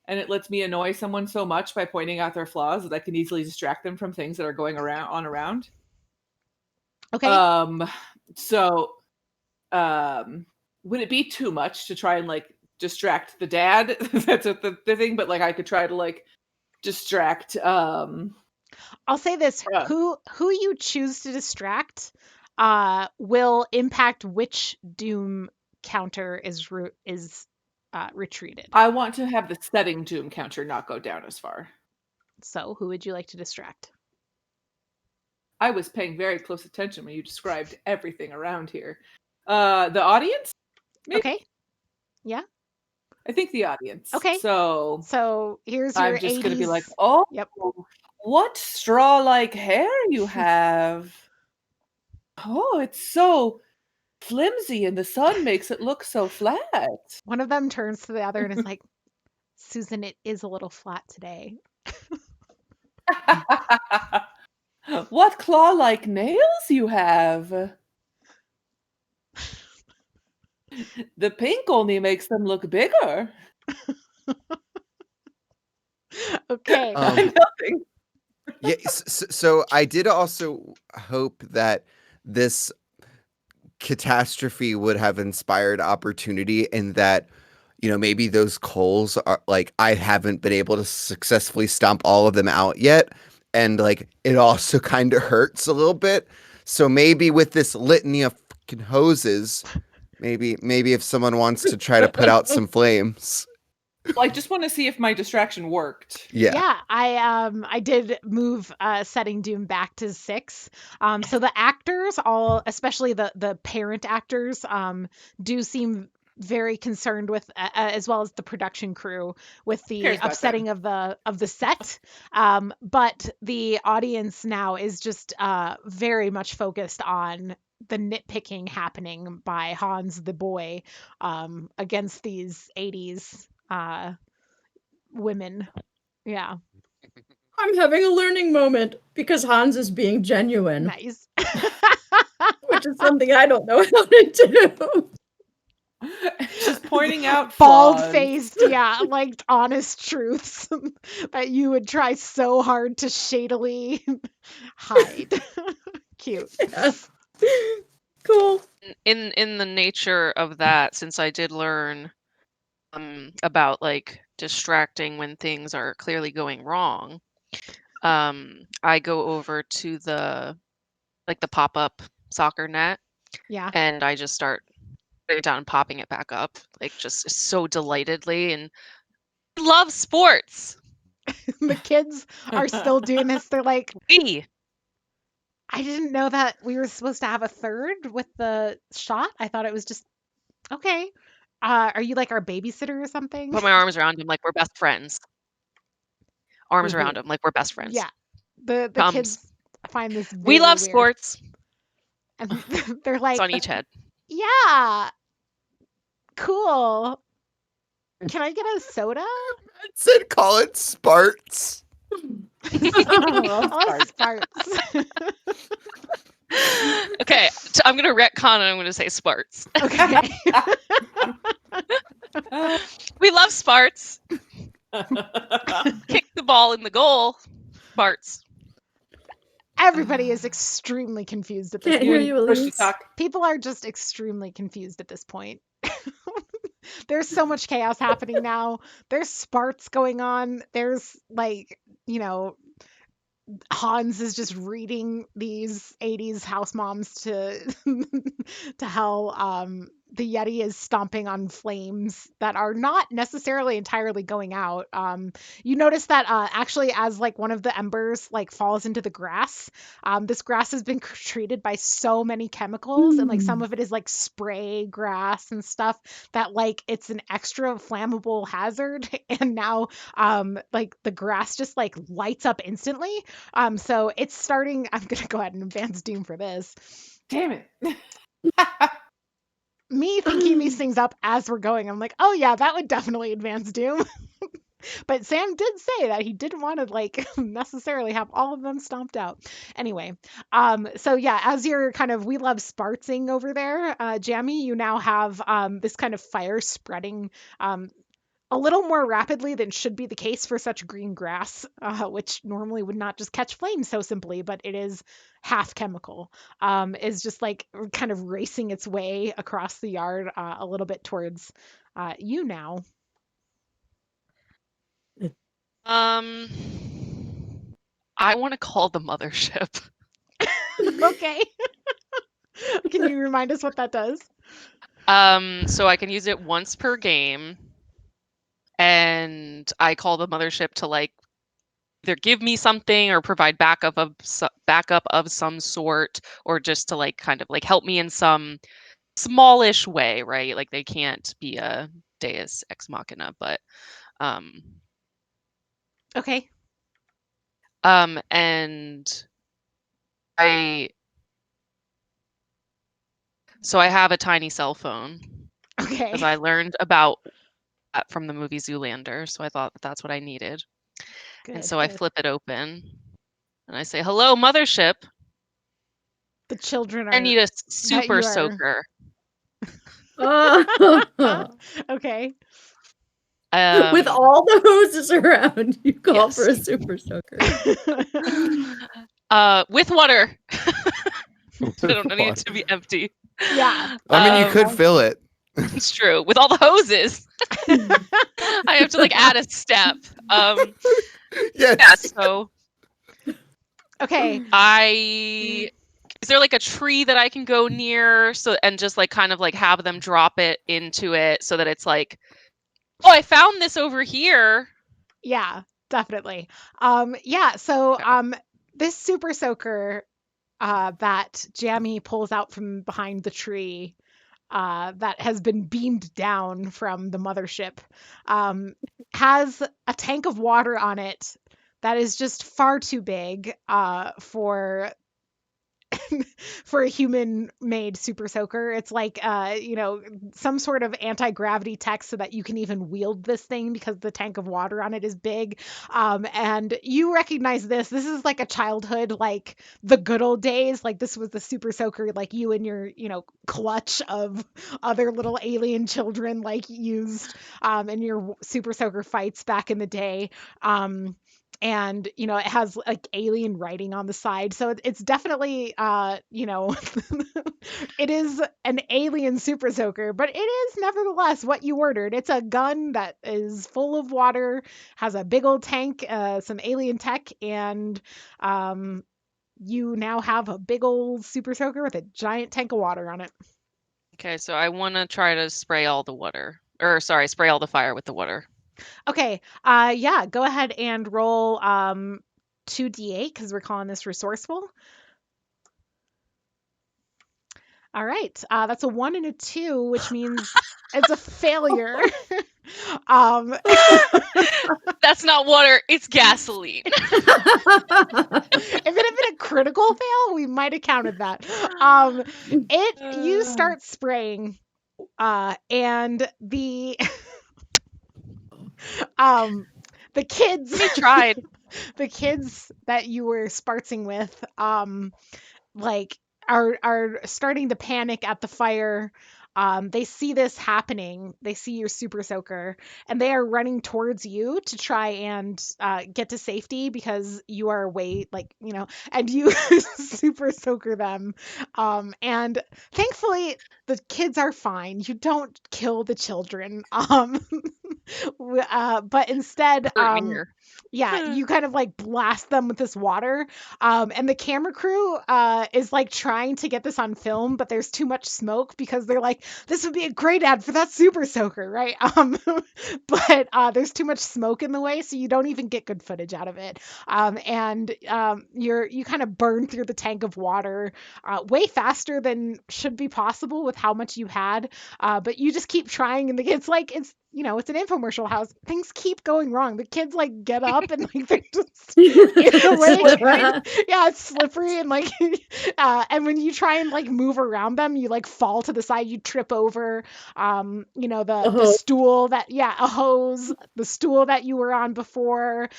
and it lets me annoy someone so much by pointing out their flaws that I can easily distract them from things that are going around.
Okay.
So, would it be too much to try and like distract the dad? That's the thing, but like I could try to like distract.
I'll say this:
uh,
who you choose to distract will impact which doom counter is retreated.
I want to have the setting doom counter not go down as far.
So, who would you like to distract?
I was paying very close attention when you described everything around here. The audience? Maybe?
Okay. Yeah.
I think the audience.
Okay.
So
So here's your
I'm just
80s.
going to be like, oh,
Yep.
what straw-like hair you have. Oh, it's so flimsy and the sun makes it look so flat.
One of them turns to the other and is like, Susan, it is a little flat today.
What claw-like nails you have. The pink only makes them look bigger.
Okay.
Nothing.
Yeah, so I did also hope that this catastrophe would have inspired opportunity, and that maybe those coals are like, I haven't been able to successfully stomp all of them out yet, and like it also kind of hurts a little bit. So maybe with this litany of fucking hoses, maybe if someone wants to try to put out some flames.
Well, I just want to see if my distraction worked.
Yeah, I did move setting doom back to 6. So the actors, all especially the parent actors, do seem very concerned with, as well as the production crew, with the
Cares about
upsetting of the set. But the audience now is just very much focused on the nitpicking happening by Hans the boy against these 80s women. Yeah,
I'm having a learning moment because Hans is being genuine,
nice.
which is something I don't know how to do.
Just pointing out
Bald
flaws.
faced, yeah, like honest truths that you would try so hard to shadily hide. Cute.
Yeah. Cool.
In the nature of that, since I did learn about like distracting when things are clearly going wrong, I go over to the like the pop-up soccer net
Yeah.
and I just start putting it down and popping it back up, like just so delightedly and I love sports.
The kids are still doing this. They're like,
We
I didn't know that we were supposed to have a third with the shot. I thought it was just okay. Are you like our babysitter or something?
put my arms around him like we're best friends. Arms around him like we're best friends.
Yeah. The
Comes.
kids find this
We
very
love
weird.
sports.
And they're
It's
like,
on each head.
yeah, cool. Can I get a soda?
It said call it Sparts.
I like Sparks.
Okay, so I'm gonna retcon and I'm gonna say Sparts.
Okay.
We love Sparts. Kick the ball in the goal. Sparts.
Everybody is extremely confused at this
Can't hear
point.
you,
Push to
Elyse.
talk.
People are just extremely confused at this point. There's so much chaos happening now. There's Sparts going on. There's like, you know, Hans is just reading these 80s house moms to to hell. The Yeti is stomping on flames that are not necessarily entirely going out. You notice that actually as like one of the embers like falls into the grass, this grass has been treated by so many chemicals and like some of it is like spray grass and stuff that like it's an extra flammable hazard and now like the grass just like lights up instantly. So it's starting. I'm gonna go ahead and advance Doom for this.
Damn it.
Me thinking these things up as we're going, I'm like, oh yeah, that would definitely advance Doom. But Sam did say that he didn't want to like necessarily have all of them stomped out. Anyway, so yeah, as you're kind of we love spartzing over there, Jammy, you now have this kind of fire spreading a little more rapidly than should be the case for such green grass, which normally would not just catch flames so simply, but it is half chemical, is just like kind of racing its way across the yard a little bit towards you now.
Um, I want to call the mothership.
Okay. Can you remind us what that does?
So I can use it once per game, and I call the mothership to like either give me something or provide backup of some sort, or just to like kind of like help me in some smallish way, right? Like they can't be a Deus ex machina, but um
Okay.
and I so I have a tiny cell phone
Okay.
because I learned about that from the movie Zoolander, so I thought that that's what I needed. And
Good,
so I
good.
flip it open and I say, "Hello, mothership.
The children
I
are
need a
that
super
you are.
soaker."
Okay.
With all the hoses around, you call
Yes.
for a super soaker.
With water. I don't need it to be empty.
Yeah.
I mean, you could
Um,
fill it.
It's true. With all the hoses, I have to like add a step.
Yes.
Yeah. So
Okay.
is there like a tree that I can go near so and just like kind of like have them drop it into it so that it's like, oh, I found this over here.
Yeah, definitely. Yeah, so this super soaker that Jammy pulls out from behind the tree that has been beamed down from the mothership has a tank of water on it that is just far too big for for a human-made super soaker. It's like, some sort of anti-gravity tech so that you can even wield this thing because the tank of water on it is big. And you recognize this. This is like a childhood, like the good old days. Like this was the super soaker, like you and your, clutch of other little alien children like used in your super soaker fights back in the day. And it has like alien writing on the side, so it's definitely it is an alien super soaker, but it is nevertheless what you ordered. It's a gun that is full of water, has a big old tank, some alien tech, and you now have a big old super soaker with a giant tank of water on it.
Okay, so I want to try to spray all the water. Or sorry, spray all the fire with the water.
Okay, yeah, go ahead and roll 2d8 because we're calling this resourceful. All right, that's a 1 and a 2, which means it's a failure. um,
That's not water, it's gasoline.
if it had been a critical fail, we might have counted that. You start spraying, and the the kids
We tried.
the kids that you were spartzing with like are starting to panic at the fire. They see this happening. They see your super soaker, and they are running towards you to try and get to safety because you are way and you super soaker them. And thankfully, the kids are fine. You don't kill the children. But instead,
Hurt near.
yeah, you kind of like blast them with this water. And the camera crew is like trying to get this on film, but there's too much smoke because they're like, this would be a great ad for that super soaker, right? But there's too much smoke in the way, so you don't even get good footage out of it. And you kind of burn through the tank of water way faster than should be possible with how much you had. But you just keep trying, and it's like it's an infomercial house. Things keep going wrong. The kids like get up and like they're just in the way. Yeah, it's slippery and like and when you try and like move around them, you like fall to the side, you trip over the stool a hose, the stool that you were on before,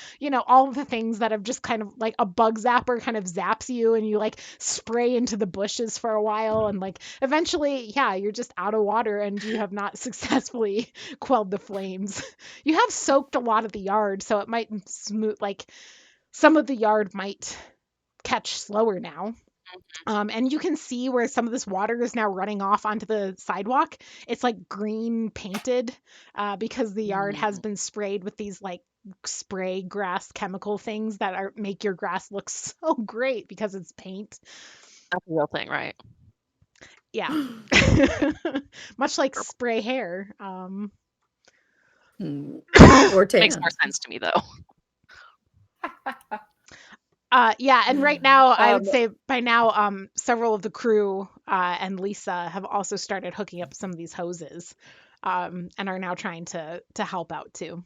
all of the things that have just kind of like a bug zapper kind of zaps you, and you like spray into the bushes for a while, and like eventually, yeah, you're just out of water and you have not successfully quelled the flames. You have soaked a lot of the yard, so it might smooth, like some of the yard might catch slower now. And you can see where some of this water is now running off onto the sidewalk. It's like green painted because the yard has been sprayed with these like spray grass chemical things that make your grass look so great because it's paint.
That's a real thing, right?
Yeah. Much like spray hair.
Or tan.
Makes more sense to me though.
Yeah, and right now I would say by now several of the crew and Lisa have also started hooking up some of these hoses and are now trying to help out too.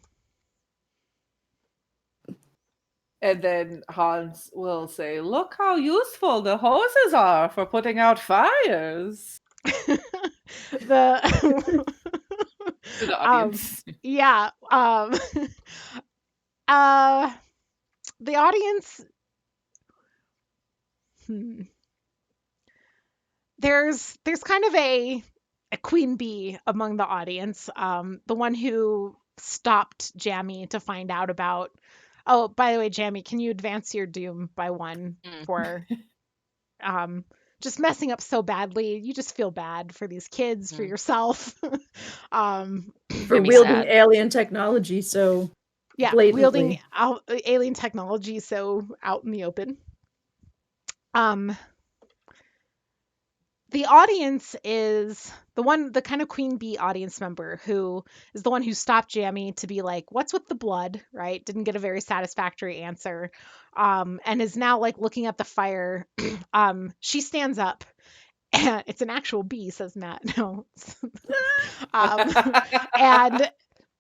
And then Hans will say, "Look how useful the hoses are for putting out fires."
The
To the audience.
yeah, the audience. There's kind of a queen bee among the audience, the one who stopped Jammy to find out about. Oh, by the way, Jammy, can you advance your doom by 1 for just messing up so badly? You just feel bad for these kids, for yourself.
For wielding alien technology so blatantly.
Wielding alien technology so out in the open. The audience is the kind of queen bee audience member who is the one who stopped Jammy to be like, what's with the blood, right? Didn't get a very satisfactory answer. And is now like looking at the fire. She stands up. And it's an actual bee, says Matt. No. And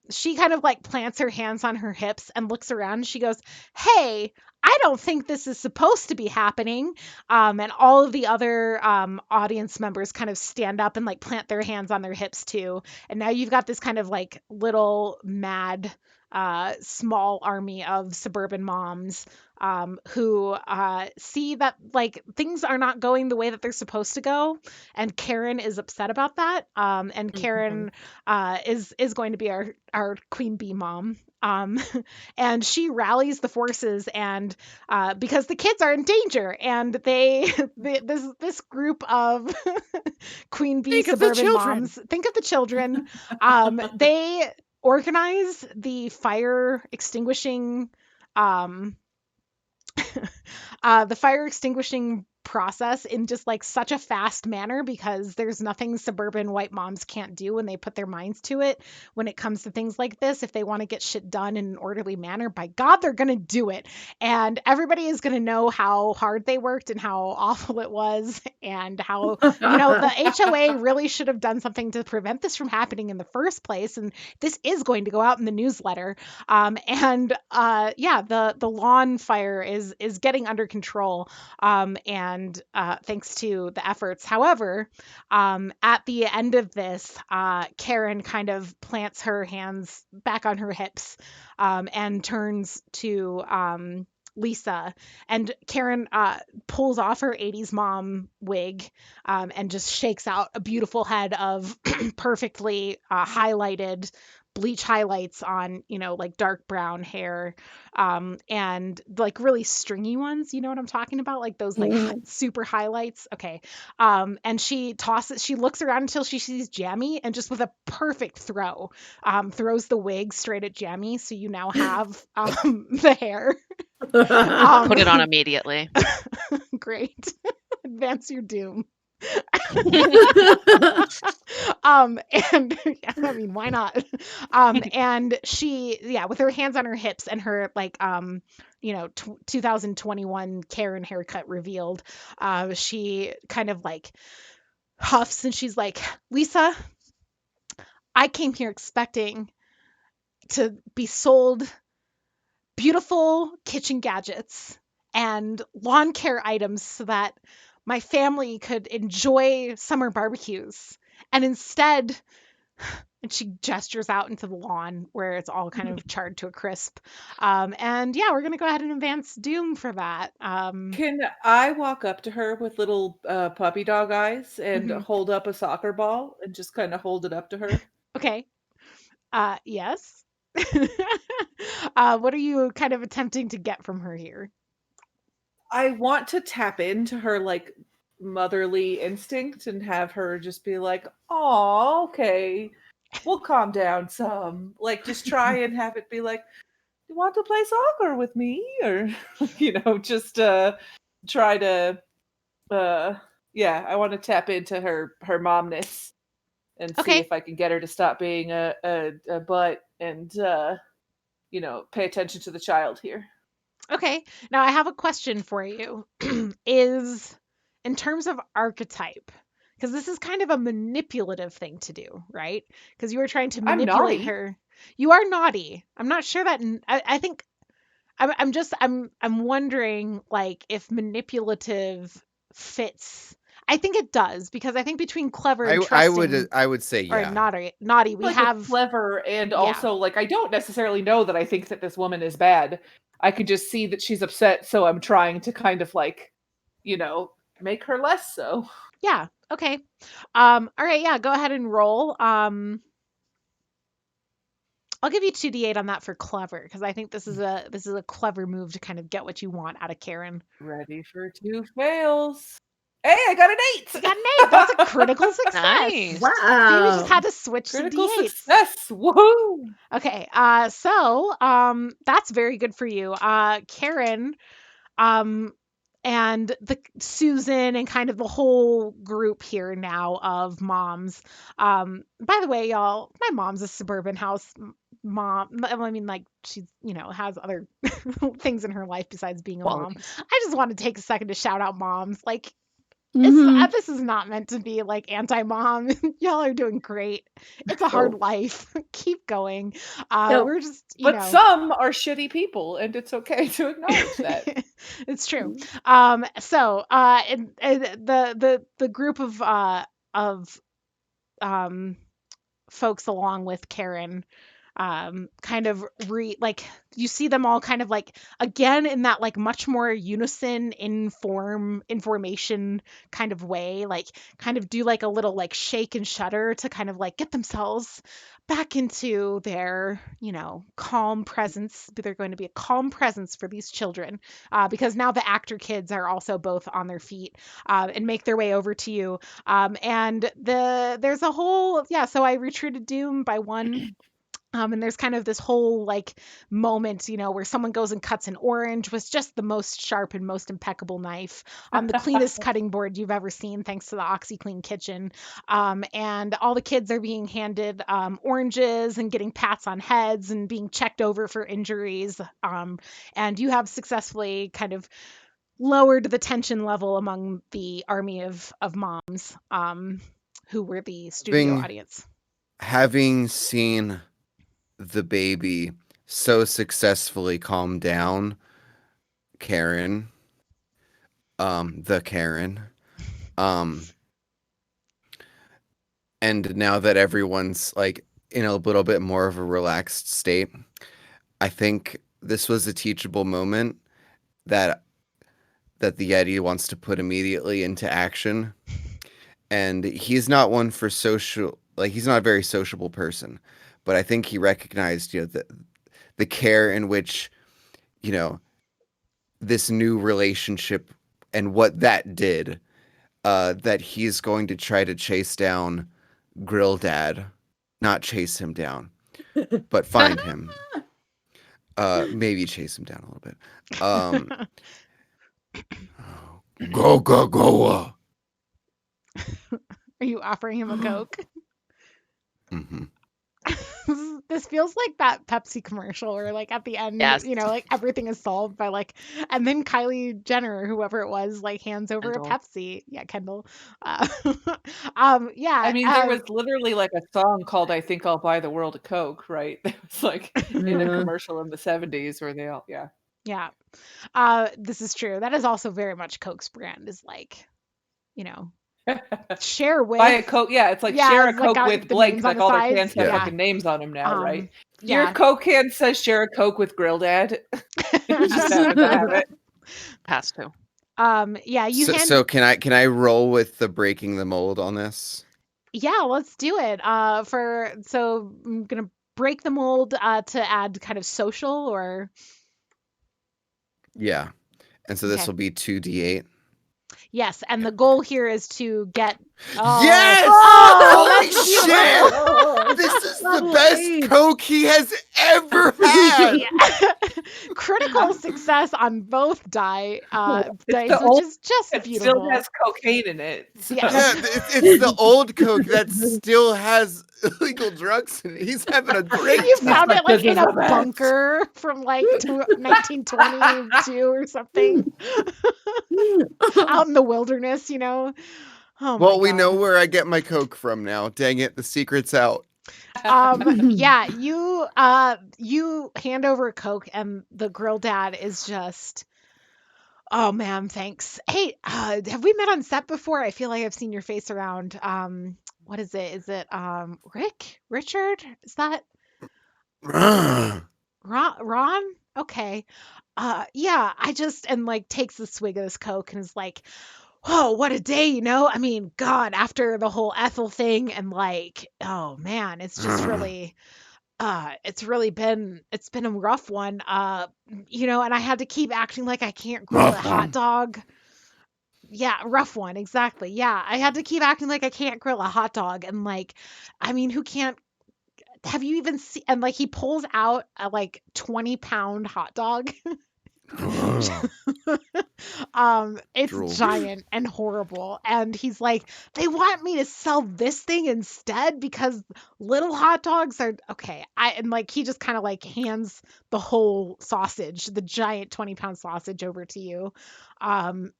she kind of like plants her hands on her hips and looks around and she goes, "Hey, I don't think this is supposed to be happening." And all of the other audience members kind of stand up and like plant their hands on their hips too. And now you've got this kind of like little mad small army of suburban moms who see that like things are not going the way that they're supposed to go, and Karen is upset about that. And
Mhm.
Karen is going to be our queen bee mom. And she rallies the forces, and because the kids are in danger, and this group of queen bee
Think of the
suburban
children.
moms think of the children. They organize um, the fire extinguishing process in just like such a fast manner, because there's nothing suburban white moms can't do when they put their minds to it when it comes to things like this. If they want to get shit done in an orderly manner, by God, they're going to do it. And everybody is going to know how hard they worked and how awful it was, and how, the HOA really should have done something to prevent this from happening in the first place. And this is going to go out in the newsletter. Yeah, the lawn fire is getting under control, and thanks to the efforts. However, at the end of this, Karen kind of plants her hands back on her hips, and turns to Lisa, and Karen pulls off her 80s mom wig, and just shakes out a beautiful head of perfectly highlighted bleach highlights on, like dark brown hair, and like really stringy ones. You know what I'm talking about? Like those like
Mhm.
super highlights. Okay. And she looks around until she sees Jammy, and just with a perfect throw, throws the wig straight at Jammy. So you now have the hair.
Put it on
Um,
immediately.
great. Advance your doom. And I mean, why not? And she, yeah, with her hands on her hips and her like, 2021 Karen haircut revealed, she kind of like huffs and she's like, "Lisa, I came here expecting to be sold beautiful kitchen gadgets and lawn care items so that my family could enjoy summer barbecues. And instead," and she gestures out into the lawn where it's all kind of charred to a crisp. And yeah, we're gonna go ahead and advance Doom for that.
Can I walk up to her with little puppy dog eyes and
Mhm.
hold up a soccer ball and just kind of hold it up to her?
Okay. Yes. What are you kind of attempting to get from her here?
I want to tap into her like motherly instinct and have her just be like, "Oh, okay, we'll calm down some." Like, just try and have it be like, "You want to play soccer with me?" Or, just try to, uh, yeah, I want to tap into her momness and see
Okay.
if I can get her to stop being a butt and pay attention to the child here.
Okay. Now I have a question for you. Is in terms of archetype, because this is kind of a manipulative thing to do, right? Because you were trying to
I'm
manipulate
naughty.
her. You are naughty. I'm not sure that. I think I'm wondering like if manipulative fits. I think it does, because I think between clever and trusting
I would say
or
yeah.
naughty we
Like it's
have.
clever and
Yeah.
also like I don't necessarily know that I think that this woman is bad. I could just see that she's upset, so I'm trying to kind of like, make her less so.
Yeah. Okay. All right, yeah, go ahead and roll. I'll give you 2d8 on that for clever, because I think this is a clever move to kind of get what you want out of Karen.
Ready for two fails. Hey, I got an
You got an 8. That's a
8.
critical success.
Nice.
See, we just
Wow.
had to switch to
Critical
d8s.
success. Woohoo!
Okay, so that's very good for you. Karen, um, and the Susan and kind of the whole group here now of moms. By the way, y'all, my mom's a suburban house mom. I mean, like she's, has other things in her life besides being a mom.
Qualities.
I just want to take a second to shout out moms. Like,
Mhm.
This is not meant to be like anti-mom. Y'all are doing great. It's a hard
No.
life. Keep going.
Yep.
We're just,
But some are shitty people, and it's okay to acknowledge that.
it's true.
Mhm.
The group of um folks along with Karen kind of like you see them all kind of like again in that like much more unison information kind of way, like kind of do like a little like shake and shudder to kind of like get themselves back into their calm presence. They're going to be a calm presence for these children, because now the actor kids are also both on their feet, and make their way over to you. And there's a whole, yeah, so I retreated Doom by one. And there's kind of this whole like moment, where someone goes and cuts an orange with just the most sharp and most impeccable knife on the cleanest cutting board you've ever seen, thanks to the OxyClean kitchen. And all the kids are being handed oranges and getting pats on heads and being checked over for injuries. And you have successfully kind of lowered the tension level among the army of moms, who were the studio
Having
audience.
having seen the baby so successfully calm down Karen, the Karen, um, and now that everyone's like in a little bit more of a relaxed state, I think this was a teachable moment that the Yeti wants to put immediately into action. And he's not one for social, like he's not a very sociable person, but I think he recognized, the care in which, you know, this new relationship and what that did, that he's going to try to chase down Grill Dad, not chase him down, but find him. Maybe chase him down a little bit. Go go go.
Are you offering him a Coke?
Mm-hmm.
This feels like that Pepsi commercial where like at the end,
Yes.
like everything is solved by like, and then Kylie Jenner, or whoever it was, like hands over a
Kendall.
Pepsi. Yeah, Kendall. Uh,
I
yeah.
mean, there was literally like a song called "I Think I'll Buy the World a Coke," right? It was like in a
Yeah.
commercial in the 70s where they all, yeah.
Yeah. This is true. That is also very much Coke's brand, is like, you know, share
Buy a
with.
Coke, yeah, it's like
Yeah,
share a
it's like
Coke
got
with
the
blank,
names on
like
the
all their
sides.
cans have
Yeah.
fucking names on them now, right? Your
Yeah.
Coke can says share a Coke with Grill Dad. You just happen to have it.
Has to.
Yeah, you hand.
So can I roll with the breaking the mold on this?
Yeah, let's do it. So I'm gonna break the mold to add kind of social, or
Yeah. And so this
okay.
will be 2d8.
Yes, and the goal here is to get.
Yes!
Oh,
Holy
that's
shit!
Oh,
This is the
level
best
8.
Coke he has ever had.
yeah. Critical success on both
It's
dice,
the
which
old
is just
It still
beautiful.
has cocaine in it. So.
Yeah.
Yeah, it's the old Coke that still has illegal drugs in it. He's having a great
You
time.
found it like
This
in
is
a
the best.
bunker from like 1922 or something, out in the wilderness. Oh my
Well, we know
God.
where I get my Coke from now. Dang it, the secret's out.
Yeah, you hand over a Coke and the Grill Dad is just, oh man, thanks. Hey, have we met on set before? I feel like I've seen your face around. What is it? Is it Rick? Richard? Is that Ron? Okay. Yeah, I just, and like takes a swig of this Coke and is like, "Oh, what a day. I mean, God, after the whole Ethel thing, and like, oh man, it's just really it's been a rough one. And I had to keep acting like I can't grill a
Rough
hot
one.
dog. Yeah, rough one, exactly. Yeah, I had to keep acting like I can't grill a hot dog, and like, I mean, who can't? Have you even seen? And like, he pulls out a like 20-pound hot dog. It's
Drool.
giant and horrible, and he's like, they want me to sell this thing instead because little hot dogs are okay. And like, he just kind of like hands the whole sausage, the giant 20-pound sausage, over to you. um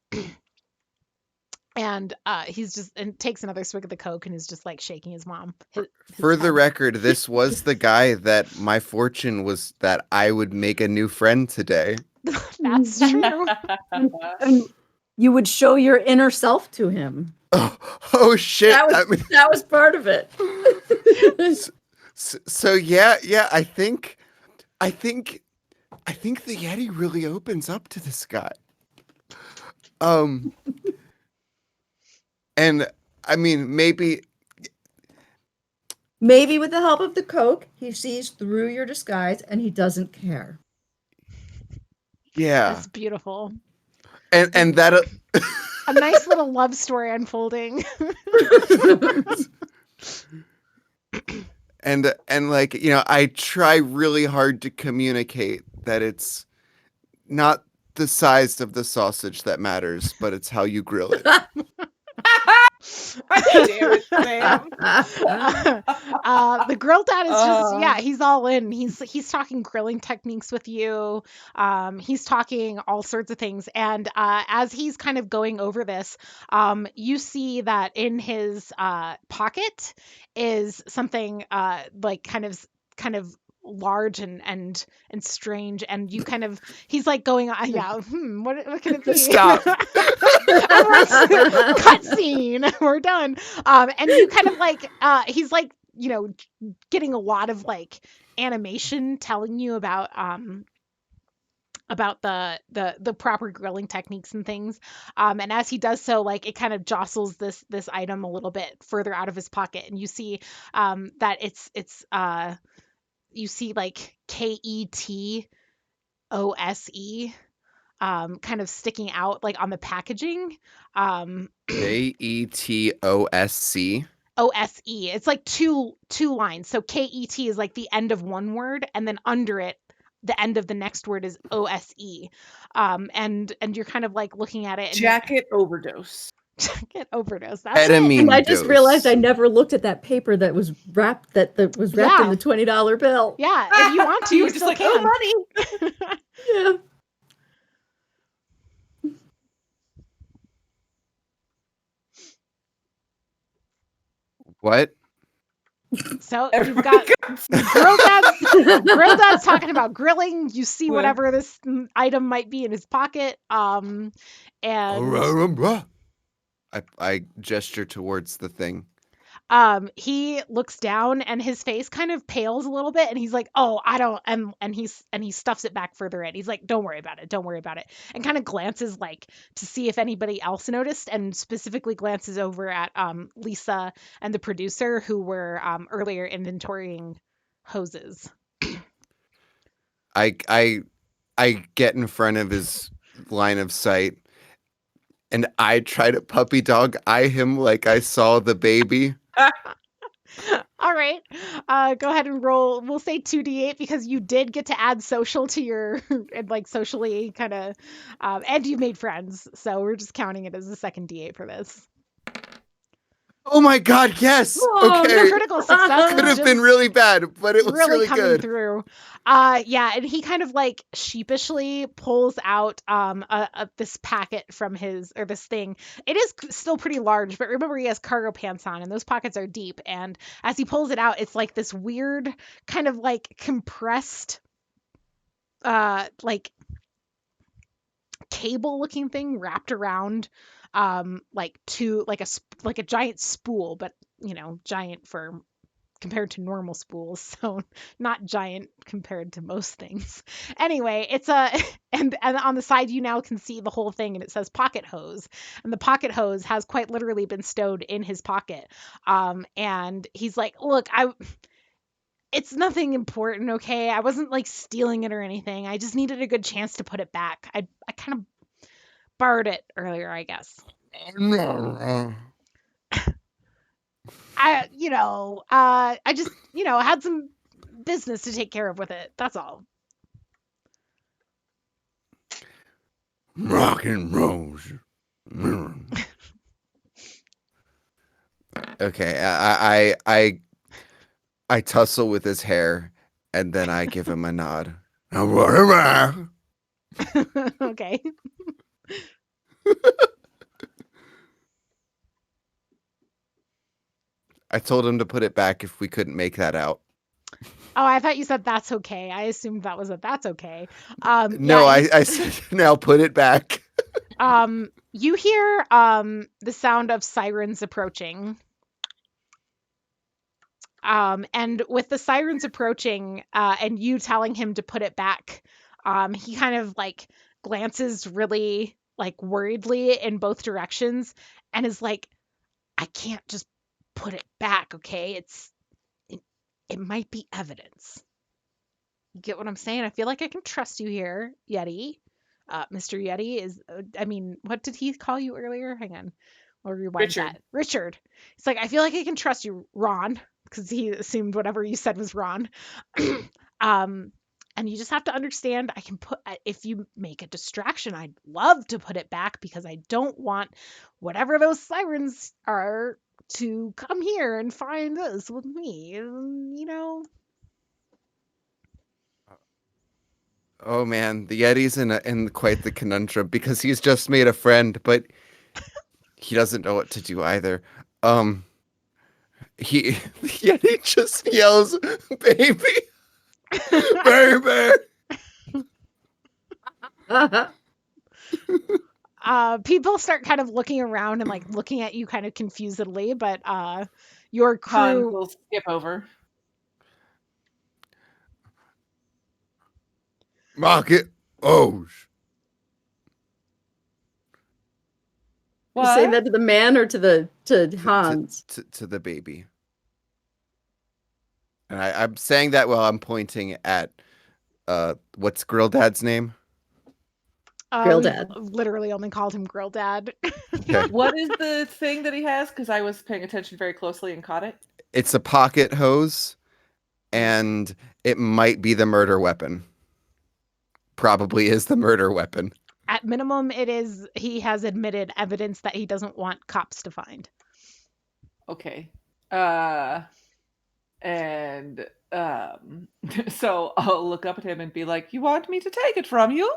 And he's just and takes another swig of the Coke and is just like shaking his his
For the
head.
record, this was the guy that my fortune was that I would make a new friend today.
That's true.
And you would show your inner self to him.
Oh shit!
That was part of it.
So yeah, I think the Yeti really opens up to this guy. And I mean, maybe
with the help of the Coke, he sees through your disguise and he doesn't care.
yeah.
That's beautiful.
And that
A nice little love story unfolding.
and like, you know, I try really hard to communicate that it's not the size of the sausage that matters, but it's how you grill it.
Damn it, Sam.
The grill dad is just he's all in. He's talking grilling techniques with you. He's talking all sorts of things. And as he's kind of going over this, you see that in his pocket is something like kind of large and strange, and you kind of he's like going what can it be?
Stop.
Cut scene. We're done. And you kind of like he's like, you know, getting a lot of like animation telling you about the proper grilling techniques and things. And as he does so, like, it kind of jostles this item a little bit further out of his pocket, and you see that it's you see like KETOSE kind of sticking out like on the packaging.
KETOSC.
OSE. It's like two lines. So KET is like the end of one word, and then under it, the end of the next word is OSE. And you're kind of like looking at it. And
Jacket overdose.
Jacket overdose. That's
Ketamine.
And I just
dose.
realized I never looked at that paper that was wrapped in the $20 bill.
Yeah, if you want to,
You
you
were just
still
like,
can.
oh, money.
Yeah.
What?
So you've got grill dad's talking about grilling. You see whatever this item might be in his pocket. And
I gesture towards the thing.
he looks down and his face kind of pales a little bit, and he's like, "Oh, I don't," and he stuffs it back further in. He's like, "Don't worry about it. Don't worry about it." And kind of glances like to see if anybody else noticed, and specifically glances over at Lisa and the producer who were earlier inventorying hoses.
I get in front of his line of sight, and I try to puppy dog eye him like I saw the baby.
All right. Go ahead and roll. We'll say 2d8 because you did get to add social to your and like socially kind of and you made friends. So we're just counting it as a second d8 for this.
Oh my god, yes.
Whoa,
Okay.
Your critical success
Could have
is
been
just
really bad, but it was really
coming
good.
through. Yeah, and he kind of like sheepishly pulls out this packet from this thing. It is still pretty large, but remember he has cargo pants on and those pockets are deep, and as he pulls it out, it's like this weird kind of like compressed like cable looking thing wrapped around like a giant spool, but you know, giant for compared to normal spools, so not giant compared to most things. Anyway, it's a and on the side you now can see the whole thing, and it says pocket hose, and the pocket hose has quite literally been stowed in his pocket. And he's like, "Look, it's nothing important, okay? I wasn't like stealing it or anything. I just needed a good chance to put it back. I kind of borrowed it earlier, I guess. I just, had some business to take care of with it. That's all."
Rock and rose. Okay, I tussle with his hair, and then I give him a nod.
Okay.
I told him to put it back if we couldn't make that out.
Oh, I thought you said that's okay. I assumed that was a that's okay.
No,
Yeah,
I said now put it back.
you hear the sound of sirens approaching. And with the sirens approaching, and you telling him to put it back, he kind of like glances really like worriedly in both directions and is like, I can't just put it back, okay? It, it might be evidence. You get what I'm saying? I feel like I can trust you here, Yeti. Mr. Yeti is, I mean, what did he call you earlier? Hang on. We'll rewind
Richard.
that. Richard. It's like, I feel like I can trust you, Ron, because he assumed whatever you said was Ron. um, and you just have to understand, I can put, if you make a distraction, I'd love to put it back because I don't want whatever those sirens are to come here and find us with me. You know?
Oh man, the Yeti's in quite the conundrum because he's just made a friend, but he doesn't know what to do either. He the Yeti just yells, "Baby, baby!"
People start kind of looking around and like looking at you kind of confusedly, but your
Hans
crew,
will skip over.
Market. Oh,
You saying
What?
that to the man or to Hans?
to the baby. And I'm saying that while I'm pointing at what's Grill Dad's name?
Grill
we've
Dad.
literally only called him Grill Dad.
Okay.
What is the thing that he has? Because I was paying attention very closely and caught it.
It's a pocket hose, and it might be the murder weapon. Probably is the murder weapon.
At minimum, it is, he has admitted evidence that he doesn't want cops to find.
Okay. And so I'll look up at him and be like, "You want me to take it from you?"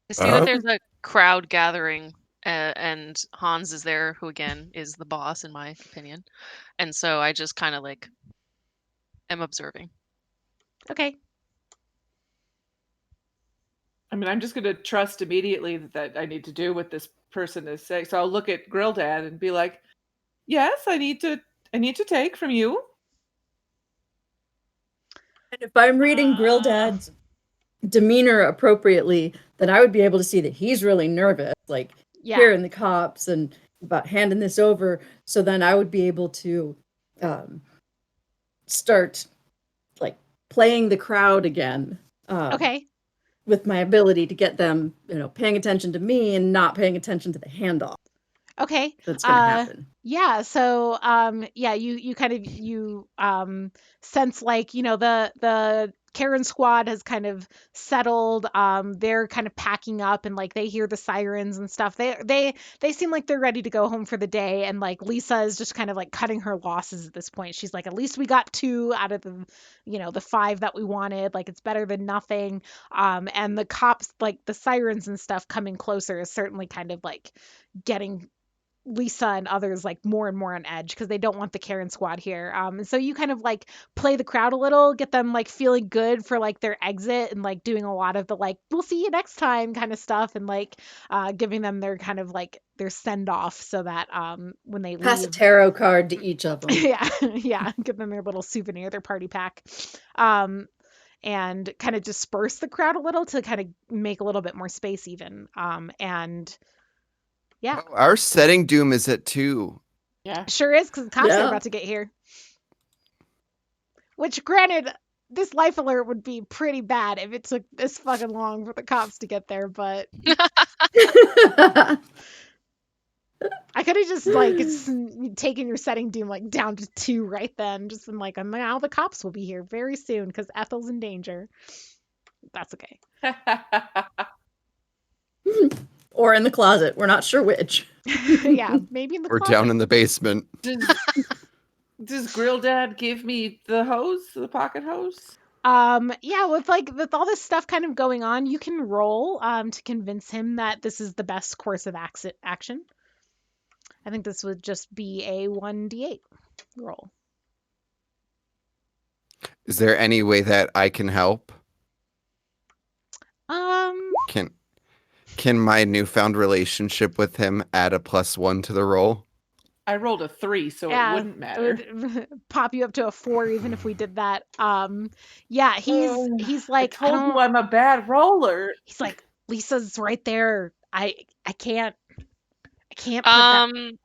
I see that there's a crowd gathering, and Hans is there, who again is the boss in my opinion. And so I just kind of like am observing.
Okay.
I mean, I'm just going to trust immediately that I need to do what this person is saying. So I'll look at Grill Dad and be like, "Yes, I need to take from you."
And if I'm reading Grill Dad's demeanor appropriately, then I would be able to see that he's really nervous, like
Yeah.
hearing the cops and about handing this over. So then I would be able to start like playing the crowd again.
Okay.
With my ability to get them, paying attention to me and not paying attention to the handoff
Okay.
that's going to happen.
Yeah, so yeah, you kind of you sense like, the Karen squad has kind of settled. They're kind of packing up and like they hear the sirens and stuff. They seem like they're ready to go home for the day, and like Lisa is just kind of like cutting her losses at this point. She's like, at least we got 2 out of the 5 that we wanted. Like it's better than nothing. And the cops, like the sirens and stuff coming closer is certainly kind of like getting Lisa and others like more and more on edge because they don't want the Karen squad here. And so you kind of like play the crowd a little, get them like feeling good for like their exit and like doing a lot of the like, we'll see you next time kind of stuff, and like giving them their kind of like their send off so that when they
Pass a
leave.
tarot card to each of them.
Yeah, give them their little souvenir, their party pack. And kind of disperse the crowd a little to kind of make a little bit more space even. And yeah.
Oh, our setting doom is at 2.
Yeah.
Sure is, because the cops are
Yeah.
about to get here. Which, granted, this life alert would be pretty bad if it took this fucking long for the cops to get there, but I could have just, like, taken your setting doom, like, down to 2 right then. Just been like, now the cops will be here very soon because Ethel's in danger. That's okay.
Or in the closet. We're not sure which.
Yeah, maybe in the
Or
closet.
down in the basement.
Does Grill Dad give me the hose, the pocket hose?
Yeah, with all this stuff kind of going on, you can roll to convince him that this is the best course of action. I think this would just be a 1d8 roll.
Is there any way that I can help?
Um,
Can my newfound relationship with him add a +1 to the roll?
I rolled a 3, so it
yeah,
wouldn't
it
matter.
would pop you up to a 4 even if we did that. Yeah, he's
I
like, I
told you
don't.
I'm a bad roller.
He's like, Lisa's right there. I can't put that.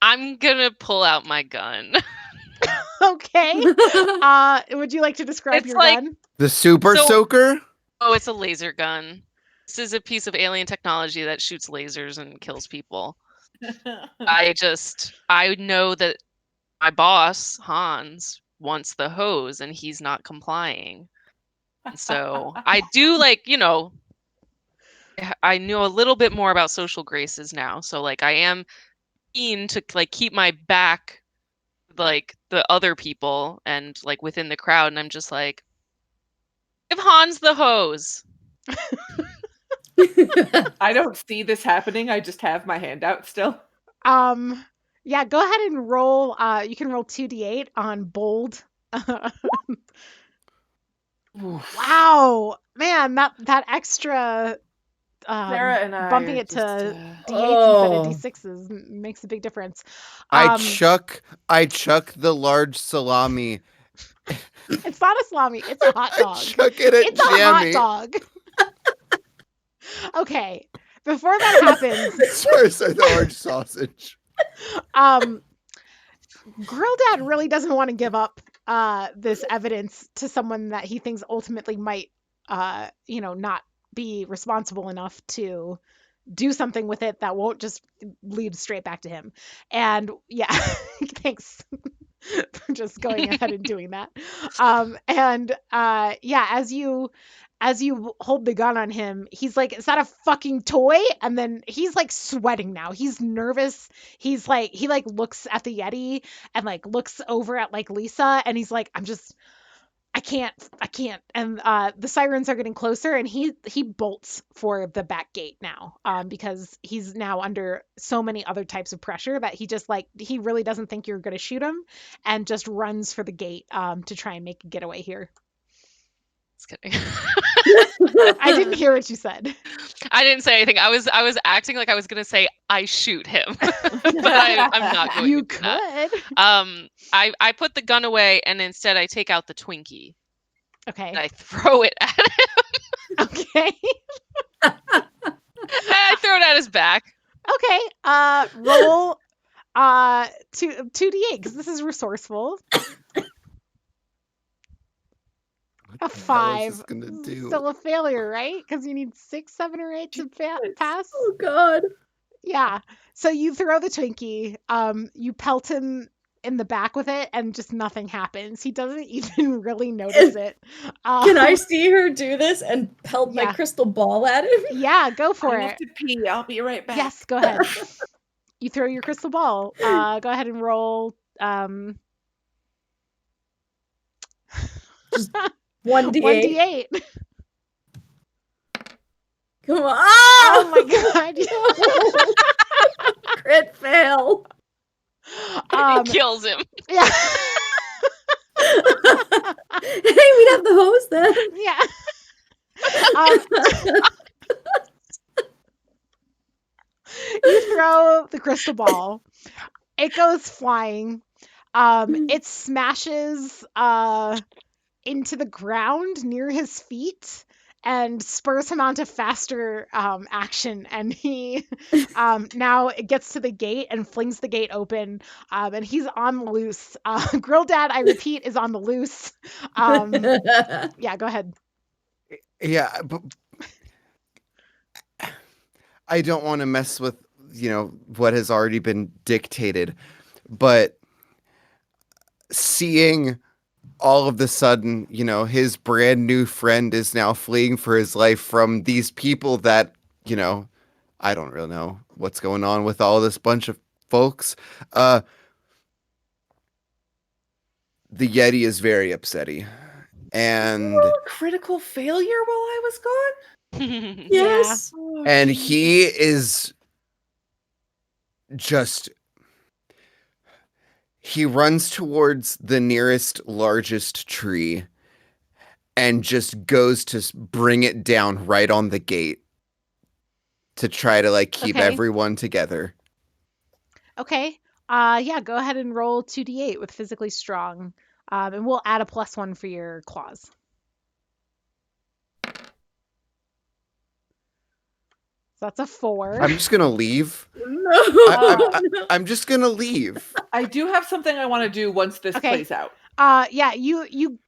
I'm gonna pull out my gun.
Okay. Would you like to describe
It's
your
like-
gun?
The Super
So-
Soaker?
Oh, it's a laser gun. This is a piece of alien technology that shoots lasers and kills people. I know that my boss, Hans, wants the hose and he's not complying. And so I do I know a little bit more about social graces now. So like I am keen to like keep my back like the other people and like within the crowd, and I'm just like, give Hans the hose.
I don't see this happening. I just have my hand out still.
Yeah, go ahead and roll. You can roll 2d8 on bold.
Oof.
Wow, man, that extra
Sarah and I
bumping
are
it to
just,
d8s
Oh.
instead of d6s makes a big difference.
I chuck the large salami.
It's not a salami, it's a hot dog.
I chuck it at
It's a hot
Jamie.
dog. Okay, before that happens,
I swear it's the large sausage.
Grill Dad really doesn't want to give up this evidence to someone that he thinks ultimately might, not be responsible enough to do something with it that won't just lead straight back to him. And yeah, thanks for just going ahead and doing that. Yeah, as you hold the gun on him, he's like, "Is that a fucking toy?" And then he's like sweating now. He's nervous. He's like, he like looks at the Yeti and like looks over at like Lisa, and he's like, I can't. And the sirens are getting closer, and he bolts for the back gate now, because he's now under so many other types of pressure that he just like, he really doesn't think you're going to shoot him, and just runs for the gate to try and make a getaway here.
Just kidding.
I didn't hear what you said.
I didn't say anything. I was acting like I was gonna say I shoot him, but I'm not going
You
to do that.
could.
I put the gun away and instead I take out the Twinkie and
Okay.
I throw it at him.
Okay.
And I throw it at his back.
Okay. Roll 2d8 because this is resourceful. A
What the hell is
5.
this gonna do?
Still a failure, right? Because you need 6, 7, or 8 to pass.
Oh God.
Yeah. So you throw the Twinkie. You pelt him in the back with it, and just nothing happens. He doesn't even really notice it.
Can I see her do this and pelt
yeah.
my crystal ball at him?
Yeah, go for
I
it.
have to pee. I'll be right back.
Yes, go ahead. You throw your crystal ball. Go ahead and roll.
Just 1d8.
1d8.
Come on.
Oh my god.
Crit fail.
It kills him.
Yeah.
Hey, we'd have the hose then.
Yeah. You throw the crystal ball. It goes flying. It smashes into the ground near his feet and spurs him on to faster action. And he now it gets to the gate and flings the gate open, and he's on the loose. Grill Dad, I repeat, is on the loose. Yeah, go ahead.
Yeah, but I don't want to mess with, what has already been dictated, but seeing all of the sudden, his brand new friend is now fleeing for his life from these people that, I don't really know what's going on with all this bunch of folks. The Yeti is very upsetty. And
Critical failure while I was gone?
Yes.
Oh,
and
geez.
he is just he runs towards the nearest largest tree and just goes to bring it down right on the gate to try to like keep
Okay.
everyone together.
Okay. Yeah, go ahead and roll 2d8 with physically strong. And we'll add a +1 for your claws. So that's a 4.
I'm just gonna leave.
No.
I'm just gonna leave.
I do have something I want to do once this
Okay.
plays out.
Yeah, you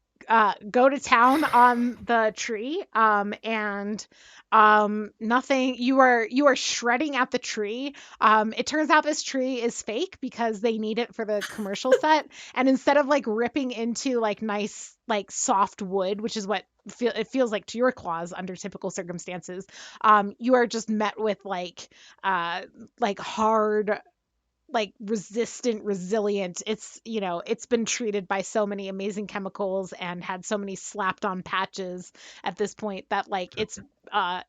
go to town on the tree, and nothing. You are shredding at the tree. It turns out this tree is fake because they need it for the commercial set, and instead of like ripping into like nice like soft wood, which is what it feels like to your claws under typical circumstances, you are just met with like hard, like resistant, resilient. It's, it's been treated by so many amazing chemicals and had so many slapped on patches at this point that like it's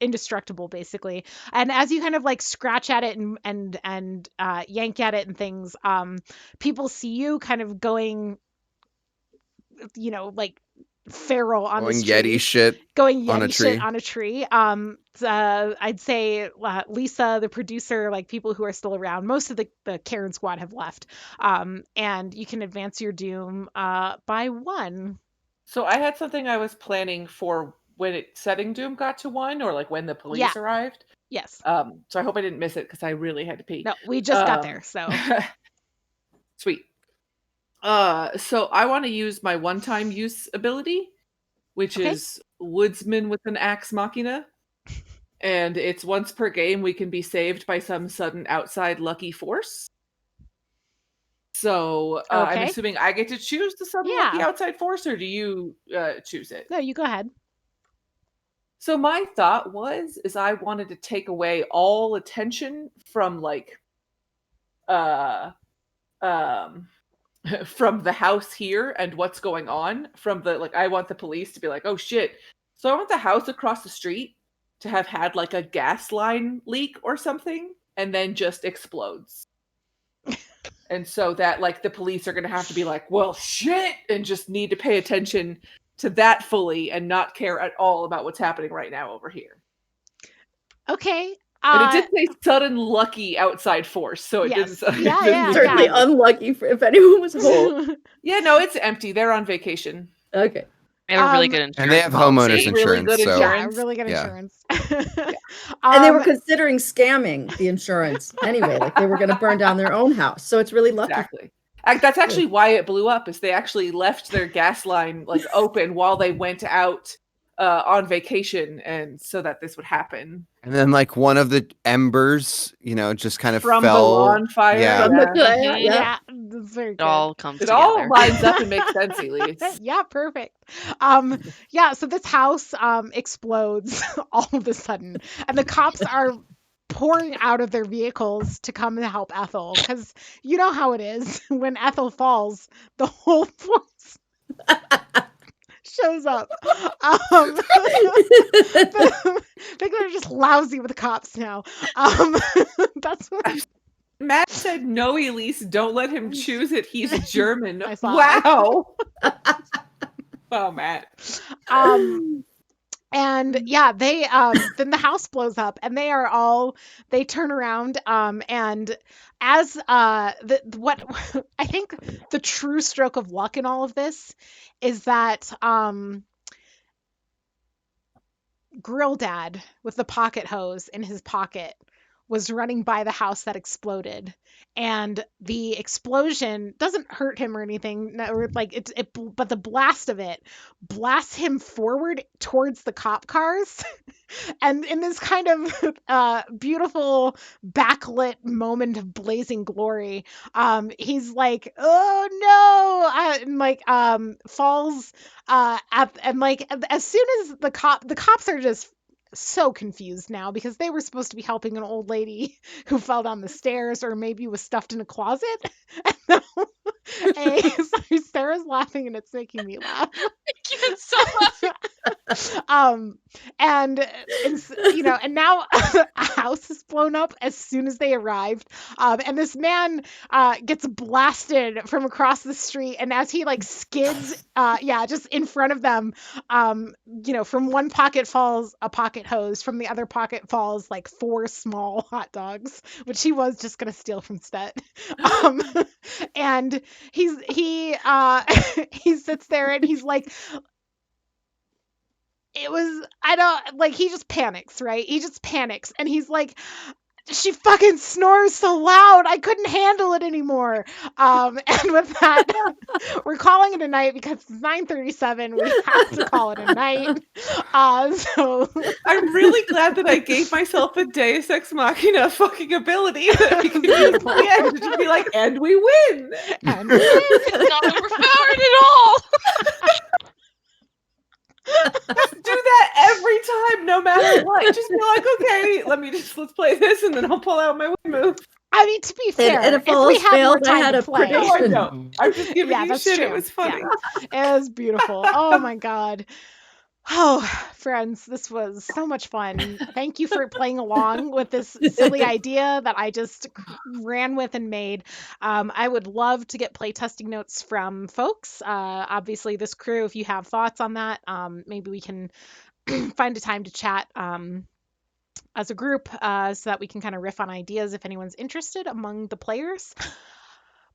indestructible basically. And as you kind of like scratch at it and yank at it and things, people see you kind of going, like feral on
Going
this tree.
Yeti shit
Going
on a
Yeti shit
tree.
on a tree. I'd say Lisa, the producer, like people who are still around. Most of the Karen squad have left. And you can advance your doom by 1.
So I had something I was planning for when setting Doom got to 1, or like when the police
Yeah.
arrived.
Yes.
So I hope I didn't miss it because I really had to pee.
No, we just got there. So
Sweet. So I want to use my one-time use ability, which
Okay.
is Woodsman with an Axe Machina. And it's once per game we can be saved by some sudden outside lucky force. So I'm
Okay.
assuming I get to choose the sudden lucky
Yeah.
outside force, or do you choose it?
No, you go ahead.
So my thought is I wanted to take away all attention from like from the house here and what's going on, from the like I want the police to be like, oh shit. So I want the house across the street to have had like a gas line leak or something and then just explodes. And so that like the police are going to have to be like, well shit, and just need to pay attention to that fully and not care at all about what's happening right now over here.
Okay.
And it did say sudden lucky outside force, so it
Yes.
didn't.
Yeah.
Certainly unlucky if anyone was home.
Yeah, no, it's empty. They're on vacation.
Okay.
They have a really good insurance
And they have
policy.
homeowners
Really
insurance.
good
So
Yeah,
insurance.
really good
Yeah.
insurance.
And they were considering scamming the insurance anyway, like they were going to burn down their own house. So it's really lucky.
Exactly. That's actually why it blew up. Is they actually left their gas line like open while they went out on vacation, and so that this would happen.
and then like one of the embers, just kind of
From the
fell.
lawn fire.
Yeah.
From the
Mhm.
fire, yeah.
Yeah, that's very
It
good.
all comes
It
together.
all lines up and makes sense, Elyse.
Yeah, perfect. Yeah, so this house explodes all of a sudden, and the cops are pouring out of their vehicles to come and help Ethel, because you know how it is when Ethel falls, the whole force shows up. They're just lousy with the cops now. That's what
Matt said, "No, Elyse, don't let him choose it. He's German."
I saw.
Wow. Wow, Matt.
And yeah, they then the house blows up and they turn around, and as what I think the true stroke of luck in all of this is that Grill Dad with the pocket hose in his pocket was running by the house that exploded, and the explosion doesn't hurt him or anything, or like but the blast of it blasts him forward towards the cop cars. And in this kind of beautiful backlit moment of blazing glory, he's like, oh no, and like falls and like as soon as the cops are just so confused now because they were supposed to be helping an old lady who fell down the stairs or maybe was stuffed in a closet. Sorry, Sarah's laughing and it's making me laugh.
I can't stop laughing.
And now a house is blown up as soon as they arrived. And this man gets blasted from across the street, and as he like skids, just in front of them, from one pocket falls a pocket hose, from the other pocket falls like 4 small hot dogs, which he was just gonna steal from Stet. Um, and he he sits there and he's like, it was I don't like he just panics, right? He just panics and he's like, she fucking snores so loud I couldn't handle it anymore. And with that, we're calling it a night because it's 9:37. We have to call it a night. So
I'm really glad that I gave myself a Deus Ex Machina fucking ability that I can use at the end to just be like, and we win.
and
It's not overpowered at all.
Just do that every time, no matter what. Just be like, okay, let's play this, and then I'll pull out my win move.
I mean, to be fair,
And if all
we
else
had more
failed, I
time
had
to
a
play.
No, I
prediction.
don't. I'm just giving
Yeah,
you
that's
shit.
true.
It was funny.
Yeah. It was beautiful. Oh my god. Oh, friends, this was so much fun. Thank you for playing along with this silly idea that I just ran with and made. I would love to get playtesting notes from folks. Obviously, this crew, if you have thoughts on that, maybe we can find a time to chat as a group so that we can kind of riff on ideas if anyone's interested among the players.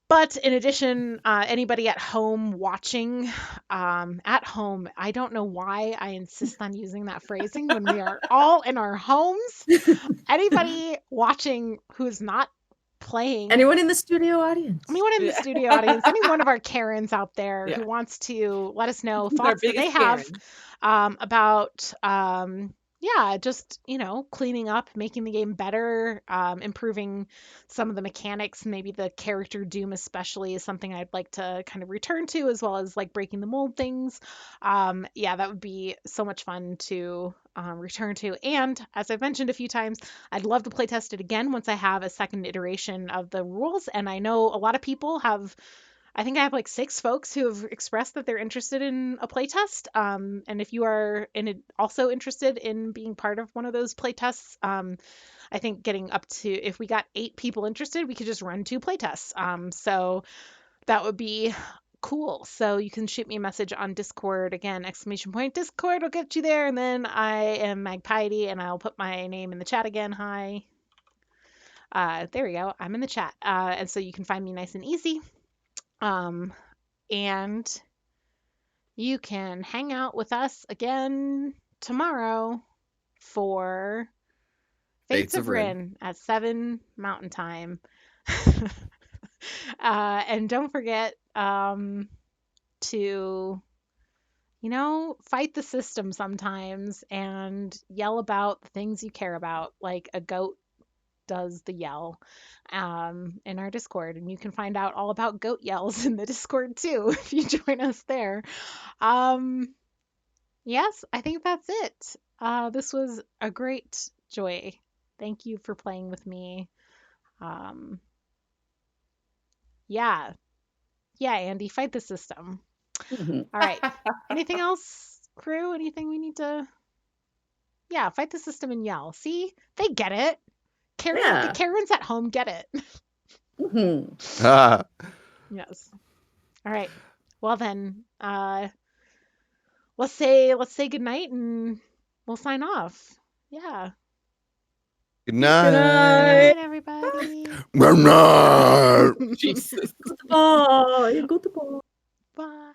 But in addition, anybody at home watching, at home, I don't know why I insist on using that phrasing when we are all in our homes. Anybody watching who's not playing,
Anyone in the studio audience?
anyone in the studio audience, any one of our Karens out there
Yeah.
who wants to let us know
Our
thoughts that they
biggest
have
Karen.
about just cleaning up, making the game better, improving some of the mechanics, maybe the character doom especially is something I'd like to kind of return to, as well as like breaking the mold things. That would be so much fun to return to. And as I've mentioned a few times, I'd love to play test it again once I have a second iteration of the rules. And I know a lot of people have, I think I have like 6 folks who have expressed that they're interested in a playtest. And if you are also interested in being part of one of those playtests, I think getting up to, if we got 8 people interested, we could just run 2 playtests. So that would be cool. So you can shoot me a message on Discord. Again, !Discord will get you there. And then I am Magpiety and I'll put my name in the chat again. Hi. There we go. I'm in the chat. And so you can find me nice and easy. And you can hang out with us again tomorrow for Fates of Rin at 7 Mountain Time. And don't forget to, fight the system sometimes and yell about the things you care about, like a goat does the yell in our Discord. And you can find out all about goat yells in the Discord too if you join us there. Yes, I think that's it. This was a great joy. Thank you for playing with me. Yeah, Andy, fight the system.
Mhm.
All right. Anything else, crew? Anything we need to? Yeah, fight the system and yell. See, they get it.
Yeah.
The Karens at home get it.
Mhm.
Ah,
Yes. All right. Well then, let's say good night and we'll sign off. Yeah.
good
Good
night.
night.
Good night, everybody.
Good night.
Jesus.
Oh, you go to ball.
Bye.